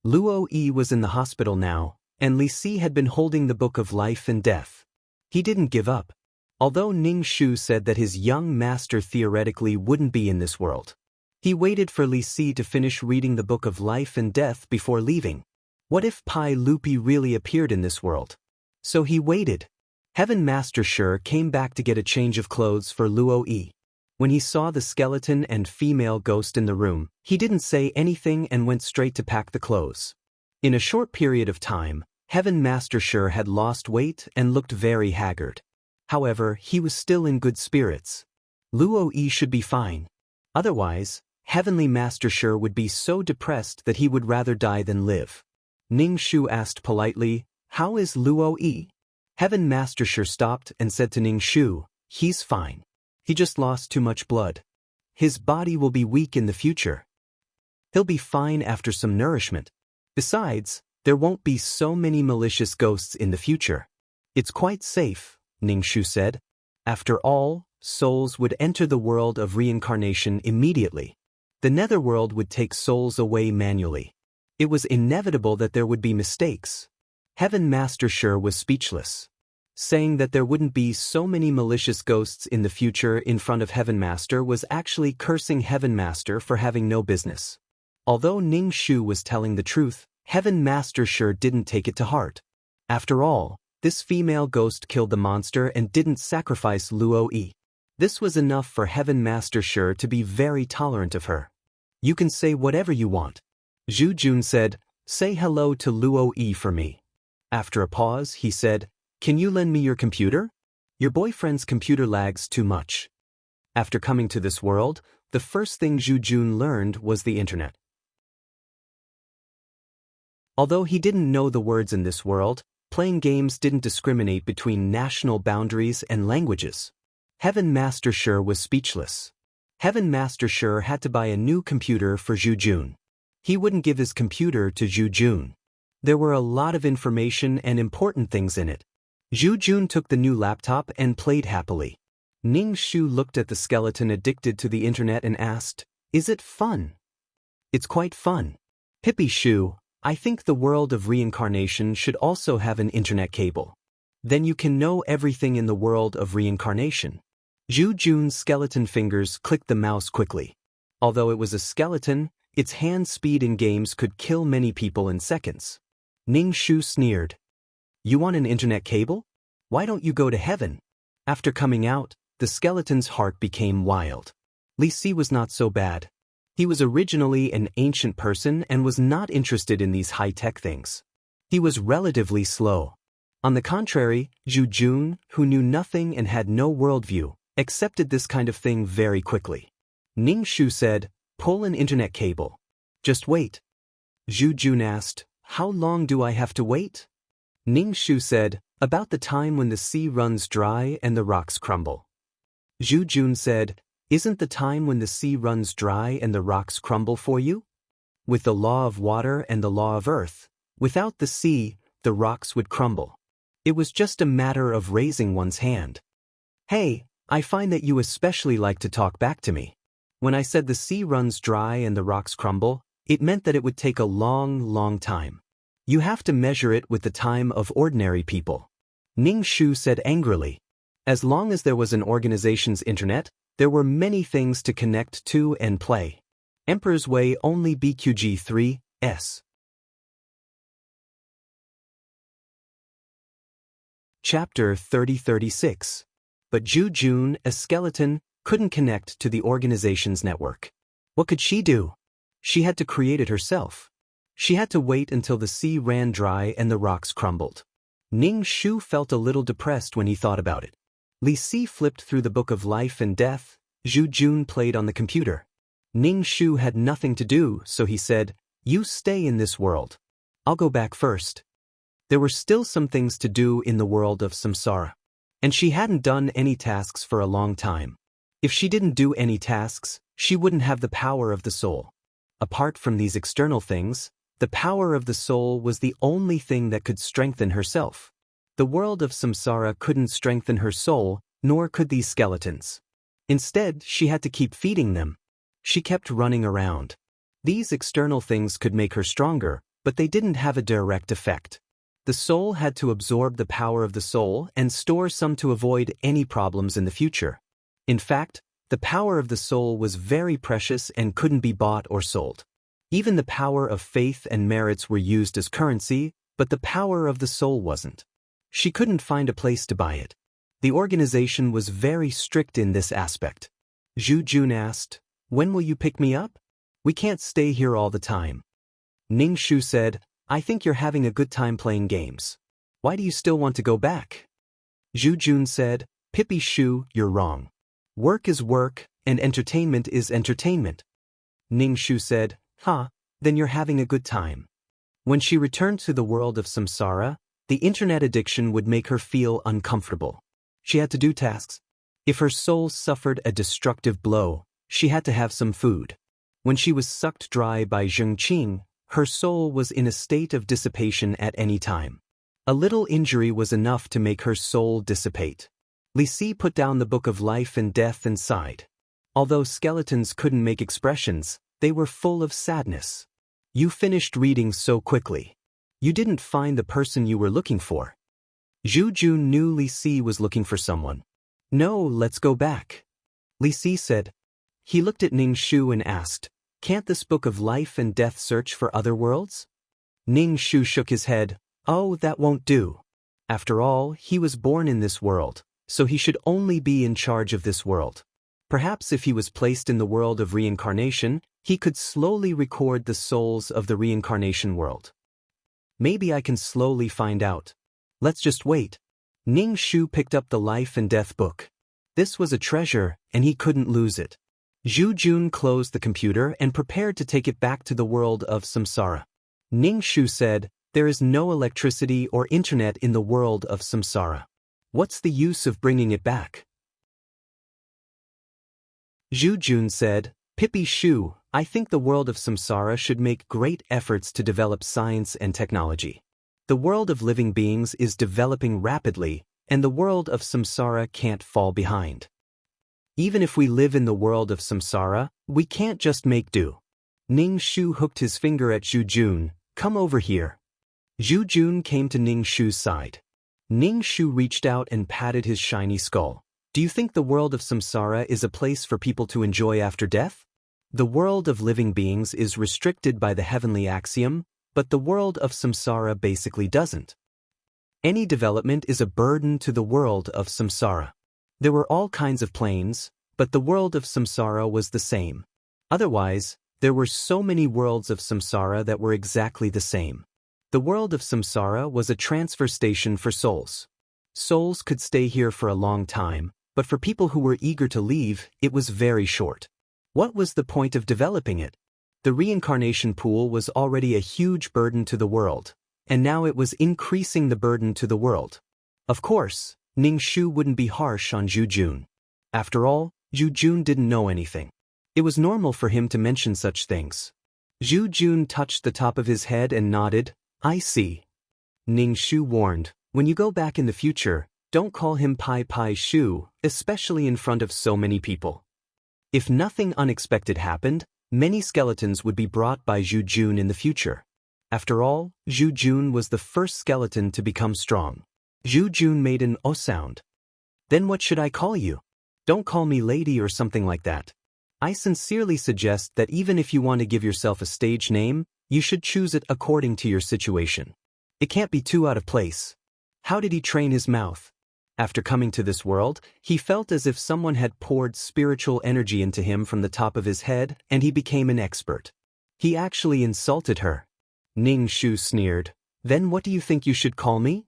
Speaker 1: Luo Yi was in the hospital now, and Li Si had been holding the book of life and death. He didn't give up. Although Ning Shu said that his young master theoretically wouldn't be in this world. He waited for Li Si to finish reading the book of life and death before leaving. What if Pai Lupi really appeared in this world? So he waited. Heaven Master Shi came back to get a change of clothes for Luo Yi. When he saw the skeleton and female ghost in the room, he didn't say anything and went straight to pack the clothes. In a short period of time, Heaven Master Shi had lost weight and looked very haggard. However, he was still in good spirits. Luo Yi should be fine. Otherwise, Heavenly Master Shi would be so depressed that he would rather die than live. Ning Shu asked politely, "How is Luo Yi?" Heaven Master Shi stopped and said to Ning Shu, "He's fine. He just lost too much blood. His body will be weak in the future. He'll be fine after some nourishment. Besides, there won't be so many malicious ghosts in the future. It's quite safe," Ning Shu said. After all, souls would enter the world of reincarnation immediately. The netherworld would take souls away manually. It was inevitable that there would be mistakes. Heaven Master Shi was speechless. Saying that there wouldn't be so many malicious ghosts in the future in front of Heaven Master was actually cursing Heaven Master for having no business. Although Ning Shu was telling the truth, Heaven Master Shi didn't take it to heart. After all, this female ghost killed the monster and didn't sacrifice Luo Yi. This was enough for Heaven Master Shi to be very tolerant of her. "You can say whatever you want." Zhu Jun said, "Say hello to Luo Yi for me." After a pause, he said, "Can you lend me your computer? Your boyfriend's computer lags too much." After coming to this world, the first thing Zhu Jun learned was the internet. Although he didn't know the words in this world, playing games didn't discriminate between national boundaries and languages. Heaven Master Shi was speechless. Heaven Master Shi had to buy a new computer for Zhu Jun. He wouldn't give his computer to Zhu Jun. There were a lot of information and important things in it. Zhu Jun took the new laptop and played happily. Ning Shu looked at the skeleton addicted to the internet and asked, "Is it fun?" "It's quite fun. Hippie Shu, I think the world of reincarnation should also have an internet cable. Then you can know everything in the world of reincarnation." Zhu Jun's skeleton fingers clicked the mouse quickly. Although it was a skeleton, its hand speed in games could kill many people in seconds. Ning Shu sneered. "You want an internet cable? Why don't you go to heaven?" After coming out, the skeleton's heart became wild. Li Si was not so bad. He was originally an ancient person and was not interested in these high-tech things. He was relatively slow. On the contrary, Zhu Jun, who knew nothing and had no worldview, accepted this kind of thing very quickly. Ning Shu said, "Pull an internet cable." "Just wait." Zhu Jun asked, "How long do I have to wait?" Ning Shu said, "About the time when the sea runs dry and the rocks crumble." Zhu Jun said, "Isn't the time when the sea runs dry and the rocks crumble for you? With the law of water and the law of earth, without the sea, the rocks would crumble. It was just a matter of raising one's hand." "Hey, I find that you especially like to talk back to me. When I said the sea runs dry and the rocks crumble, it meant that it would take a long, long time. You have to measure it with the time of ordinary people." Ning Shu said angrily. As long as there was an organization's internet, there were many things to connect to and play. Emperor's Way only BQG3S. Chapter 3036. But Zhu Jun, a skeleton, couldn't connect to the organization's network. What could she do? She had to create it herself. She had to wait until the sea ran dry and the rocks crumbled. Ning Shu felt a little depressed when he thought about it. Li Si flipped through the book of life and death. Zhu Jun played on the computer. Ning Shu had nothing to do, so he said, "You stay in this world. I'll go back first." There were still some things to do in the world of samsara. And she hadn't done any tasks for a long time. If she didn't do any tasks, she wouldn't have the power of the soul. Apart from these external things, the power of the soul was the only thing that could strengthen herself. The world of samsara couldn't strengthen her soul, nor could these skeletons. Instead, she had to keep feeding them. She kept running around. These external things could make her stronger, but they didn't have a direct effect. The soul had to absorb the power of the soul and store some to avoid any problems in the future. In fact, the power of the soul was very precious and couldn't be bought or sold. Even the power of faith and merits were used as currency, but the power of the soul wasn't. She couldn't find a place to buy it. The organization was very strict in this aspect. Zhu Jun asked, "When will you pick me up? We can't stay here all the time." Ning Shu said, "I think you're having a good time playing games. Why do you still want to go back?" Zhu Jun said, "Pippi Shu, you're wrong. Work is work, and entertainment is entertainment." Ning Shu said, then you're having a good time." When she returned to the world of samsara, the internet addiction would make her feel uncomfortable. She had to do tasks. If her soul suffered a destructive blow, she had to have some food. When she was sucked dry by Zhengqing, her soul was in a state of dissipation at any time. A little injury was enough to make her soul dissipate. Li Si put down the book of life and death and sighed. Although skeletons couldn't make expressions, they were full of sadness. "You finished reading so quickly. You didn't find the person you were looking for." Zhu Jun knew Li Si was looking for someone. "No, let's go back," Li Si said. He looked at Ning Shu and asked, "Can't this book of life and death search for other worlds?" Ning Shu shook his head. "Oh, that won't do. After all, he was born in this world, so he should only be in charge of this world. Perhaps if he was placed in the world of reincarnation, he could slowly record the souls of the reincarnation world. Maybe I can slowly find out. Let's just wait." Ning Shu picked up the life and death book. This was a treasure, and he couldn't lose it. Zhu Jun closed the computer and prepared to take it back to the world of samsara. Ning Shu said, "There is no electricity or internet in the world of samsara. What's the use of bringing it back?" Zhu Jun said, "Pippi Shu, I think the world of samsara should make great efforts to develop science and technology. The world of living beings is developing rapidly, and the world of samsara can't fall behind. Even if we live in the world of samsara, we can't just make do." Ning Shu hooked his finger at Zhu Jun. "Come over here." Zhu Jun came to Ning Shu's side. Ning Shu reached out and patted his shiny skull. "Do you think the world of samsara is a place for people to enjoy after death? The world of living beings is restricted by the heavenly axiom, but the world of samsara basically doesn't. Any development is a burden to the world of samsara. There were all kinds of planes, but the world of samsara was the same. Otherwise, there were so many worlds of samsara that were exactly the same. The world of samsara was a transfer station for souls. Souls could stay here for a long time, but for people who were eager to leave, it was very short. What was the point of developing it? The reincarnation pool was already a huge burden to the world, and now it was increasing the burden to the world. Of course, Ning Shu wouldn't be harsh on Zhu Jun. After all, Zhu Jun didn't know anything. It was normal for him to mention such things. Zhu Jun touched the top of his head and nodded. "I see." Ning Shu warned, "When you go back in the future, don't call him Pai Shu, especially in front of so many people." If nothing unexpected happened, many skeletons would be brought by Zhu Jun in the future. After all, Zhu Jun was the first skeleton to become strong. Zhu Jun made an "oh" sound. "Then what should I call you? Don't call me lady or something like that. I sincerely suggest that even if you want to give yourself a stage name, you should choose it according to your situation. It can't be too out of place." How did he train his mouth? After coming to this world, he felt as if someone had poured spiritual energy into him from the top of his head, and he became an expert. He actually insulted her. Ning Shu sneered. "Then what do you think you should call me?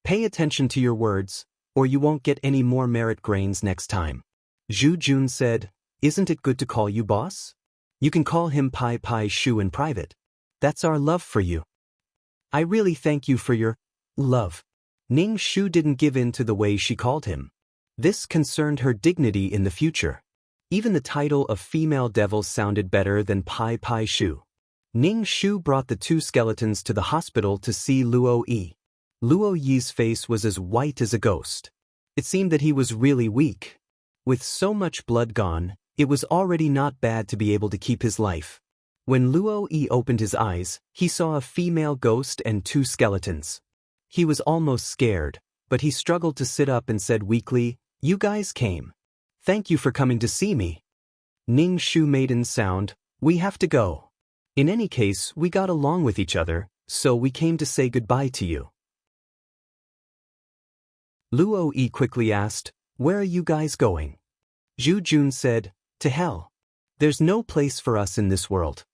Speaker 1: Pay attention to your words, or you won't get any more merit grains next time." Zhu Jun said, "Isn't it good to call you boss? You can call him Pai Shu in private. That's our love for you." "I really thank you for your love." Ning Shu didn't give in to the way she called him. This concerned her dignity in the future. Even the title of female devil sounded better than Pai Shu. Ning Shu brought the two skeletons to the hospital to see Luo Yi. Luo Yi's face was as white as a ghost. It seemed that he was really weak. With so much blood gone, it was already not bad to be able to keep his life. When Luo Yi opened his eyes, he saw a female ghost and 2 skeletons. He was almost scared, but he struggled to sit up and said weakly, "You guys came. Thank you for coming to see me." Ning Shu made sound, "We have to go. In any case, we got along with each other, so we came to say goodbye to you." Luo Yi quickly asked, "Where are you guys going?" Zhu Jun said, "To hell. There's no place for us in this world."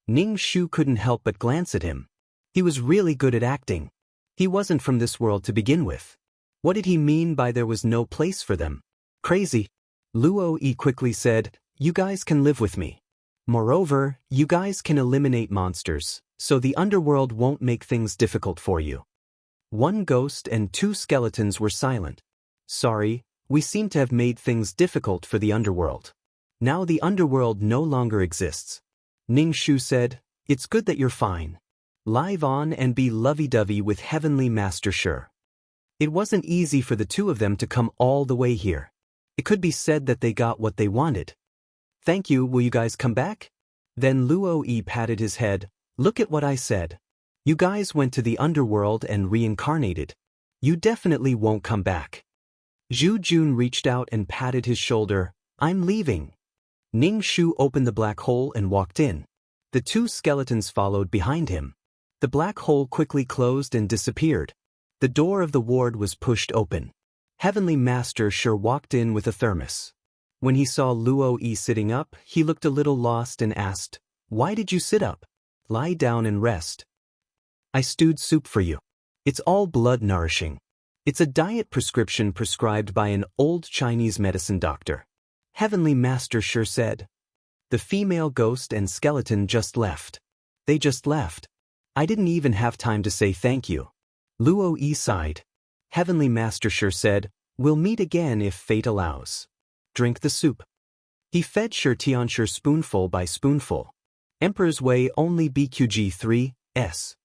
Speaker 1: Ning Shu couldn't help but glance at him. He was really good at acting. He wasn't from this world to begin with. What did he mean by there was no place for them? Crazy. Luo Yi quickly said, "You guys can live with me. Moreover, you guys can eliminate monsters, so the underworld won't make things difficult for you." 1 ghost and 2 skeletons were silent. "Sorry, we seem to have made things difficult for the underworld. Now the underworld no longer exists." Ning Shu said, "It's good that you're fine. Live on and be lovey-dovey with Heavenly Master Sure." It wasn't easy for the 2 of them to come all the way here. It could be said that they got what they wanted. "Thank you, will you guys come back?" Then Luo Yi patted his head, "Look at what I said. You guys went to the underworld and reincarnated. You definitely won't come back." Zhu Jun reached out and patted his shoulder, "I'm leaving." Ning Shu opened the black hole and walked in. The 2 skeletons followed behind him. The black hole quickly closed and disappeared. The door of the ward was pushed open. Heavenly Master Sure walked in with a thermos. When he saw Luo Yi sitting up, he looked a little lost and asked, "Why did you sit up? Lie down and rest." "I stewed soup for you. It's all blood nourishing. It's a diet prescription prescribed by an old Chinese medicine doctor," Heavenly Master Sure said. The female ghost and skeleton just left. They just left. I didn't even have time to say thank you. Luo Yi sighed. Heavenly Master Sure said, "We'll meet again if fate allows. Drink the soup." He fed Sure Tianshur spoonful by spoonful. Emperor's Way only BQG 3S.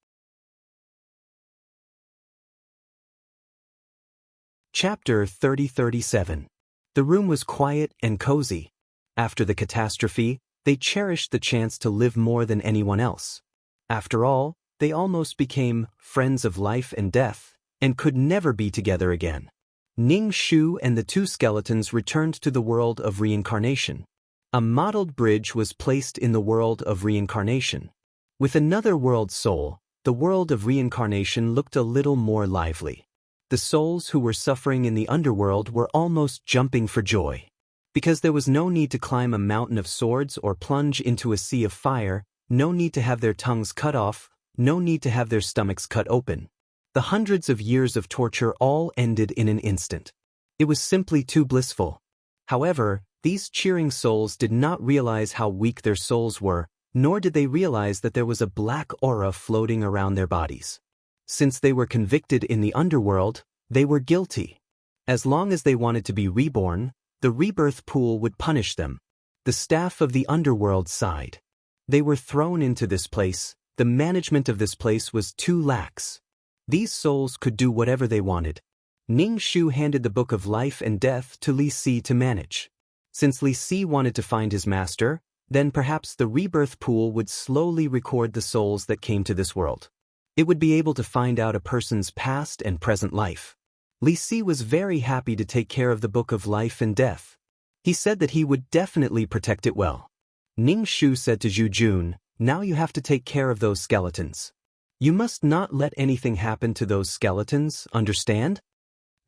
Speaker 1: Chapter 3037. The room was quiet and cozy. After the catastrophe, they cherished the chance to live more than anyone else. After all, they almost became friends of life and death, and could never be together again. Ning Shu and the 2 skeletons returned to the world of reincarnation. A modeled bridge was placed in the world of reincarnation. With another world soul, the world of reincarnation looked a little more lively. The souls who were suffering in the underworld were almost jumping for joy. Because there was no need to climb a mountain of swords or plunge into a sea of fire, no need to have their tongues cut off, no need to have their stomachs cut open. The hundreds of years of torture all ended in an instant. It was simply too blissful. However, these cheering souls did not realize how weak their souls were, nor did they realize that there was a black aura floating around their bodies. Since they were convicted in the underworld, they were guilty. As long as they wanted to be reborn, the rebirth pool would punish them. The staff of the underworld sighed. They were thrown into this place. The management of this place was too lax. These souls could do whatever they wanted. Ning Shu handed the Book of Life and Death to Li Si to manage. Since Li Si wanted to find his master, then perhaps the rebirth pool would slowly record the souls that came to this world. It would be able to find out a person's past and present life. Li Si was very happy to take care of the Book of Life and Death. He said that he would definitely protect it well. Ning Shu said to Zhu Jun, "Now you have to take care of those skeletons. You must not let anything happen to those skeletons, understand?"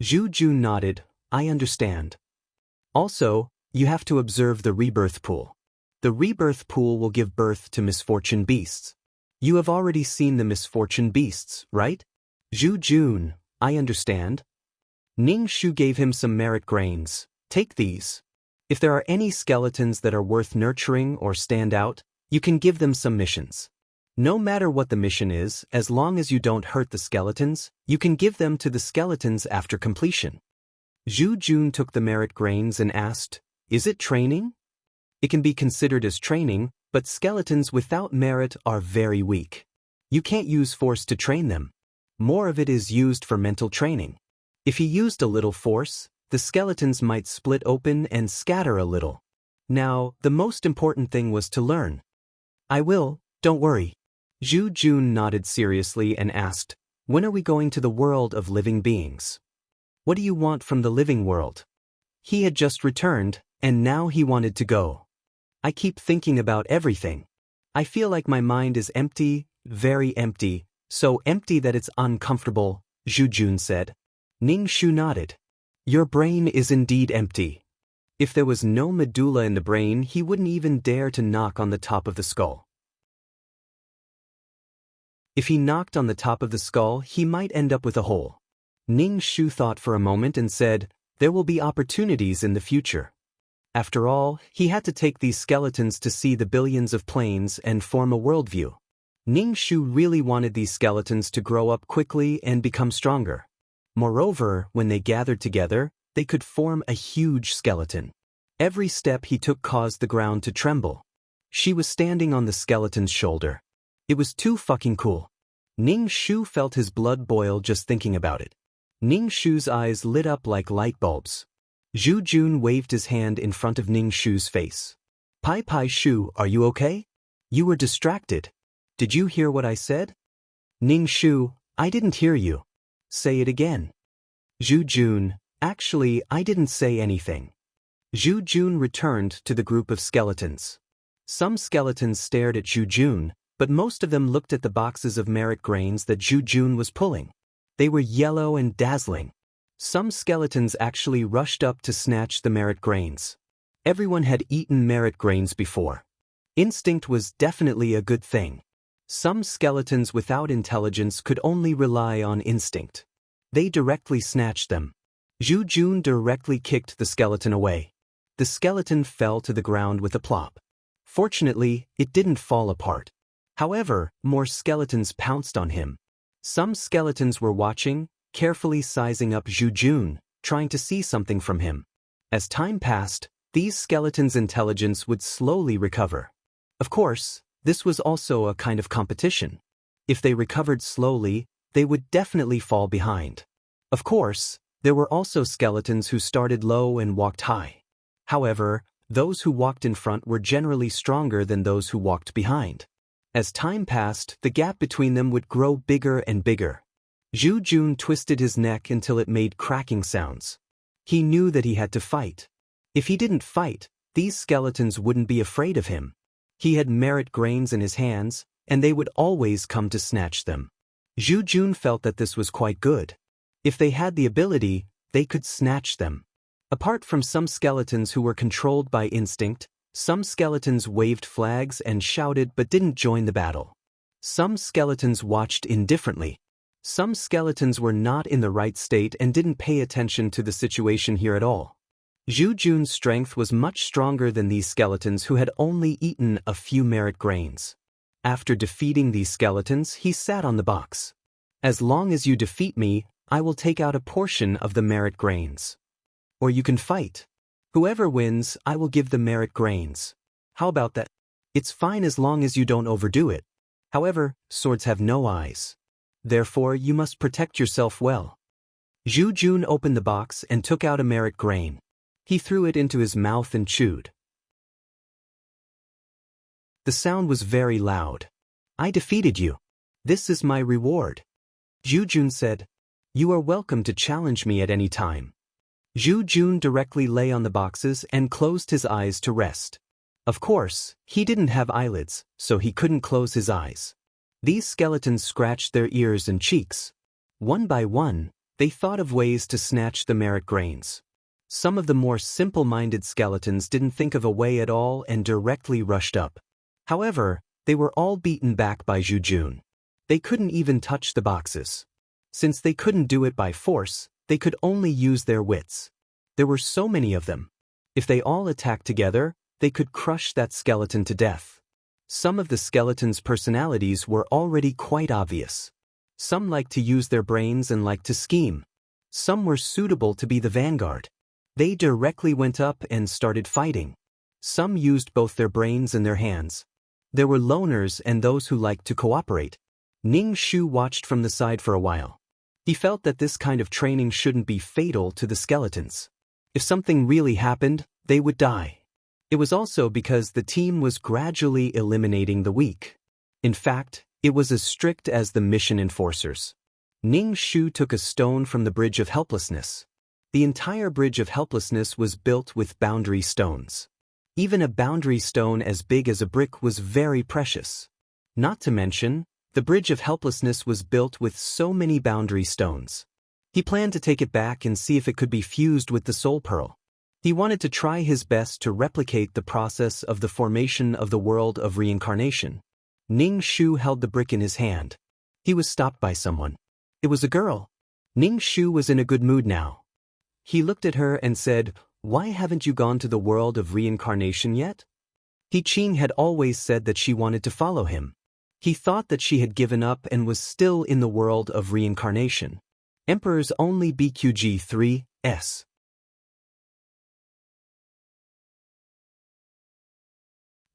Speaker 1: Zhu Jun nodded, "I understand. Also, you have to observe the rebirth pool. The rebirth pool will give birth to misfortune beasts. You have already seen the misfortune beasts, right?" Zhu Jun, "I understand." Ning Shu gave him some merit grains. "Take these. If there are any skeletons that are worth nurturing or stand out, you can give them some missions. No matter what the mission is, as long as you don't hurt the skeletons, you can give them to the skeletons after completion." Zhu Jun took the merit grains and asked, "Is it training?" "It can be considered as training, but skeletons without merit are very weak. You can't use force to train them. More of it is used for mental training. If he used a little force, the skeletons might split open and scatter a little. Now, the most important thing was to learn. I will, don't worry. Zhu Jun nodded seriously and asked, when are we going to the world of living beings? What do you want from the living world? He had just returned, and now he wanted to go. I keep thinking about everything. I feel like my mind is empty, very empty, so empty that it's uncomfortable, Zhu Jun said. Ning Shu nodded. Your brain is indeed empty. If there was no medulla in the brain, he wouldn't even dare to knock on the top of the skull. If he knocked on the top of the skull, he might end up with a hole. Ning Shu thought for a moment and said, there will be opportunities in the future. After all, he had to take these skeletons to see the billions of planes and form a worldview. Ning Shu really wanted these skeletons to grow up quickly and become stronger. Moreover, when they gathered together, they could form a huge skeleton. Every step he took caused the ground to tremble. She was standing on the skeleton's shoulder. It was too fucking cool. Ning Shu felt his blood boil just thinking about it. Ning Shu's eyes lit up like light bulbs. Zhu Jun waved his hand in front of Ning Shu's face. Pai Pai Shu, are you okay? You were distracted. Did you hear what I said? Ning Shu, I didn't hear you. Say it again. Zhu Jun, actually, I didn't say anything. Zhu Jun returned to the group of skeletons. Some skeletons stared at Zhu Jun, but most of them looked at the boxes of merit grains that Zhu Jun was pulling. They were yellow and dazzling. Some skeletons actually rushed up to snatch the merit grains. Everyone had eaten merit grains before. Instinct was definitely a good thing. Some skeletons without intelligence could only rely on instinct. They directly snatched them. Zhu Jun directly kicked the skeleton away. The skeleton fell to the ground with a plop. Fortunately, it didn't fall apart. However, more skeletons pounced on him. Some skeletons were watching, carefully sizing up Zhu Jun, trying to see something from him. As time passed, these skeletons' intelligence would slowly recover. Of course, this was also a kind of competition. If they recovered slowly, they would definitely fall behind. Of course, there were also skeletons who started low and walked high. However, those who walked in front were generally stronger than those who walked behind. As time passed, the gap between them would grow bigger and bigger. Zhu Jun twisted his neck until it made cracking sounds. He knew that he had to fight. If he didn't fight, these skeletons wouldn't be afraid of him. He had merit grains in his hands, and they would always come to snatch them. Zhu Jun felt that this was quite good. If they had the ability, they could snatch them. Apart from some skeletons who were controlled by instinct, some skeletons waved flags and shouted but didn't join the battle. Some skeletons watched indifferently. Some skeletons were not in the right state and didn't pay attention to the situation here at all. Zhu Jun's strength was much stronger than these skeletons who had only eaten a few merit grains. After defeating these skeletons, he sat on the box. As long as you defeat me, I will take out a portion of the merit grains. Or you can fight. Whoever wins, I will give the merit grains. How about that? It's fine as long as you don't overdo it. However, swords have no eyes. Therefore, you must protect yourself well. Zhu Jun opened the box and took out a merit grain. He threw it into his mouth and chewed. The sound was very loud. I defeated you. This is my reward. Zhu Jun said, you are welcome to challenge me at any time. Zhu Jun directly lay on the boxes and closed his eyes to rest. Of course, he didn't have eyelids, so he couldn't close his eyes. These skeletons scratched their ears and cheeks. One by one, they thought of ways to snatch the merit grains. Some of the more simple-minded skeletons didn't think of a way at all and directly rushed up. However, they were all beaten back by Zhu Jun. They couldn't even touch the boxes. Since they couldn't do it by force, they could only use their wits. There were so many of them. If they all attacked together, they could crush that skeleton to death. Some of the skeletons' personalities were already quite obvious. Some liked to use their brains and liked to scheme. Some were suitable to be the vanguard. They directly went up and started fighting. Some used both their brains and their hands. There were loners and those who liked to cooperate. Ning Shu watched from the side for a while. He felt that this kind of training shouldn't be fatal to the skeletons. If something really happened, they would die. It was also because the team was gradually eliminating the weak. In fact, it was as strict as the mission enforcers. Ning Shu took a stone from the Bridge of Helplessness. The entire Bridge of Helplessness was built with boundary stones. Even a boundary stone as big as a brick was very precious. Not to mention, the Bridge of Helplessness was built with so many boundary stones. He planned to take it back and see if it could be fused with the Soul Pearl. He wanted to try his best to replicate the process of the formation of the world of reincarnation. Ning Shu held the brick in his hand. He was stopped by someone. It was a girl. Ning Shu was in a good mood now. He looked at her and said, "Why haven't you gone to the world of reincarnation yet?" He Qing had always said that she wanted to follow him. He thought that she had given up and was still in the world of reincarnation. Emperor's only BQG3S.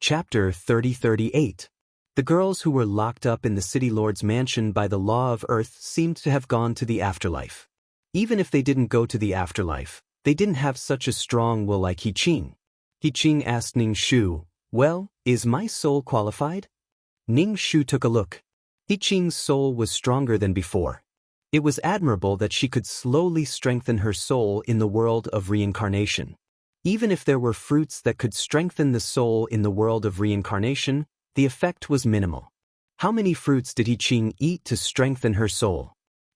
Speaker 1: Chapter 3038. The girls who were locked up in the City Lord's mansion by the law of Earth seemed to have gone to the afterlife. Even if they didn't go to the afterlife, they didn't have such a strong will like He Qing. He Qing asked Ning Shu, "Well, is my soul qualified?" Ning Shu took a look. He Qing's soul was stronger than before. It was admirable that she could slowly strengthen her soul in the world of reincarnation. Even if there were fruits that could strengthen the soul in the world of reincarnation, the effect was minimal. How many fruits did He Qing eat to strengthen her soul?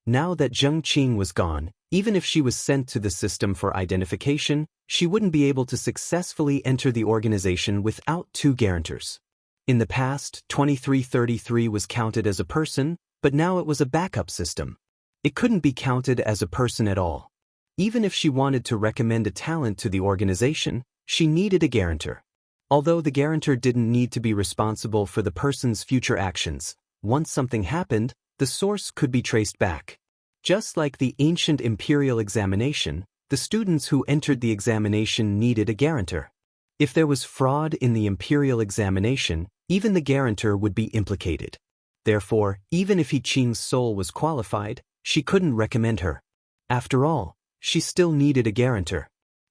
Speaker 1: Now that Zheng Qing was gone, even if she was sent to the system for identification, she wouldn't be able to successfully enter the organization without 2 guarantors. In the past, 2333 was counted as a person, but now it was a backup system. It couldn't be counted as a person at all. Even if she wanted to recommend a talent to the organization, she needed a guarantor. Although the guarantor didn't need to be responsible for the person's future actions, once something happened, the source could be traced back. Just like the ancient imperial examination, the students who entered the examination needed a guarantor. If there was fraud in the imperial examination, even the guarantor would be implicated. Therefore, even if He Qing's soul was qualified, she couldn't recommend her. After all, she still needed a guarantor.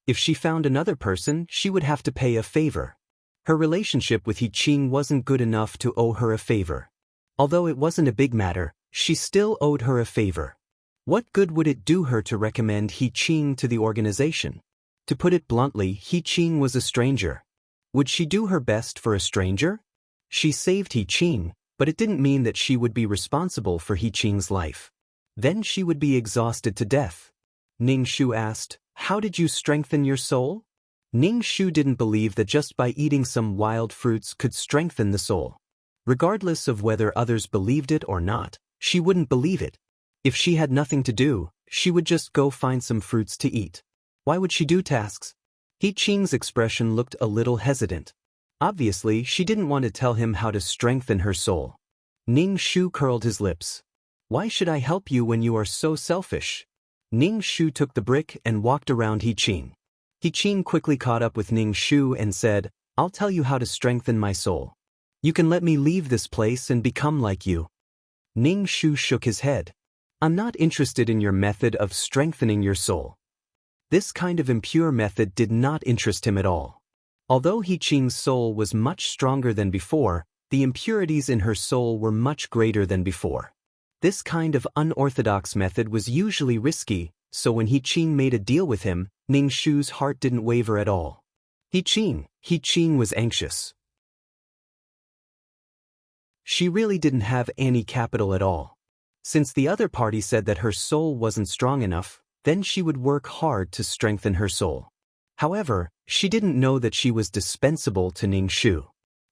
Speaker 1: If she found another person, she would have to pay a favor. Her relationship with He Qing wasn't good enough to owe her a favor. Although it wasn't a big matter, she still owed her a favor. What good would it do her to recommend He Qing to the organization? To put it bluntly, He Qing was a stranger. Would she do her best for a stranger? She saved He Qing, but it didn't mean that she would be responsible for He Qing's life. Then she would be exhausted to death. Ning Shu asked, "How did you strengthen your soul?" Ning Shu didn't believe that just by eating some wild fruits could strengthen the soul. Regardless of whether others believed it or not, she wouldn't believe it. If she had nothing to do, she would just go find some fruits to eat. Why would she do tasks? He Qing's expression looked a little hesitant. Obviously, she didn't want to tell him how to strengthen her soul. Ning Shu curled his lips. "Why should I help you when you are so selfish?" Ning Shu took the brick and walked around He Qing. He Qing quickly caught up with Ning Shu and said, "I'll tell you how to strengthen my soul. You can let me leave this place and become like you." Ning Shu shook his head. "I'm not interested in your method of strengthening your soul." This kind of impure method did not interest him at all. Although He Qing's soul was much stronger than before, the impurities in her soul were much greater than before. This kind of unorthodox method was usually risky, so when He Qing made a deal with him, Ning Shu's heart didn't waver at all. He Qing was anxious. She really didn't have any capital at all. Since the other party said that her soul wasn't strong enough, then she would work hard to strengthen her soul. However, she didn't know that she was dispensable to Ning Shu.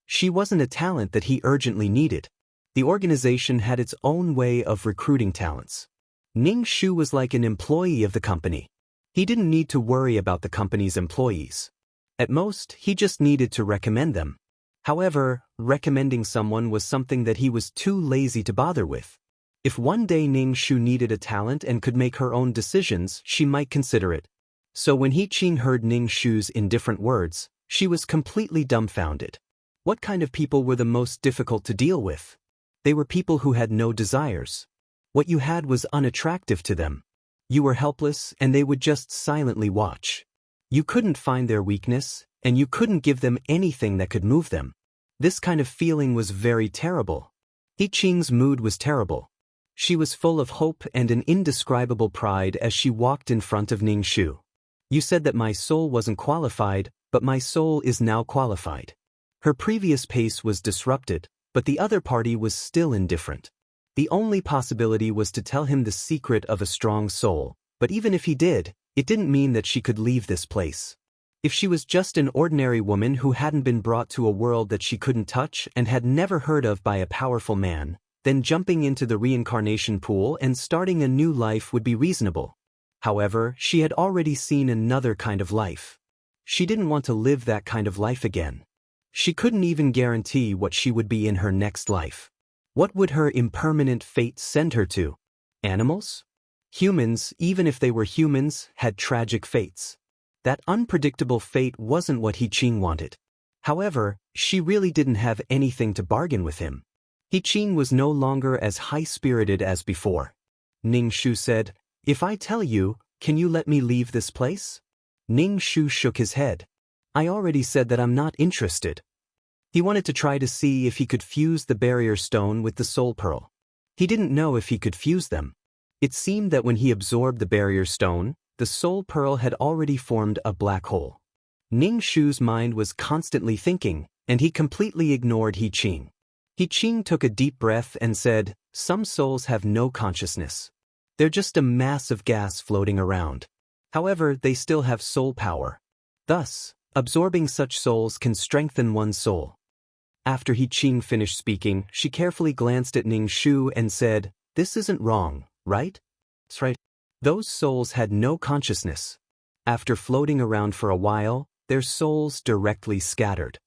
Speaker 1: She wasn't a talent that he urgently needed. The organization had its own way of recruiting talents. Ning Shu was like an employee of the company. He didn't need to worry about the company's employees. At most, he just needed to recommend them. However, recommending someone was something that he was too lazy to bother with. If one day Ning Shu needed a talent and could make her own decisions, she might consider it. So when He Qing heard Ning Shu's indifferent words, she was completely dumbfounded. What kind of people were the most difficult to deal with? They were people who had no desires. What you had was unattractive to them. You were helpless and they would just silently watch. You couldn't find their weakness, and you couldn't give them anything that could move them. This kind of feeling was very terrible. He Qing's mood was terrible. She was full of hope and an indescribable pride as she walked in front of Ning Shu. You said that my soul wasn't qualified, but my soul is now qualified. Her previous pace was disrupted, but the other party was still indifferent. The only possibility was to tell him the secret of a strong soul, but even if he did, it didn't mean that she could leave this place. If she was just an ordinary woman who hadn't been brought to a world that she couldn't touch and had never heard of by a powerful man, then jumping into the reincarnation pool and starting a new life would be reasonable. However, she had already seen another kind of life. She didn't want to live that kind of life again. She couldn't even guarantee what she would be in her next life. What would her impermanent fate send her to? Animals? Humans, even if they were humans, had tragic fates. That unpredictable fate wasn't what He Qing wanted. However, she really didn't have anything to bargain with him. He Qing was no longer as high-spirited as before. Ning Shu said, "If I tell you, can you let me leave this place?" Ning Shu shook his head. "I already said that I'm not interested." He wanted to try to see if he could fuse the barrier stone with the soul pearl. He didn't know if he could fuse them. It seemed that when he absorbed the barrier stone, the soul pearl had already formed a black hole. Ning Shu's mind was constantly thinking, and he completely ignored He Qing. He Qing took a deep breath and said, "Some souls have no consciousness. They're just a mass of gas floating around. However, they still have soul power. Thus, absorbing such souls can strengthen one's soul." After He Qing finished speaking, she carefully glanced at Ning Shu and said, "This isn't wrong, right?" "That's right." Those souls had no consciousness. After floating around for a while, their souls directly scattered.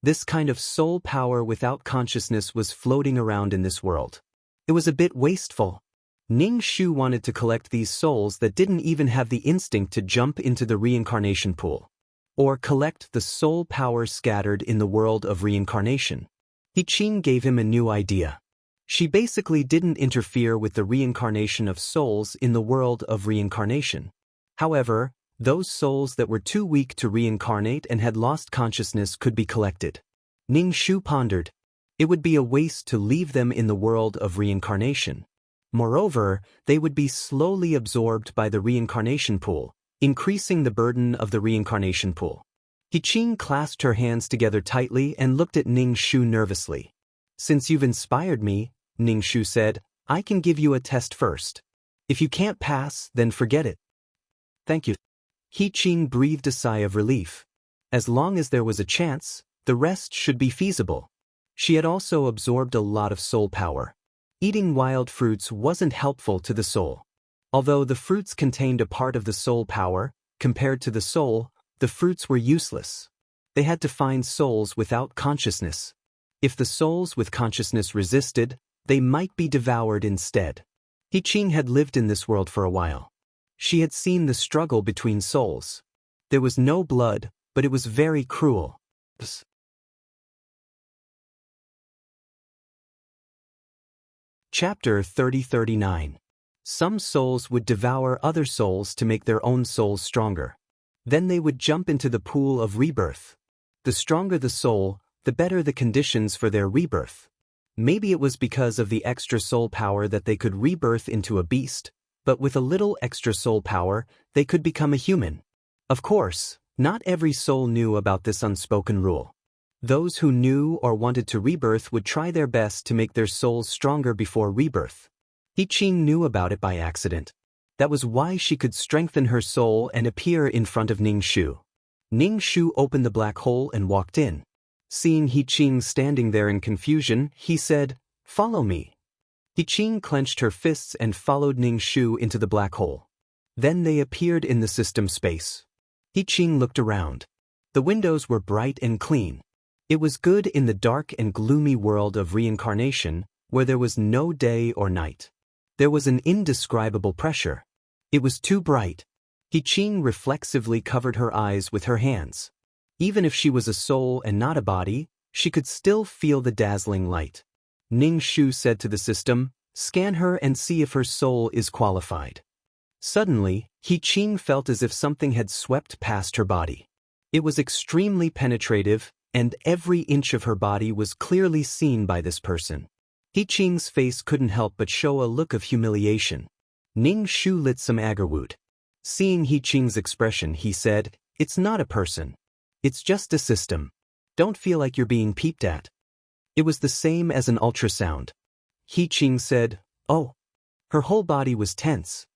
Speaker 1: This kind of soul power without consciousness was floating around in this world. It was a bit wasteful. Ning Shu wanted to collect these souls that didn't even have the instinct to jump into the reincarnation pool. Or collect the soul power scattered in the world of reincarnation. He Qing gave him a new idea. She basically didn't interfere with the reincarnation of souls in the world of reincarnation. However, those souls that were too weak to reincarnate and had lost consciousness could be collected. Ning Shu pondered. It would be a waste to leave them in the world of reincarnation. Moreover, they would be slowly absorbed by the reincarnation pool, increasing the burden of the reincarnation pool. He Qing clasped her hands together tightly and looked at Ning Shu nervously. "Since you've inspired me," Ning Shu said, "I can give you a test first. If you can't pass, then forget it." "Thank you." He Qing breathed a sigh of relief. As long as there was a chance, the rest should be feasible. She had also absorbed a lot of soul power. Eating wild fruits wasn't helpful to the soul. Although the fruits contained a part of the soul power, compared to the soul, the fruits were useless. They had to find souls without consciousness. If the souls with consciousness resisted, they might be devoured instead. He Qing had lived in this world for a while. She had seen the struggle between souls. There was no blood, but it was very cruel. Chapter 30-39. Some souls would devour other souls to make their own souls stronger. Then they would jump into the pool of rebirth. The stronger the soul, the better the conditions for their rebirth. Maybe it was because of the extra soul power that they could rebirth into a beast, but with a little extra soul power, they could become a human. Of course, not every soul knew about this unspoken rule. Those who knew or wanted to rebirth would try their best to make their souls stronger before rebirth. He Qing knew about it by accident. That was why she could strengthen her soul and appear in front of Ning Shu. Ning Shu opened the black hole and walked in. Seeing He Qing standing there in confusion, he said, "Follow me." He Qing clenched her fists and followed Ning Shu into the black hole. Then they appeared in the system space. He Qing looked around. The windows were bright and clean. It was good in the dark and gloomy world of reincarnation, where there was no day or night. There was an indescribable pressure. It was too bright. He Qing reflexively covered her eyes with her hands. Even if she was a soul and not a body, she could still feel the dazzling light. Ning Shu said to the system, "Scan her and see if her soul is qualified." Suddenly, He Qing felt as if something had swept past her body. It was extremely penetrative, and every inch of her body was clearly seen by this person. He Qing's face couldn't help but show a look of humiliation. Ning Shu lit some agarwood. Seeing He Qing's expression, he said, "It's not a person. It's just a system. Don't feel like you're being peeped at." It was the same as an ultrasound. He Qing said, "Oh." Her whole body was tense.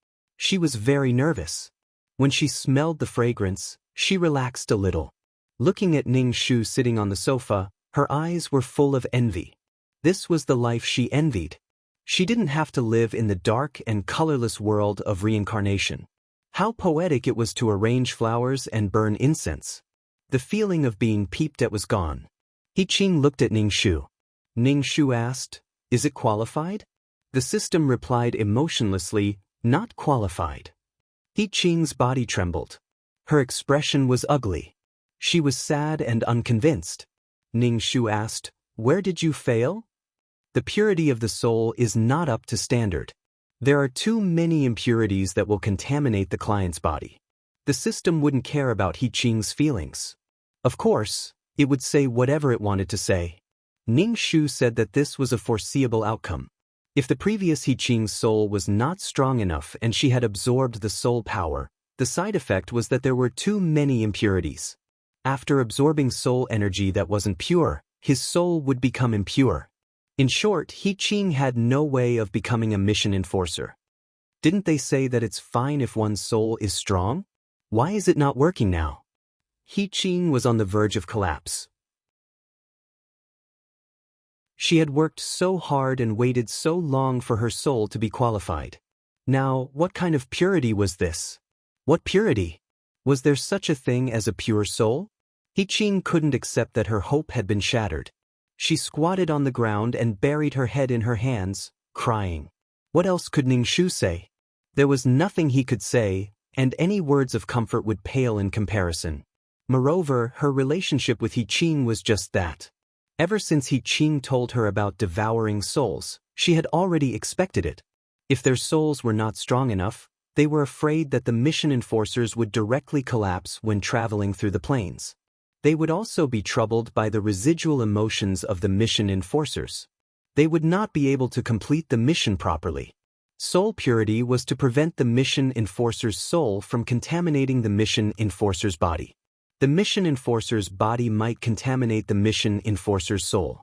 Speaker 1: She was very nervous. When she smelled the fragrance, she relaxed a little. Looking at Ning Shu sitting on the sofa, her eyes were full of envy. This was the life she envied. She didn't have to live in the dark and colorless world of reincarnation. How poetic it was to arrange flowers and burn incense. The feeling of being peeped at was gone. He Qing looked at Ning Shu. Ning Shu asked, "Is it qualified?" The system replied emotionlessly, "Not qualified." He Qing's body trembled. Her expression was ugly. She was sad and unconvinced. Ning Shu asked, "Where did you fail?" The purity of the soul is not up to standard. There are too many impurities that will contaminate the client's body. The system wouldn't care about He Qing's feelings. Of course, it would say whatever it wanted to say. Ning Shu said that this was a foreseeable outcome. If the previous He Qing's soul was not strong enough and she had absorbed the soul power, the side effect was that there were too many impurities. After absorbing soul energy that wasn't pure, his soul would become impure. In short, He Qing had no way of becoming a mission enforcer. Didn't they say that it's fine if one's soul is strong? Why is it not working now? He Qing was on the verge of collapse. She had worked so hard and waited so long for her soul to be qualified. Now, what kind of purity was this? What purity? Was there such a thing as a pure soul? He Qing couldn't accept that her hope had been shattered. She squatted on the ground and buried her head in her hands, crying. What else could Ning Shu say? There was nothing he could say, and any words of comfort would pale in comparison. Moreover, her relationship with He Qing was just that. Ever since He Qing told her about devouring souls, she had already expected it. If their souls were not strong enough, they were afraid that the mission enforcers would directly collapse when traveling through the plains. They would also be troubled by the residual emotions of the mission enforcers. They would not be able to complete the mission properly. Soul purity was to prevent the mission enforcer's soul from contaminating the mission enforcer's body. The mission enforcer's body might contaminate the mission enforcer's soul.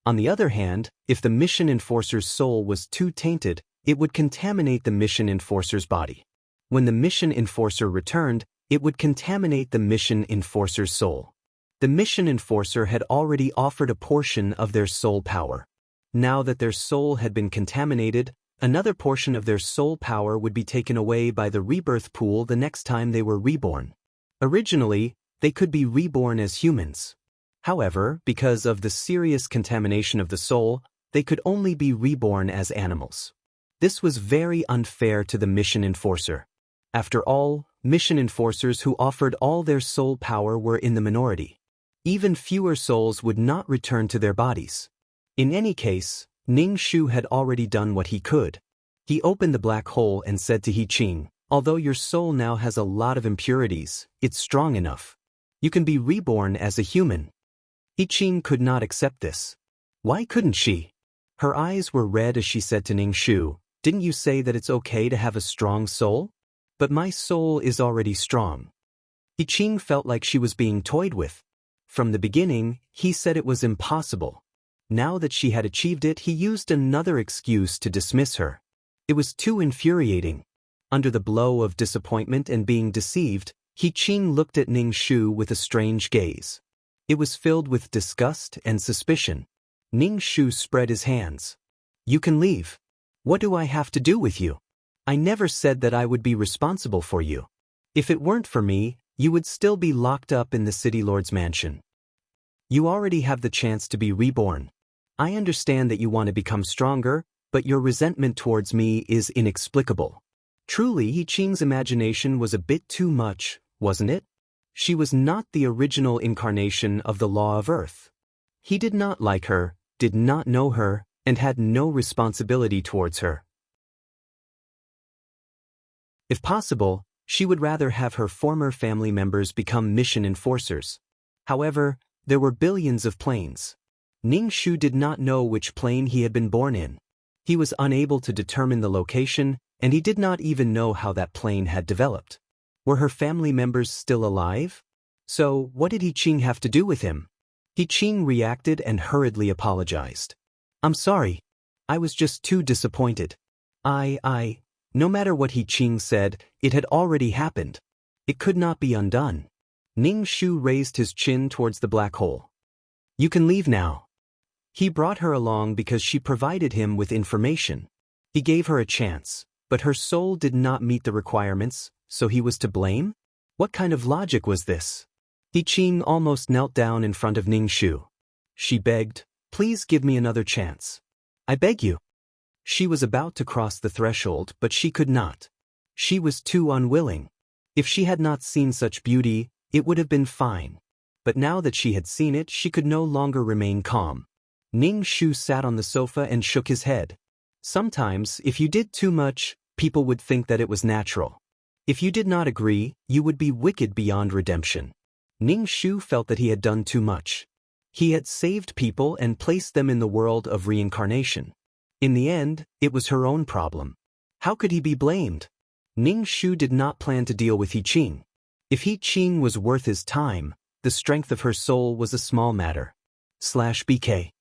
Speaker 1: On the other hand, if the mission enforcer's soul was too tainted, it would contaminate the mission enforcer's body. When the mission enforcer returned, it would contaminate the mission enforcer's soul. The mission enforcer had already offered a portion of their soul power. Now that their soul had been contaminated, another portion of their soul power would be taken away by the rebirth pool the next time they were reborn. Originally, they could be reborn as humans. However, because of the serious contamination of the soul, they could only be reborn as animals. This was very unfair to the mission enforcer. After all, mission enforcers who offered all their soul power were in the minority. Even fewer souls would not return to their bodies. In any case, Ning Shu had already done what he could. He opened the black hole and said to He Qing, "Although your soul now has a lot of impurities, it's strong enough. You can be reborn as a human." He Qing could not accept this. Why couldn't she? Her eyes were red as she said to Ning Shu, "Didn't you say that it's okay to have a strong soul? But my soul is already strong." He Qing felt like she was being toyed with. From the beginning, he said it was impossible. Now that she had achieved it, he used another excuse to dismiss her. It was too infuriating. Under the blow of disappointment and being deceived, He Qing looked at Ning Shu with a strange gaze. It was filled with disgust and suspicion. Ning Shu spread his hands. "You can leave. What do I have to do with you? I never said that I would be responsible for you. If it weren't for me, you would still be locked up in the City Lord's mansion. You already have the chance to be reborn. I understand that you want to become stronger, but your resentment towards me is inexplicable." Truly, He Qing's imagination was a bit too much, wasn't it? She was not the original incarnation of the Law of Earth. He did not like her, did not know her, and had no responsibility towards her. If possible, she would rather have her former family members become mission enforcers. However, there were billions of planes. Ning Shu did not know which plane he had been born in. He was unable to determine the location, and he did not even know how that plane had developed. Were her family members still alive? So, what did He Qing have to do with him? He Qing reacted and hurriedly apologized. "I'm sorry. I was just too disappointed. No matter what He Qing said, it had already happened. It could not be undone." Ning Shu raised his chin towards the black hole. "You can leave now." He brought her along because she provided him with information. He gave her a chance, but her soul did not meet the requirements, so he was to blame? What kind of logic was this? He Qing almost knelt down in front of Ning Shu. She begged, "Please give me another chance. I beg you." She was about to cross the threshold, but she could not. She was too unwilling. If she had not seen such beauty, it would have been fine. But now that she had seen it, she could no longer remain calm. Ning Shu sat on the sofa and shook his head. Sometimes, if you did too much, people would think that it was natural. If you did not agree, you would be wicked beyond redemption. Ning Shu felt that he had done too much. He had saved people and placed them in the world of reincarnation. In the end, it was her own problem. How could he be blamed? Ning Shu did not plan to deal with He Qing. If He Qing was worth his time, the strength of her soul was a small matter. /BK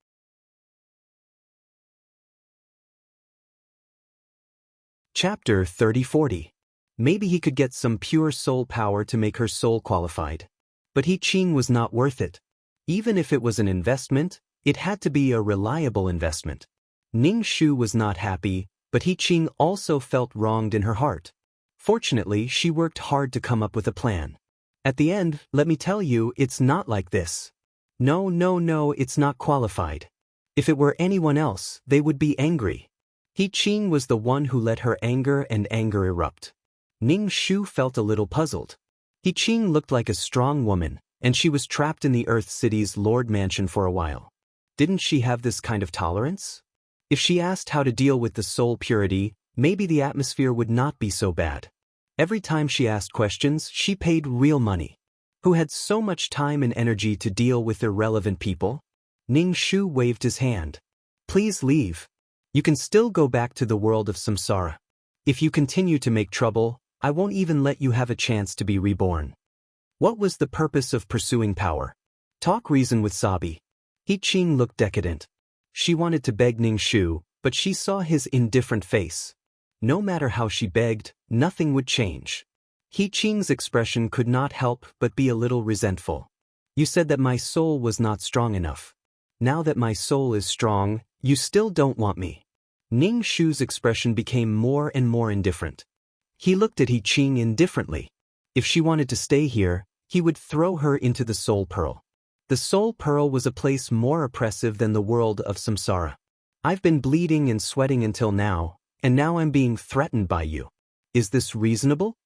Speaker 1: Chapter 3040. Maybe he could get some pure soul power to make her soul qualified. But He Qing was not worth it. Even if it was an investment, it had to be a reliable investment. Ning Shu was not happy, but He Qing also felt wronged in her heart. Fortunately, she worked hard to come up with a plan. At the end, let me tell you, it's not like this. No, it's not qualified. If it were anyone else, they would be angry. He Qing was the one who let her anger erupt. Ning Shu felt a little puzzled. He Qing looked like a strong woman, and she was trapped in the Earth City's Lord Mansion for a while. Didn't she have this kind of tolerance? If she asked how to deal with the soul purity, maybe the atmosphere would not be so bad. Every time she asked questions, she paid real money. Who had so much time and energy to deal with irrelevant people? Ning Shu waved his hand. "Please leave. You can still go back to the world of samsara. If you continue to make trouble, I won't even let you have a chance to be reborn." What was the purpose of pursuing power? Talk reason with Sabi. He Qing looked decadent. She wanted to beg Ning Shu, but she saw his indifferent face. No matter how she begged, nothing would change. He Qing's expression could not help but be a little resentful. "You said that my soul was not strong enough. Now that my soul is strong, you still don't want me." Ning Shu's expression became more and more indifferent. He looked at He Qing indifferently. If she wanted to stay here, he would throw her into the Soul Pearl. The Soul Pearl was a place more oppressive than the world of samsara. "I've been bleeding and sweating until now, and now I'm being threatened by you. Is this reasonable?"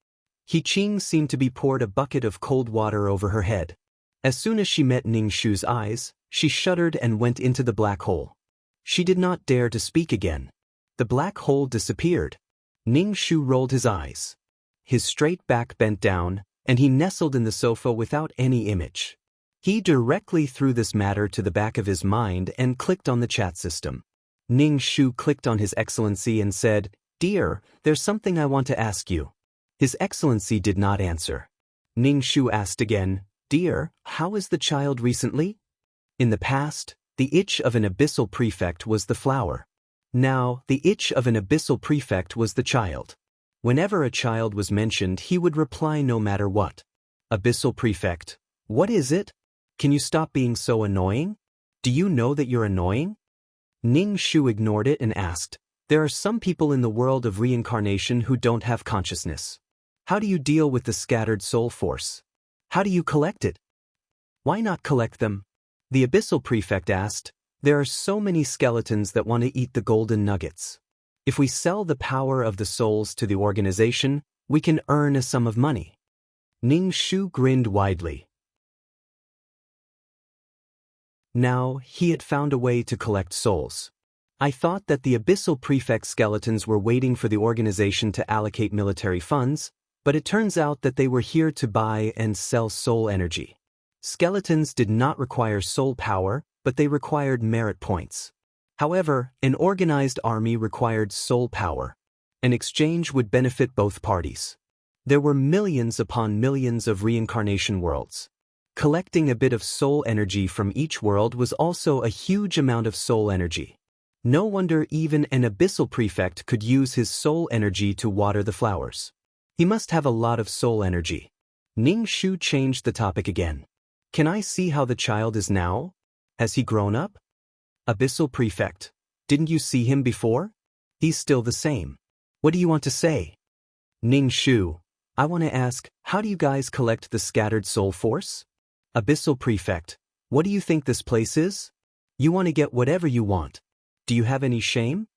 Speaker 1: He Qing seemed to be poured a bucket of cold water over her head. As soon as she met Ning Shu's eyes, she shuddered and went into the black hole. She did not dare to speak again. The black hole disappeared. Ning Shu rolled his eyes. His straight back bent down, and he nestled in the sofa without any image. He directly threw this matter to the back of his mind and clicked on the chat system. Ning Shu clicked on His Excellency and said, "Dear, there's something I want to ask you." His Excellency did not answer. Ning Shu asked again, "Dear, how is the child recently?" In the past, the itch of an abyssal prefect was the flower. Now, the itch of an abyssal prefect was the child. Whenever a child was mentioned, he would reply no matter what. "Abyssal prefect, what is it? Can you stop being so annoying? Do you know that you're annoying?" Ning Shu ignored it and asked, "There are some people in the world of reincarnation who don't have consciousness. How do you deal with the scattered soul force? How do you collect it?" "Why not collect them?" The abyssal prefect asked. "There are so many skeletons that want to eat the golden nuggets. If we sell the power of the souls to the organization, we can earn a sum of money." Ning Shu grinned widely. Now, he had found a way to collect souls. I thought that the Abyssal Prefect skeletons were waiting for the organization to allocate military funds, but it turns out that they were here to buy and sell soul energy. Skeletons did not require soul power, but they required merit points. However, an organized army required soul power. An exchange would benefit both parties. There were millions upon millions of reincarnation worlds. Collecting a bit of soul energy from each world was also a huge amount of soul energy. No wonder even an Abyssal Prefect could use his soul energy to water the flowers. He must have a lot of soul energy. Ning Shu changed the topic again. Can I see how the child is now? Has he grown up? Abyssal Prefect, didn't you see him before? He's still the same. What do you want to say? Ning Shu, I want to ask, how do you guys collect the scattered soul force? Abyssal Prefect, what do you think this place is? You want to get whatever you want. Do you have any shame?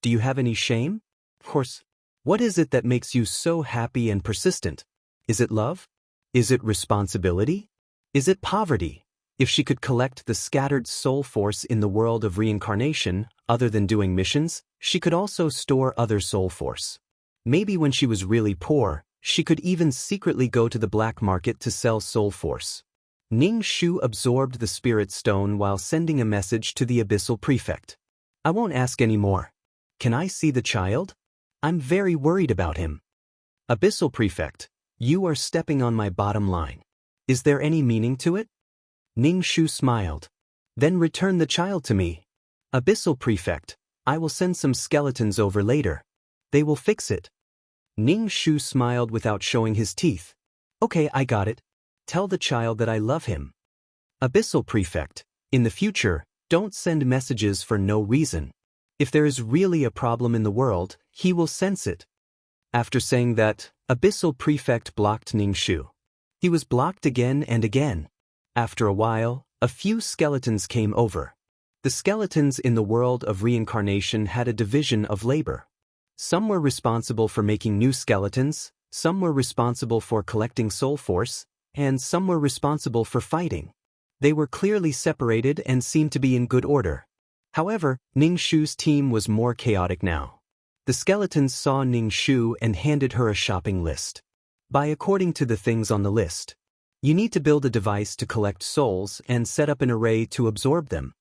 Speaker 1: Do you have any shame? Of course. What is it that makes you so happy and persistent? Is it love? Is it responsibility? Is it poverty? If she could collect the scattered soul force in the world of reincarnation, other than doing missions, she could also store other soul force. Maybe when she was really poor, she could even secretly go to the black market to sell soul force. Ning Shu absorbed the spirit stone while sending a message to the Abyssal Prefect. I won't ask any more. Can I see the child? I'm very worried about him. Abyssal Prefect, you are stepping on my bottom line. Is there any meaning to it? Ning Shu smiled. Then return the child to me. Abyssal Prefect, I will send some skeletons over later. They will fix it. Ning Shu smiled without showing his teeth. Okay, I got it. Tell the child that I love him. Abyssal Prefect, in the future, don't send messages for no reason. If there is really a problem in the world, he will sense it. After saying that, Abyssal Prefect blocked Ning Shu. He was blocked again and again. After a while, a few skeletons came over. The skeletons in the world of reincarnation had a division of labor. Some were responsible for making new skeletons, some were responsible for collecting soul force, and some were responsible for fighting. They were clearly separated and seemed to be in good order. However, Ning Shu's team was more chaotic now. The skeletons saw Ning Shu and handed her a shopping list. Buy according to the things on the list. You need to build a device to collect souls and set up an array to absorb them.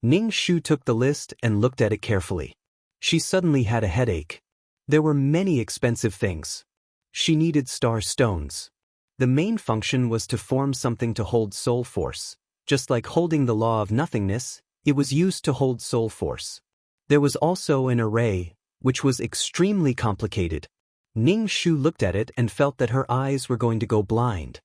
Speaker 1: Ning Shu took the list and looked at it carefully. She suddenly had a headache. There were many expensive things. She needed star stones. The main function was to form something to hold soul force. Just like holding the law of nothingness, it was used to hold soul force. There was also an array, which was extremely complicated. Ning Shu looked at it and felt that her eyes were going to go blind.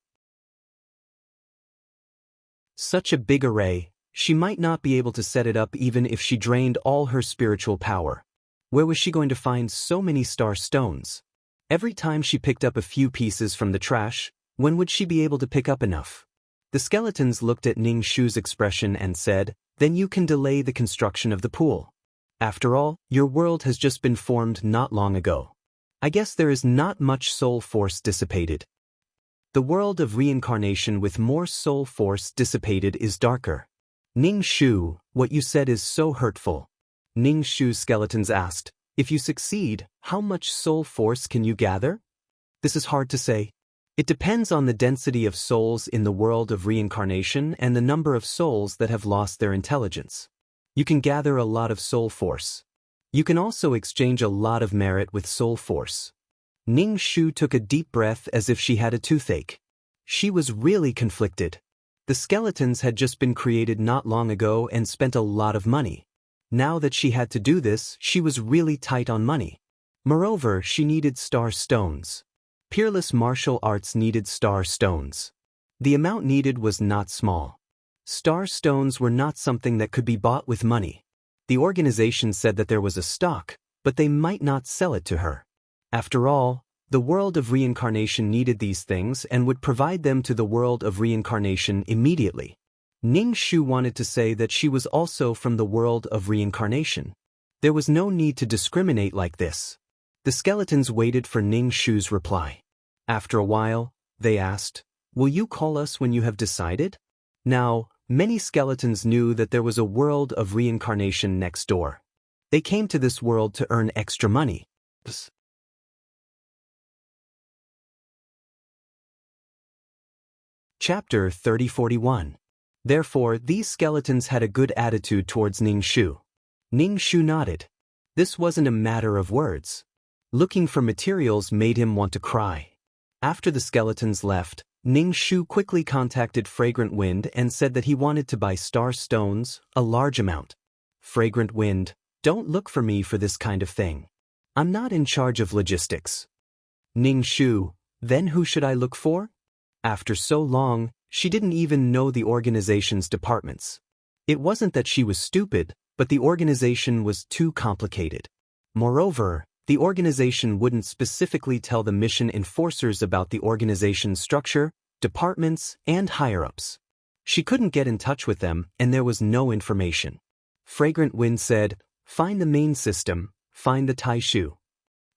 Speaker 1: Such a big array, she might not be able to set it up even if she drained all her spiritual power. Where was she going to find so many star stones? Every time she picked up a few pieces from the trash, when would she be able to pick up enough? The skeletons looked at Ning Shu's expression and said, then you can delay the construction of the pool. After all, your world has just been formed not long ago. I guess there is not much soul force dissipated. The world of reincarnation with more soul force dissipated is darker. Ning Shu, what you said is so hurtful. Ning Shu's skeletons asked, if you succeed, how much soul force can you gather? This is hard to say. It depends on the density of souls in the world of reincarnation and the number of souls that have lost their intelligence. You can gather a lot of soul force. You can also exchange a lot of merit with soul force. Ning Shu took a deep breath as if she had a toothache. She was really conflicted. The skeletons had just been created not long ago and spent a lot of money. Now that she had to do this, she was really tight on money. Moreover, she needed star stones. Peerless martial arts needed star stones. The amount needed was not small. Star stones were not something that could be bought with money. The organization said that there was a stock, but they might not sell it to her. After all, the world of reincarnation needed these things and would provide them to the world of reincarnation immediately. Ning Shu wanted to say that she was also from the world of reincarnation. There was no need to discriminate like this. The skeletons waited for Ning Shu's reply. After a while, they asked, will you call us when you have decided? Now, many skeletons knew that there was a world of reincarnation next door. They came to this world to earn extra money. Chapter 3041. Therefore, these skeletons had a good attitude towards Ning Shu. Ning Shu nodded. This wasn't a matter of words. Looking for materials made him want to cry. After the skeletons left, Ning Shu quickly contacted Fragrant Wind and said that he wanted to buy star stones, a large amount. Fragrant Wind, don't look for me for this kind of thing. I'm not in charge of logistics. Ning Shu, then who should I look for? After so long, she didn't even know the organization's departments. It wasn't that she was stupid, but the organization was too complicated. Moreover, the organization wouldn't specifically tell the mission enforcers about the organization's structure, departments, and higher-ups. She couldn't get in touch with them, and there was no information. Fragrant Wind said, "Find the main system, find the Taishu."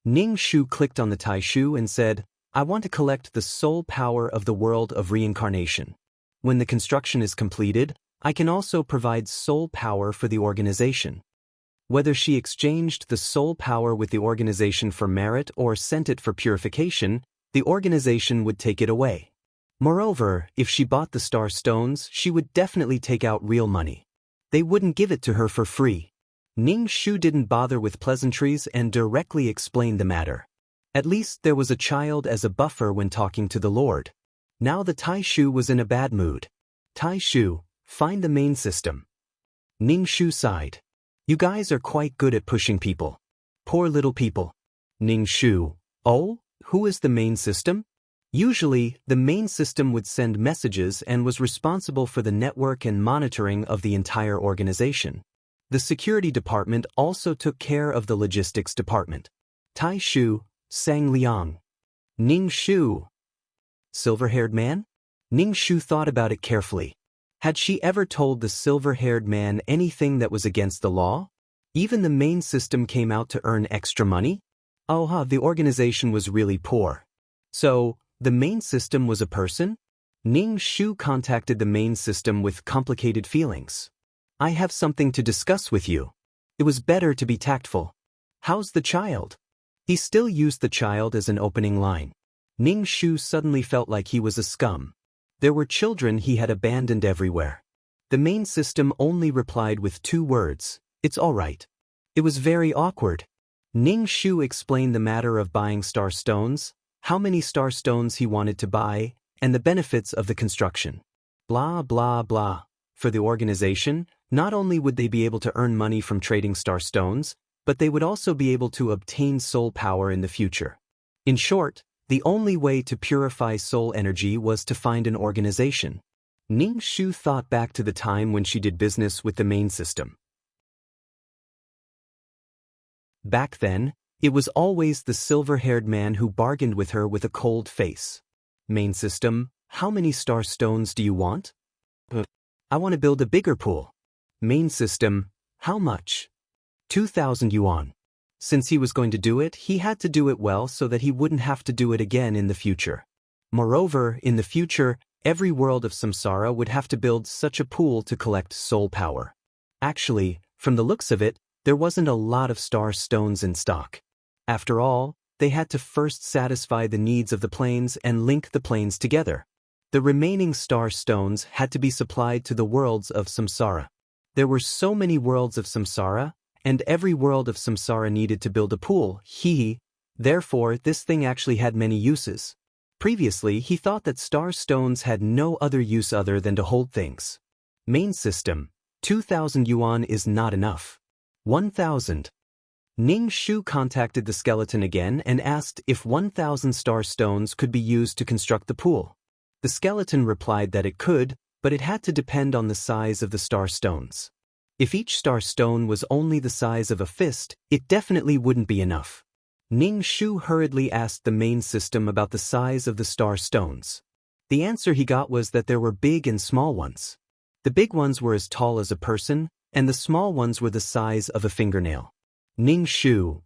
Speaker 1: Ning Shu clicked on the Taishu and said, "I want to collect the soul power of the world of reincarnation. When the construction is completed, I can also provide soul power for the organization." Whether she exchanged the soul power with the organization for merit or sent it for purification, the organization would take it away. Moreover, if she bought the star stones, she would definitely take out real money. They wouldn't give it to her for free. Ning Shu didn't bother with pleasantries and directly explained the matter. At least there was a child as a buffer when talking to the Lord. Now the Taishu was in a bad mood. "Taishu, find the main system." Ning Shu sighed. "You guys are quite good at pushing people. Poor little people." Ning Shu, "Oh, who is the main system?" Usually, the main system would send messages and was responsible for the network and monitoring of the entire organization. The security department also took care of the logistics department. Taishu, Sang Liang. Ning Shu. Silver-haired man? Ning Shu thought about it carefully. Had she ever told the silver-haired man anything that was against the law? Even the main system came out to earn extra money? The organization was really poor. So, the main system was a person? Ning Shu contacted the main system with complicated feelings. "I have something to discuss with you." It was better to be tactful. "How's the child?" He still used the child as an opening line. Ning Shu suddenly felt like he was a scum. There were children he had abandoned everywhere. The main system only replied with 2 words, "It's all right." It was very awkward. Ning Shu explained the matter of buying star stones, how many star stones he wanted to buy, and the benefits of the construction. Blah blah blah. For the organization, not only would they be able to earn money from trading star stones, but they would also be able to obtain soul power in the future. In short, the only way to purify soul energy was to find an organization. Ning Shu thought back to the time when she did business with the main system. Back then, it was always the silver-haired man who bargained with her with a cold face. "Main system, how many star stones do you want?" "I want to build a bigger pool." "Main system, how much?" 2,000 yuan. Since he was going to do it, he had to do it well so that he wouldn't have to do it again in the future. Moreover, in the future, every world of samsara would have to build such a pool to collect soul power. Actually, from the looks of it, there wasn't a lot of star stones in stock. After all, they had to first satisfy the needs of the planes and link the planes together. The remaining star stones had to be supplied to the worlds of samsara. There were so many worlds of samsara, and every world of samsara needed to build a pool. Therefore, this thing actually had many uses. Previously, he thought that star stones had no other use other than to hold things. Main system, 2,000 yuan is not enough. 1,000. Ning Shu contacted the skeleton again and asked if 1,000 star stones could be used to construct the pool. The skeleton replied that it could, but it had to depend on the size of the star stones. If each star stone was only the size of a fist, it definitely wouldn't be enough. Ning Shu hurriedly asked the main system about the size of the star stones. The answer he got was that there were big and small ones. The big ones were as tall as a person, and the small ones were the size of a fingernail. Ning Shu.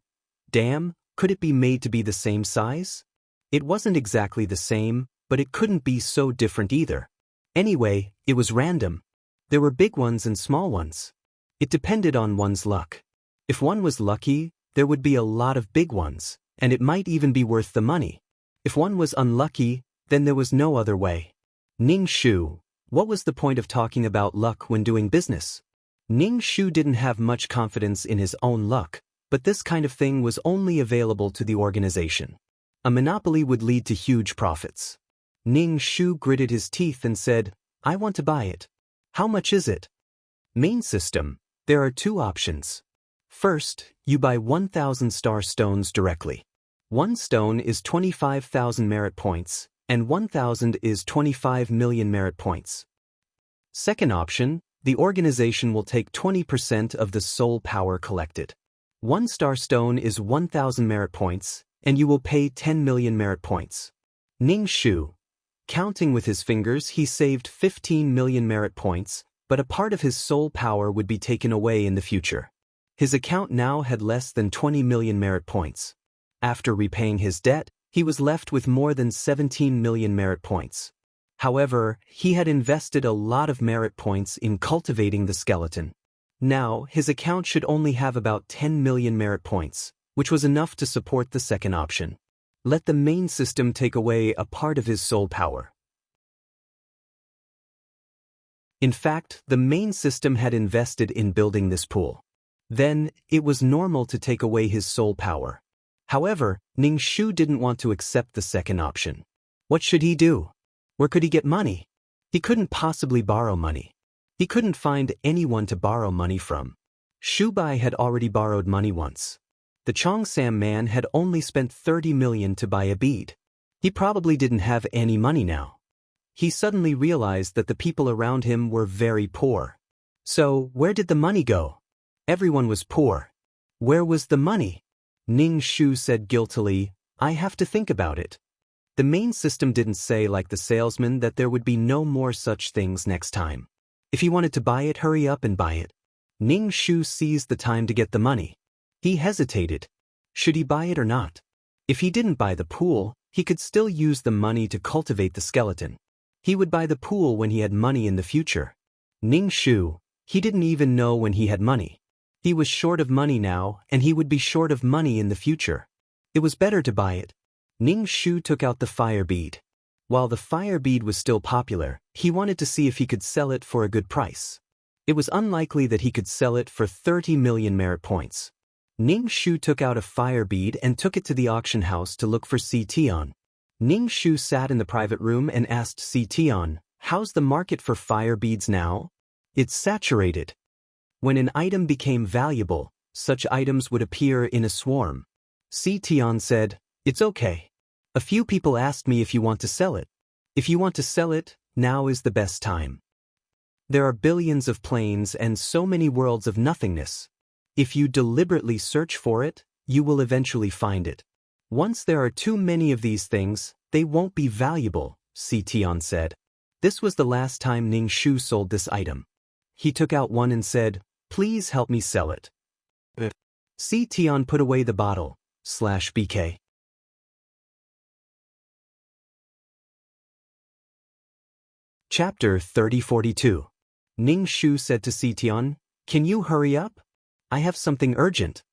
Speaker 1: Damn, could it be made to be the same size? It wasn't exactly the same, but it couldn't be so different either. Anyway, it was random. There were big ones and small ones. It depended on one's luck. If one was lucky, there would be a lot of big ones, and it might even be worth the money. If one was unlucky, then there was no other way. Ning Shu, what was the point of talking about luck when doing business? Ning Shu didn't have much confidence in his own luck, but this kind of thing was only available to the organization. A monopoly would lead to huge profits. Ning Shu gritted his teeth and said, "I want to buy it. How much is it?" Main system, there are two options. First, you buy 1,000 star stones directly. One stone is 25,000 merit points, and 1,000 is 25 million merit points. Second option, the organization will take 20% of the soul power collected. One star stone is 1,000 merit points, and you will pay 10 million merit points. Ning Shu, counting with his fingers, he saved 15 million merit points, but a part of his soul power would be taken away in the future. His account now had less than 20 million merit points. After repaying his debt, he was left with more than 17 million merit points. However, he had invested a lot of merit points in cultivating the skeleton. Now, his account should only have about 10 million merit points, which was enough to support the second option. Let the main system take away a part of his soul power. In fact, the main system had invested in building this pool. Then, it was normal to take away his soul power. However, Ning Shu didn't want to accept the second option. What should he do? Where could he get money? He couldn't possibly borrow money. He couldn't find anyone to borrow money from. Shu Bai had already borrowed money once. The Chongsam man had only spent 30 million to buy a bead. He probably didn't have any money now. He suddenly realized that the people around him were very poor. So, where did the money go? Everyone was poor. Where was the money? Ning Shu said guiltily, "I have to think about it." The main system didn't say like the salesman that there would be no more such things next time. If he wanted to buy it, hurry up and buy it. Ning Shu seized the time to get the money. He hesitated. Should he buy it or not? If he didn't buy the pool, he could still use the money to cultivate the skeleton. He would buy the pool when he had money in the future. Ning Shu, he didn't even know when he had money. He was short of money now, and he would be short of money in the future. It was better to buy it. Ning Shu took out the fire bead. While the fire bead was still popular, he wanted to see if he could sell it for a good price. It was unlikely that he could sell it for 30 million merit points. Ning Shu took out a fire bead and took it to the auction house to look for Si Tian. Ning Shu sat in the private room and asked Si Tian, "How's the market for fire beads now?" "It's saturated." When an item became valuable, such items would appear in a swarm. Si Tian said, "It's okay. A few people asked me if you want to sell it. If you want to sell it, now is the best time. There are billions of planes and so many worlds of nothingness. If you deliberately search for it, you will eventually find it. Once there are too many of these things, they won't be valuable," Si Tian said. This was the last time Ning Shu sold this item. He took out one and said, "Please help me sell it." Si Tian put away the bottle, /BK. Chapter 3042. Ning Shu said to Si Tian, "Can you hurry up? I have something urgent."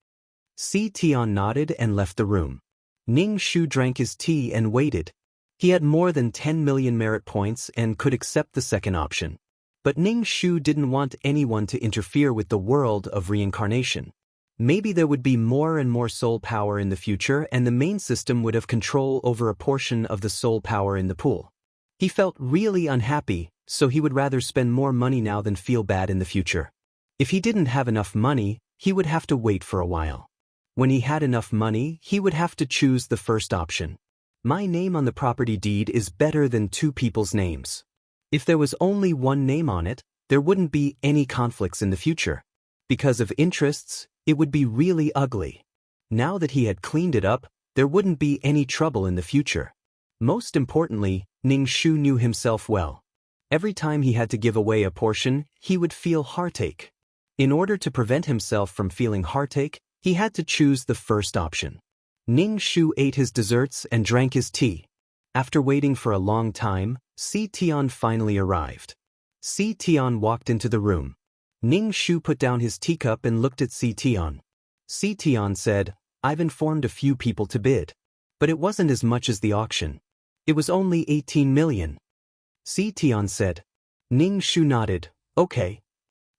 Speaker 1: Si Tian nodded and left the room. Ning Shu drank his tea and waited. He had more than 10 million merit points and could accept the second option. But Ning Shu didn't want anyone to interfere with the world of reincarnation. Maybe there would be more and more soul power in the future, and the main system would have control over a portion of the soul power in the pool. He felt really unhappy, so he would rather spend more money now than feel bad in the future. If he didn't have enough money, he would have to wait for a while. When he had enough money, he would have to choose the first option. My name on the property deed is better than two people's names. If there was only one name on it, there wouldn't be any conflicts in the future. Because of interests, it would be really ugly. Now that he had cleaned it up, there wouldn't be any trouble in the future. Most importantly, Ning Shu knew himself well. Every time he had to give away a portion, he would feel heartache. In order to prevent himself from feeling heartache, he had to choose the first option. Ning Shu ate his desserts and drank his tea. After waiting for a long time, Si Tian finally arrived. Si Tian walked into the room. Ning Shu put down his teacup and looked at Si Tian. Tian said, I've informed a few people to bid. But it wasn't as much as the auction. It was only 18 million. Tian said. Ning Shu nodded, okay.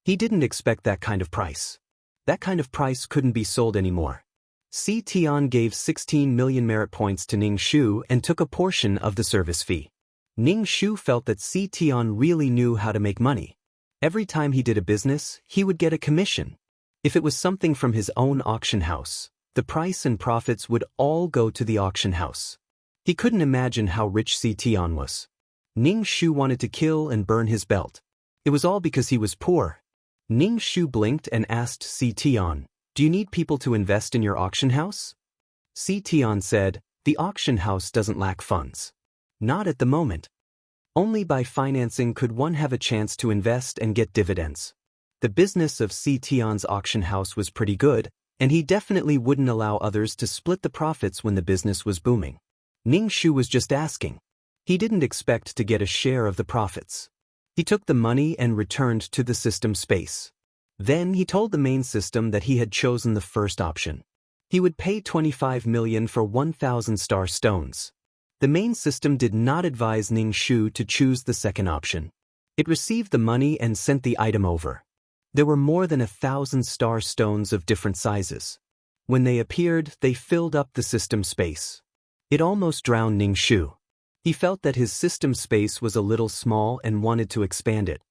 Speaker 1: He didn't expect that kind of price. That kind of price couldn't be sold anymore. Tian gave 16 million merit points to Ning Shu and took a portion of the service fee. Ning Shu felt that Tian really knew how to make money. Every time he did a business, he would get a commission. If it was something from his own auction house, the price and profits would all go to the auction house. He couldn't imagine how rich Tian was. Ning Shu wanted to kill and burn his belt. It was all because he was poor. Ning Shu blinked and asked Tian, do you need people to invest in your auction house? Tian said, the auction house doesn't lack funds. Not at the moment. Only by financing could one have a chance to invest and get dividends. The business of Tian's auction house was pretty good, and he definitely wouldn't allow others to split the profits when the business was booming. Ning Shu was just asking. He didn't expect to get a share of the profits. He took the money and returned to the system space. Then he told the main system that he had chosen the first option. He would pay 25 million for 1,000 star stones. The main system did not advise Ning Shu to choose the second option. It received the money and sent the item over. There were more than 1,000 star stones of different sizes. When they appeared, they filled up the system space. It almost drowned Ning Shu. He felt that his system space was a little small and wanted to expand it.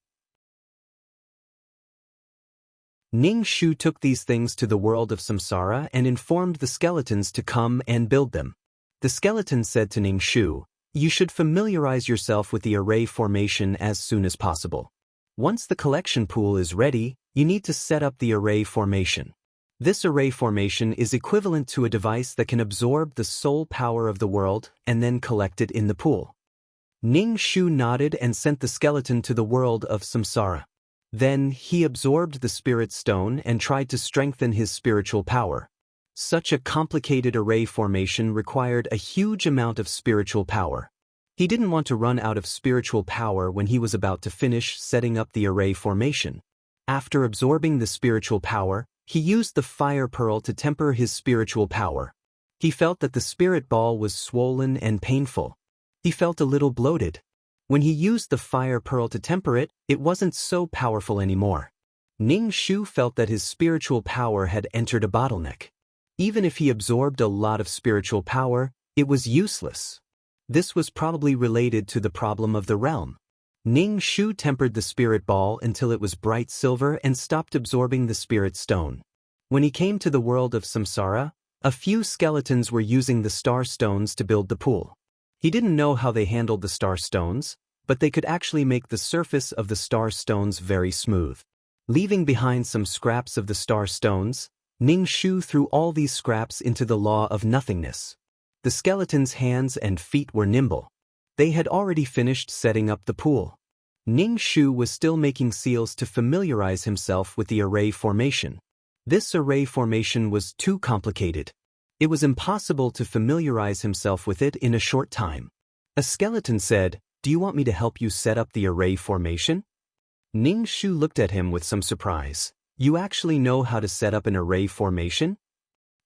Speaker 1: Ning Shu took these things to the world of samsara and informed the skeletons to come and build them. The skeleton said to Ning Shu, you should familiarize yourself with the array formation as soon as possible. Once the collection pool is ready, you need to set up the array formation. This array formation is equivalent to a device that can absorb the soul power of the world and then collect it in the pool. Ning Shu nodded and sent the skeleton to the world of samsara. Then he absorbed the spirit stone and tried to strengthen his spiritual power. Such a complicated array formation required a huge amount of spiritual power. He didn't want to run out of spiritual power when he was about to finish setting up the array formation. After absorbing the spiritual power, he used the fire pearl to temper his spiritual power. He felt that the spirit ball was swollen and painful. He felt a little bloated. When he used the fire pearl to temper it, it wasn't so powerful anymore. Ning Shu felt that his spiritual power had entered a bottleneck. Even if he absorbed a lot of spiritual power, it was useless. This was probably related to the problem of the realm. Ning Shu tempered the spirit ball until it was bright silver and stopped absorbing the spirit stone. When he came to the world of samsara, a few skeletons were using the star stones to build the pool. He didn't know how they handled the star stones, but they could actually make the surface of the star stones very smooth. Leaving behind some scraps of the star stones, Ning Shu threw all these scraps into the law of nothingness. The skeleton's hands and feet were nimble. They had already finished setting up the pool. Ning Shu was still making seals to familiarize himself with the array formation. This array formation was too complicated. It was impossible to familiarize himself with it in a short time. A skeleton said, do you want me to help you set up the array formation? Ning Shu looked at him with some surprise. You actually know how to set up an array formation?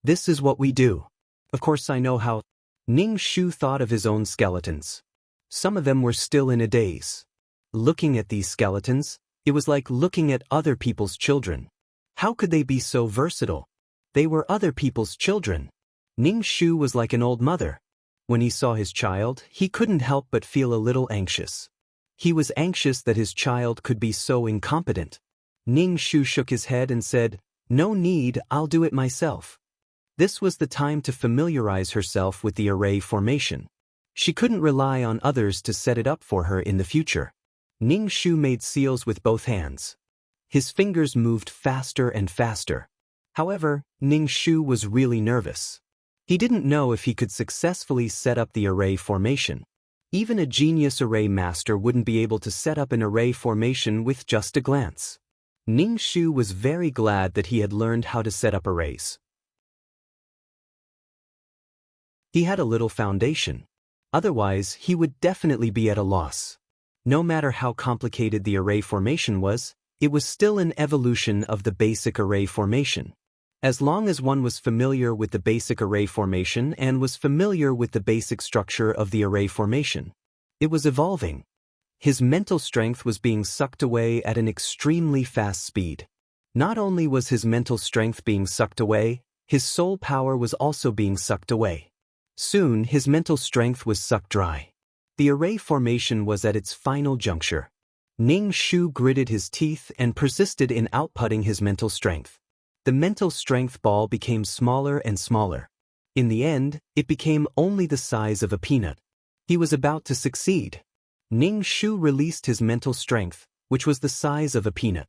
Speaker 1: This is what we do. Of course I know how. Ning Shu thought of his own skeletons. Some of them were still in a daze. Looking at these skeletons, it was like looking at other people's children. How could they be so versatile? They were other people's children. Ning Shu was like an old mother. When he saw his child, he couldn't help but feel a little anxious. He was anxious that his child could be so incompetent. Ning Shu shook his head and said, no need, I'll do it myself. This was the time to familiarize herself with the array formation. She couldn't rely on others to set it up for her in the future. Ning Shu made seals with both hands. His fingers moved faster and faster. However, Ning Shu was really nervous. He didn't know if he could successfully set up the array formation. Even a genius array master wouldn't be able to set up an array formation with just a glance. Ning Shu was very glad that he had learned how to set up arrays. He had a little foundation. Otherwise, he would definitely be at a loss. No matter how complicated the array formation was, it was still an evolution of the basic array formation. As long as one was familiar with the basic array formation and was familiar with the basic structure of the array formation, it was evolving. His mental strength was being sucked away at an extremely fast speed. Not only was his mental strength being sucked away, his soul power was also being sucked away. Soon, his mental strength was sucked dry. The array formation was at its final juncture. Ning Shu gritted his teeth and persisted in outputting his mental strength. The mental strength ball became smaller and smaller. In the end, it became only the size of a peanut. He was about to succeed. Ning Shu released his mental strength, which was the size of a peanut.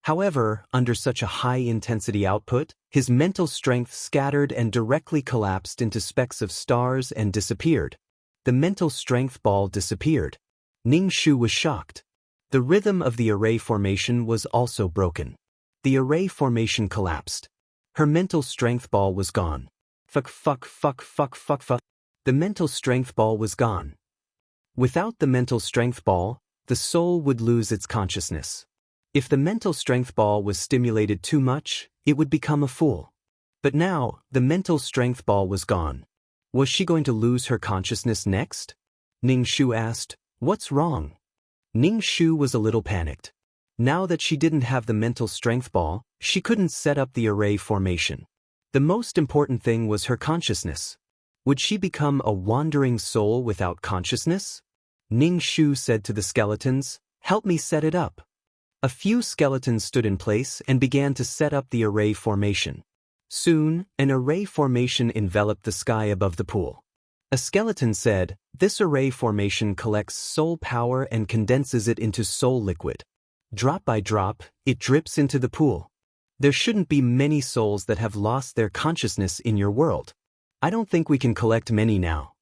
Speaker 1: However, under such a high-intensity output, his mental strength scattered and directly collapsed into specks of stars and disappeared. The mental strength ball disappeared. Ning Shu was shocked. The rhythm of the array formation was also broken. The array formation collapsed. Her mental strength ball was gone. Fuck. The mental strength ball was gone. Without the mental strength ball, the soul would lose its consciousness. If the mental strength ball was stimulated too much, it would become a fool. But now, the mental strength ball was gone. Was she going to lose her consciousness next? Ning Shu asked, "What's wrong?" Ning Shu was a little panicked. Now that she didn't have the mental strength ball, she couldn't set up the array formation. The most important thing was her consciousness. Would she become a wandering soul without consciousness? Ning Shu said to the skeletons, "Help me set it up." A few skeletons stood in place and began to set up the array formation. Soon, an array formation enveloped the sky above the pool. A skeleton said, "This array formation collects soul power and condenses it into soul liquid. Drop by drop, it drips into the pool. There shouldn't be many souls that have lost their consciousness in your world. I don't think we can collect many now."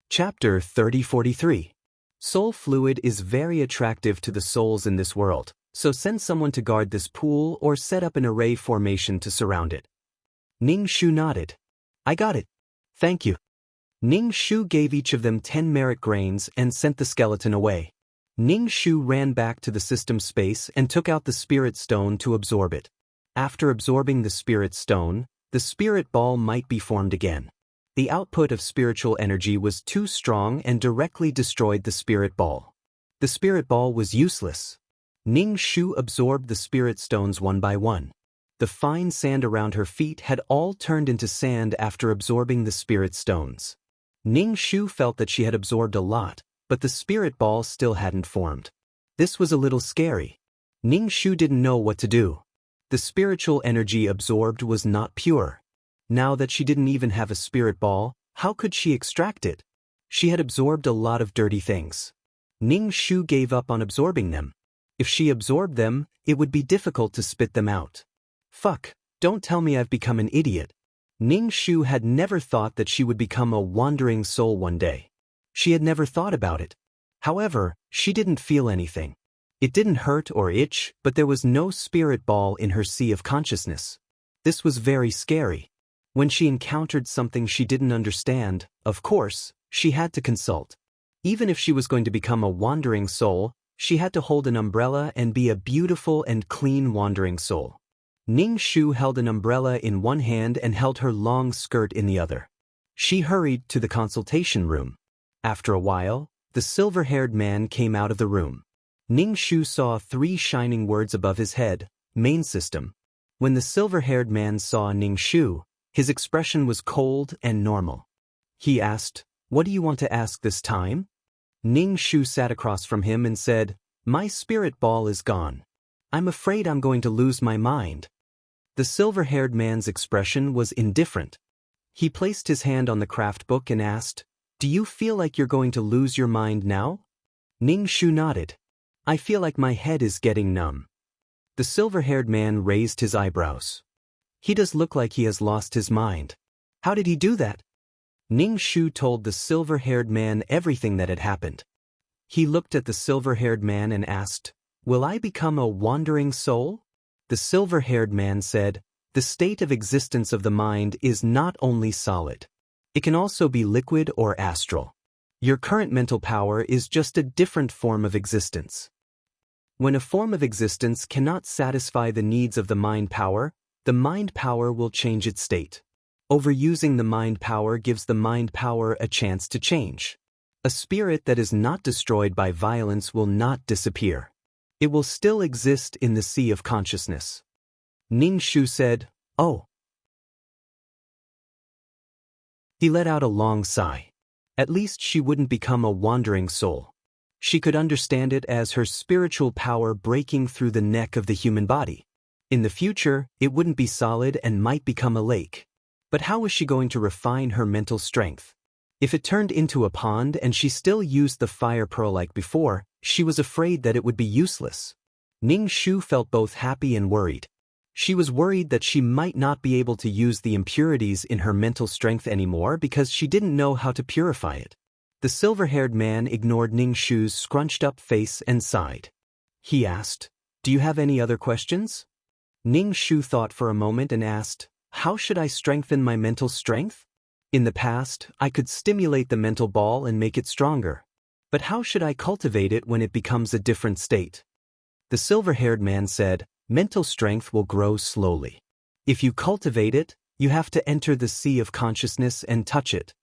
Speaker 1: Chapter 3043. Soul fluid is very attractive to the souls in this world, so send someone to guard this pool or set up an array formation to surround it. Ning Shu nodded. "I got it. Thank you." Ning Shu gave each of them 10 merit grains and sent the skeleton away. Ning Shu ran back to the system space and took out the spirit stone to absorb it. After absorbing the spirit stone, the spirit ball might be formed again. The output of spiritual energy was too strong and directly destroyed the spirit ball. The spirit ball was useless. Ning Shu absorbed the spirit stones one by one. The fine sand around her feet had all turned into sand after absorbing the spirit stones. Ning Shu felt that she had absorbed a lot, but the spirit ball still hadn't formed. This was a little scary. Ning Shu didn't know what to do. The spiritual energy absorbed was not pure. Now that she didn't even have a spirit ball, how could she extract it? She had absorbed a lot of dirty things. Ning Shu gave up on absorbing them. If she absorbed them, it would be difficult to spit them out. Fuck, don't tell me I've become an idiot. Ning Shu had never thought that she would become a wandering soul one day. She had never thought about it. However, she didn't feel anything. It didn't hurt or itch, but there was no spirit ball in her sea of consciousness. This was very scary. When she encountered something she didn't understand, of course, she had to consult. Even if she was going to become a wandering soul, she had to hold an umbrella and be a beautiful and clean wandering soul. Ning Shu held an umbrella in one hand and held her long skirt in the other. She hurried to the consultation room. After a while, the silver-haired man came out of the room. Ning Shu saw 3 shining words above his head, "Main System." When the silver-haired man saw Ning Shu, his expression was cold and normal. He asked, "What do you want to ask this time?" Ning Shu sat across from him and said, "My spirit ball is gone. I'm afraid I'm going to lose my mind." The silver-haired man's expression was indifferent. He placed his hand on the craft book and asked, "Do you feel like you're going to lose your mind now?" Ning Shu nodded. "I feel like my head is getting numb." The silver-haired man raised his eyebrows. "He does look like he has lost his mind. How did he do that?" Ning Shu told the silver-haired man everything that had happened. He looked at the silver-haired man and asked, "Will I become a wandering soul?" The silver-haired man said, "The state of existence of the mind is not only solid. It can also be liquid or astral. Your current mental power is just a different form of existence." When a form of existence cannot satisfy the needs of the mind power will change its state. Overusing the mind power gives the mind power a chance to change. A spirit that is not destroyed by violence will not disappear. It will still exist in the sea of consciousness. Ning Shu said, "Oh." He let out a long sigh. At least she wouldn't become a wandering soul. She could understand it as her spiritual power breaking through the neck of the human body. In the future, it wouldn't be solid and might become a lake. But how was she going to refine her mental strength? If it turned into a pond and she still used the fire pearl like before, she was afraid that it would be useless. Ning Shu felt both happy and worried. She was worried that she might not be able to use the impurities in her mental strength anymore because she didn't know how to purify it. The silver-haired man ignored Ning Shu's scrunched-up face and sighed. He asked, "Do you have any other questions?" Ning Shu thought for a moment and asked, "How should I strengthen my mental strength? In the past, I could stimulate the mental ball and make it stronger. But how should I cultivate it when it becomes a different state?" The silver-haired man said, "Mental strength will grow slowly. If you cultivate it, you have to enter the sea of consciousness and touch it.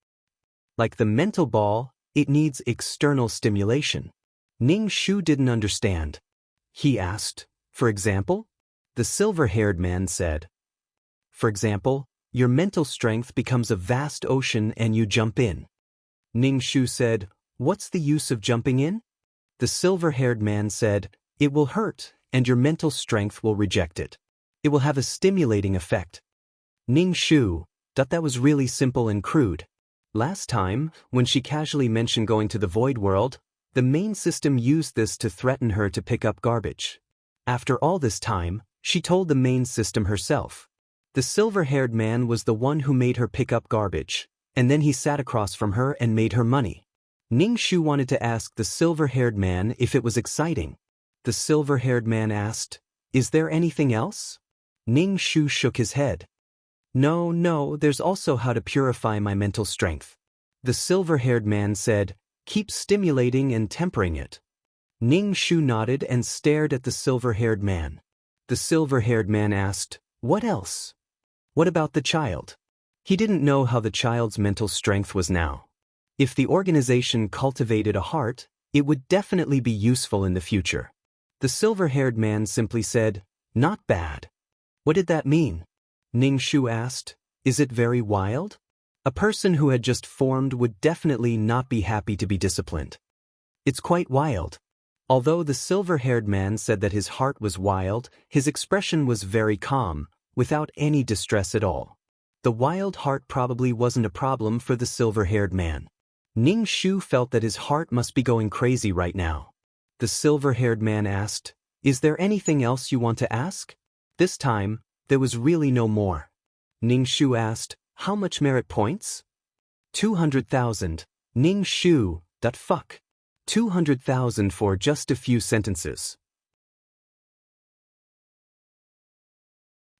Speaker 1: Like the mental ball, it needs external stimulation." Ning Shu didn't understand. He asked, "For example?" The silver-haired man said, "For example, your mental strength becomes a vast ocean and you jump in." Ning Shu said, "What's the use of jumping in?" The silver-haired man said, "It will hurt, and your mental strength will reject it. It will have a stimulating effect." Ning Shu thought that was really simple and crude. Last time, when she casually mentioned going to the void world, the main system used this to threaten her to pick up garbage. After all this time, she told the main system herself. The silver-haired man was the one who made her pick up garbage, and then he sat across from her and made her money. Ning Shu wanted to ask the silver-haired man if it was exciting. The silver-haired man asked, "Is there anything else?" Ning Shu shook his head. No, there's also how to purify my mental strength." The silver-haired man said, "Keep stimulating and tempering it." Ning Shu nodded and stared at the silver-haired man. The silver-haired man asked, "What else?" "What about the child?" He didn't know how the child's mental strength was now. If the organization cultivated a heart, it would definitely be useful in the future. The silver-haired man simply said, "Not bad." What did that mean? Ning Shu asked, "Is it very wild?" A person who had just formed would definitely not be happy to be disciplined. "It's quite wild." Although the silver-haired man said that his heart was wild, his expression was very calm, without any distress at all. The wild heart probably wasn't a problem for the silver-haired man. Ning Shu felt that his heart must be going crazy right now. The silver-haired man asked, "Is there anything else you want to ask?" This time, there was really no more. Ning Shu asked, "How much merit points?" 200,000. Ning Shu, fuck. 200,000 for just a few sentences.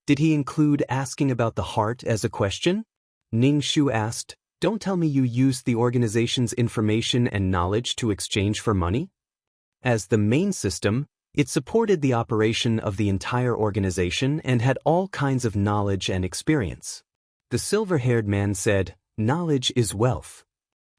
Speaker 1: Did he include asking about the heart as a question? Ning Shu asked, "Don't tell me you used the organization's information and knowledge to exchange for money?" As the main system, it supported the operation of the entire organization and had all kinds of knowledge and experience. The silver-haired man said, "Knowledge is wealth."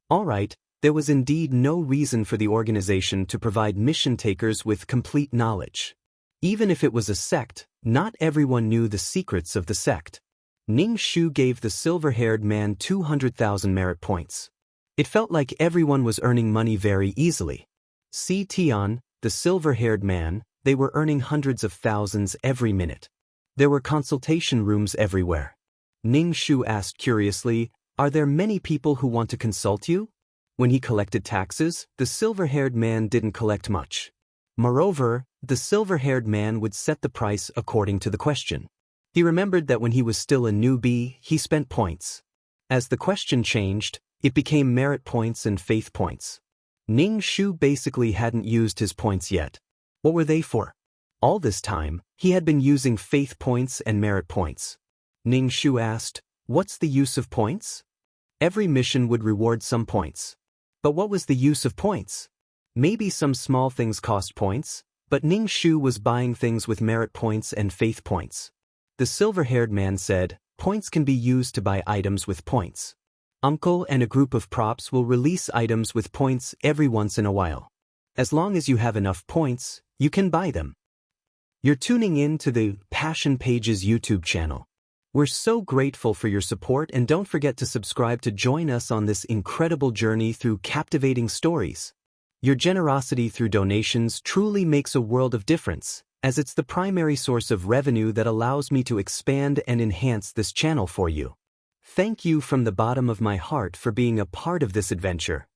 Speaker 1: All right, there was indeed no reason for the organization to provide mission takers with complete knowledge. Even if it was a sect, not everyone knew the secrets of the sect. Ning Shu gave the silver-haired man 200,000 merit points. It felt like everyone was earning money very easily. See Tian, the silver-haired man, they were earning hundreds of thousands every minute. There were consultation rooms everywhere. Ning Shu asked curiously, "Are there many people who want to consult you?" When he collected taxes, the silver-haired man didn't collect much. Moreover, the silver-haired man would set the price according to the question. He remembered that when he was still a newbie, he spent points. As the question changed, it became merit points and faith points. Ning Shu basically hadn't used his points yet. What were they for? All this time, he had been using faith points and merit points. Ning Shu asked, "What's the use of points?" Every mission would reward some points. But what was the use of points? Maybe some small things cost points, But Ning Shu was buying things with merit points and faith points. The silver-haired man said, "Points can be used to buy items with points. Uncle and a group of props will release items with points every once in a while. As long as you have enough points, you can buy them." You're tuning in to the Passion Pages YouTube channel. We're so grateful for your support, and don't forget to subscribe to join us on this incredible journey through captivating stories. Your generosity through donations truly makes a world of difference, as it's the primary source of revenue that allows me to expand and enhance this channel for you. Thank you from the bottom of my heart for being a part of this adventure.